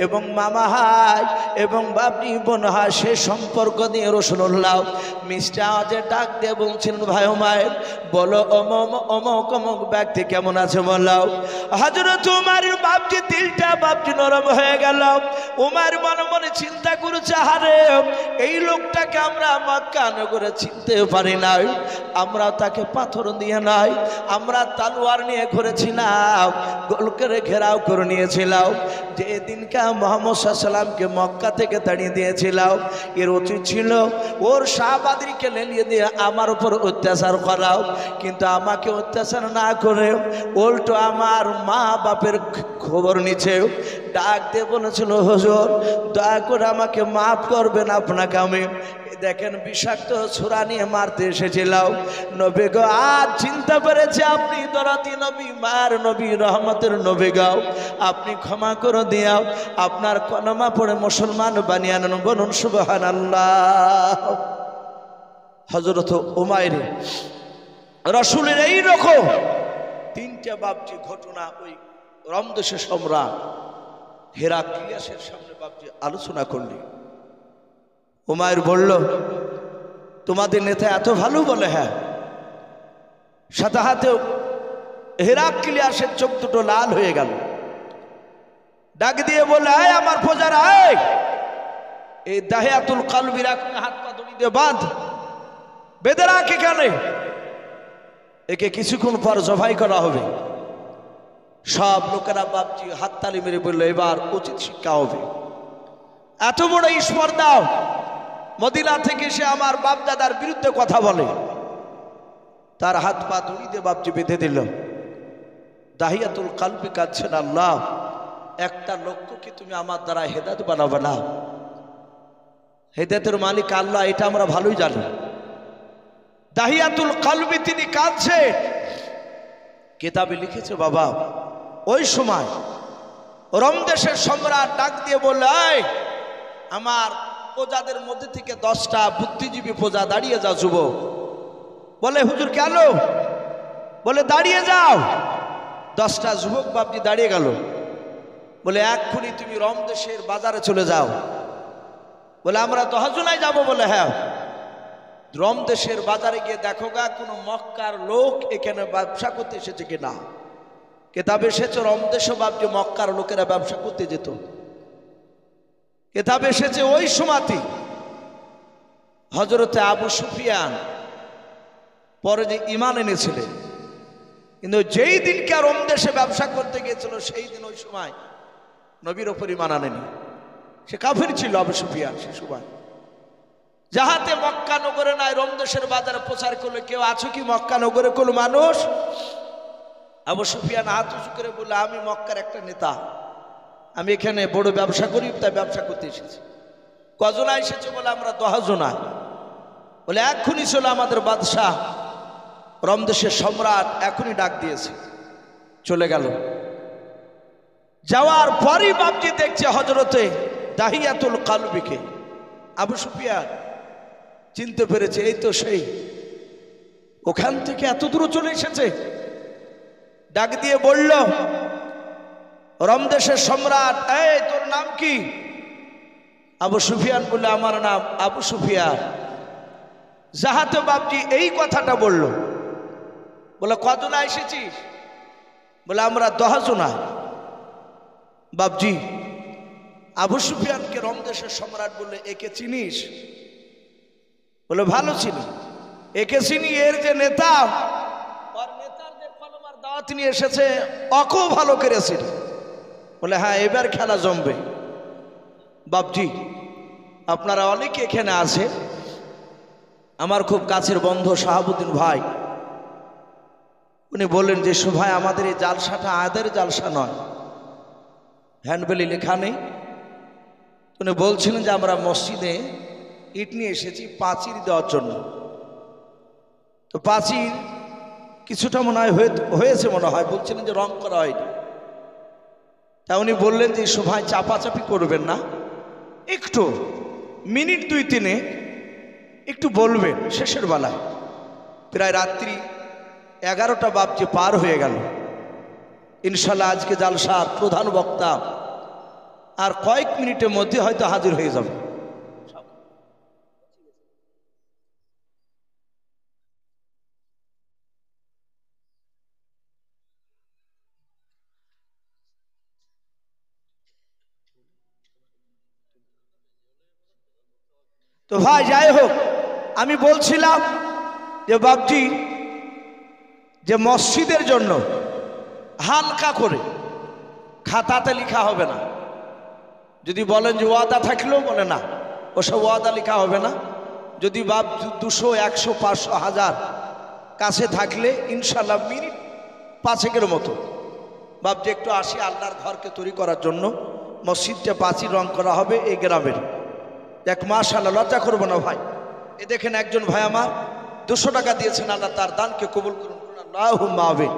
এবং মামা হয় এবং বাপটি বোন হয় সে সম্পর্ক দিয়ে রাসূলুল্লাহ মিষ্টি আওয়াজে ডাক দিয়ে বলছিলেন ভাই উমায়ের বলো অমক অমক অমক ব্যক্তি কেমন আছে বলো। হযরত উমারের বাপটি দিলটা বাপটি নরম হয়ে গেল। উমার মনে মনে চিন্তা করেছে হারে এই লোকটাকে আমরা মক্কা নগরে চিনতে পারি নাই, আমরা তাকে পাথর দিয়ে নাই, আমরা তলোয়ার নিয়ে ঘুরেছিলাম, গোল করে ঘেরাও করে নিয়েছিলাম। যে দিনকা মুহাম্মদ সাল্লাল্লাহু আলাইহি ওয়াসাল্লামকে মক্কা থেকে তাড়িয়ে দিয়েছিলাম এর উচিত ছিল ওর শাহবাদীকে লেলিয়ে দিয়ে আমার উপর অত্যাচার করাও, কিন্তু আমাকে অত্যাচার না করে উল্টো আমার মা বাপের খবর নিচ্ছে। ডাক দিয়ে বলেছিল হুজুর দয়া করে আমাকে মাফ করবেন, আপনাকে আমি দেখেন বিষাক্ত ছুরা নিয়ে মারতে এসেছিলাম। নবী গো আজ চিন্তা করেছে আপনি দরদি নবী মার নবী রহমতের নবী গাও, আপনি ক্ষমা করে দিয়াও, আপনার কলমা পড়ে মুসলমান বানিয়ে আনেন, বলুন সুবহানাল্লাহ। হযরত উমাইর রাসূলের এই রকম 3টা বাপজি ঘটনা ওই রমদেশের সম্রাট হেরাক্লিয়াসের সামনে বাপজি আলোচনা করলেন। হুমায়ুন বলল, তোমাদের নেতা এত ভালো? বলে হ্যাঁ। সাথে হাতেও হেরাক্লিয়াসের চোখ দুটো লাল হয়ে গেল। ডাক দিয়ে বলে, আয় আমার প্রজারা, আয়, এই দাহিয়াতুল কালবির এখন হাত পা দড়ি দিয়ে বাঁধ, বেঁধে রাখ এখানে, একে কিছুক্ষণ পর জবাই করা হবে। সব লোকেরা বাপজি হাততালি মেরে বলল, এবার উচিত শিক্ষা হবে। এত বড় স্পর্ধা, মদিনা থেকে সে আমার বাপ দাদার বিরুদ্ধে কথা বলে। তার হাত পা দড়ি দিয়ে বাপজি বেঁধে দিল। দাহিয়াতুল কালবি কাঁদছেন, আল্লাহ, একটা লক্ষ্যকে তুমি আমার দ্বারা হেদায়েত বানাবে না। হেদায়েতের মালিক আল্লাহ, এটা আমরা ভালোই জানি। দাহিয়াতুল কালবি তিনি কাঁদছে। কিতাবে লিখেছে বাবা, ওই সময় রোম দেশের সম্রাট ডাক দিয়ে বলল, আমার প্রজাদের মধ্যে থেকে 10টা বুদ্ধিজীবী প্রজা দাঁড়িয়ে যাও যুবক। বলে, হুজুর কেন? বলে, দাঁড়িয়ে যাও। 10টা যুবক বাপজি দাঁড়িয়ে গেল। বলে, এক্ষুনি তুমি রোম দেশের বাজারে চলে যাও। বলে, আমরা দহজনায় যাব। বলে, হ্যাঁ। রোম দেশের বাজারে গিয়ে দেখো গা কোনো মক্কার লোক এখানে ব্যবসা করতে এসেছে কিনা। কেতাবে এসেছে রোম দেশে বাপজি মক্কার লোকেরা ব্যবসা করতে যেত। কেতাবে এসেছে ওই সময়তে হযরতে আবু সুফিয়ান পরে যে ঈমান এনেছিলেন, কিন্তু যেই দিনকে রোম দেশে ব্যবসা করতে গিয়েছিল সেই দিন ওই সময় নবীর ওপর ঈমান আনেনি। সে কাফির ছিল আবু সুফিয়ান। সে সময় যাহাতে মক্কা নগরে নাই, রোম দেশের বাজারে প্রচার করলে, কেউ আছো কি মক্কা নগরে কোনো মানুষ? আবু সুফিয়ান হাত উঁচু করে বললে, আমি মক্কার একটা নেতা, আমি এখানে বড় ব্যবসা করি, তাই ব্যবসা করতে এসেছি। কজনা এসেছে? বলে, আমরা 10 জনা। বলে, এক্ষুনি ছিল আমাদের বাদশাহ রোম দেশের সম্রাট এখনই ডাক দিয়েছে। চলে গেল। যাওয়ার পরই বাপজি দেখছে হযরতে দাহিয়াতুল কালবিকে। আবু সুফিয়ান চিনতে পেরেছে, এই তো সেই, ওখান থেকে এত দূর চলে এসেছে। ডাক দিয়ে বলল, রোম দেশের সম্রাট, এই তোর নাম কি? আবু সুফিয়ান বলল, আমার নাম আবু সুফিয়ান। যাহাতে বাপজি এই কথাটা বলল। বলে, কজনা এসেছিস? বলে, আমরা 10 জনা। বাপজি আবু সুফিয়ানকে রোম দেশের সম্রাট বললে, একে চিনিস? বলে, ভালো চিনি। একে চিনি, এর যে নেতা, ওর নেতার যে কলমার দাওয়াত নিয়ে এসেছে, অকও ভালো করেছিল। বলে, হ্যাঁ, এবার খেলা জমবে। বাপজি আপনারা অনেকে এখানে আছে, আমার খুব কাছের বন্ধু শাহাবুদ্দিন ভাই, উনি বললেন যে, ভাই আমাদের এই জালসাটা আদের জালসা নয়, হ্যান্ডবেলে লেখা নেই। উনি বলছিলেন যে আমরা মসজিদে ইট নিয়ে এসেছি প্রাচীর দেওয়ার জন্য। তো প্রাচীর কিছুটা মনে হয় হয়েছে, মনে হয় বলছিলেন যে রং করা হয়নি। তা উনি বললেন যে, ভাই চাপাচাপি করবেন না, একটু মিনিট 2-3 একটু বলবেন শেষের বেলায়। প্রায় রাত্রি 11টা বাপজি পার হয়ে গেল। ইনশাল্লাহ আজকে জালসার প্রধান বক্তা আর কয়েক মিনিটের মধ্যে হয়তো হাজির হয়ে যাবে। তো ভাই যাই হোক, আমি বলছিলাম যে বাপজি যে মসজিদের জন্য হালকা করে খাতাতে লেখা হবে না। যদি বলেন যে ওয়াদা থাকলেও, বলে না, ওসব ওয়াদা লেখা হবে না। যদি বাপ 200, 100, 500, 1000 কাছে থাকলে ইনশাল্লাহ মিনিট 5-এর মতো বাপজি একটু আসি আল্লাহর ঘরকে তৈরি করার জন্য। মসজিদটা প্রাচীর রং করা হবে এই গ্রামের। দেখ মাশাআল্লাহ, লজ্জা করবো না ভাই। এ দেখেন একজন ভাই আমার 200 টাকা দিয়েছেন, আল্লাহ তার দানকে কবুল করুন। আল্লাহুম্মা আমিন।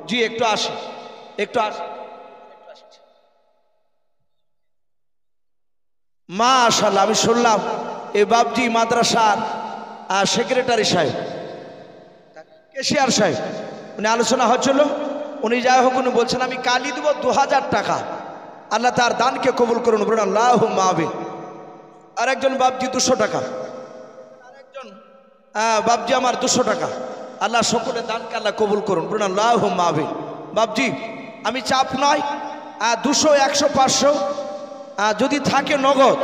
জি একটু আসি, একটু আসি। মাশাআল্লাহ, আমি শুনলাম এই বাপজি মাদ্রাসার সেক্রেটারি সাহেব, কেশিয়ার সাহেব, উনি আলোচনা হচ্ছিল। উনি যাই হোক, উনি বলছেন আমি কালি দেবো 2000 টাকা, আল্লাহ তার দানকে কবুল করুন। বলুন আল্লাহুম্মা আমিন। আর একজন বাপজি 200 টাকা, আরেকজন বাপজি আমার 200 টাকা। আল্লাহ সকলে দানকে আল্লাহ কবুল করুন, বলুন আল্লাহুম্মা আমিন। বাপজি আমি চাপ নয়, 200 100 500 যদি থাকে নগদ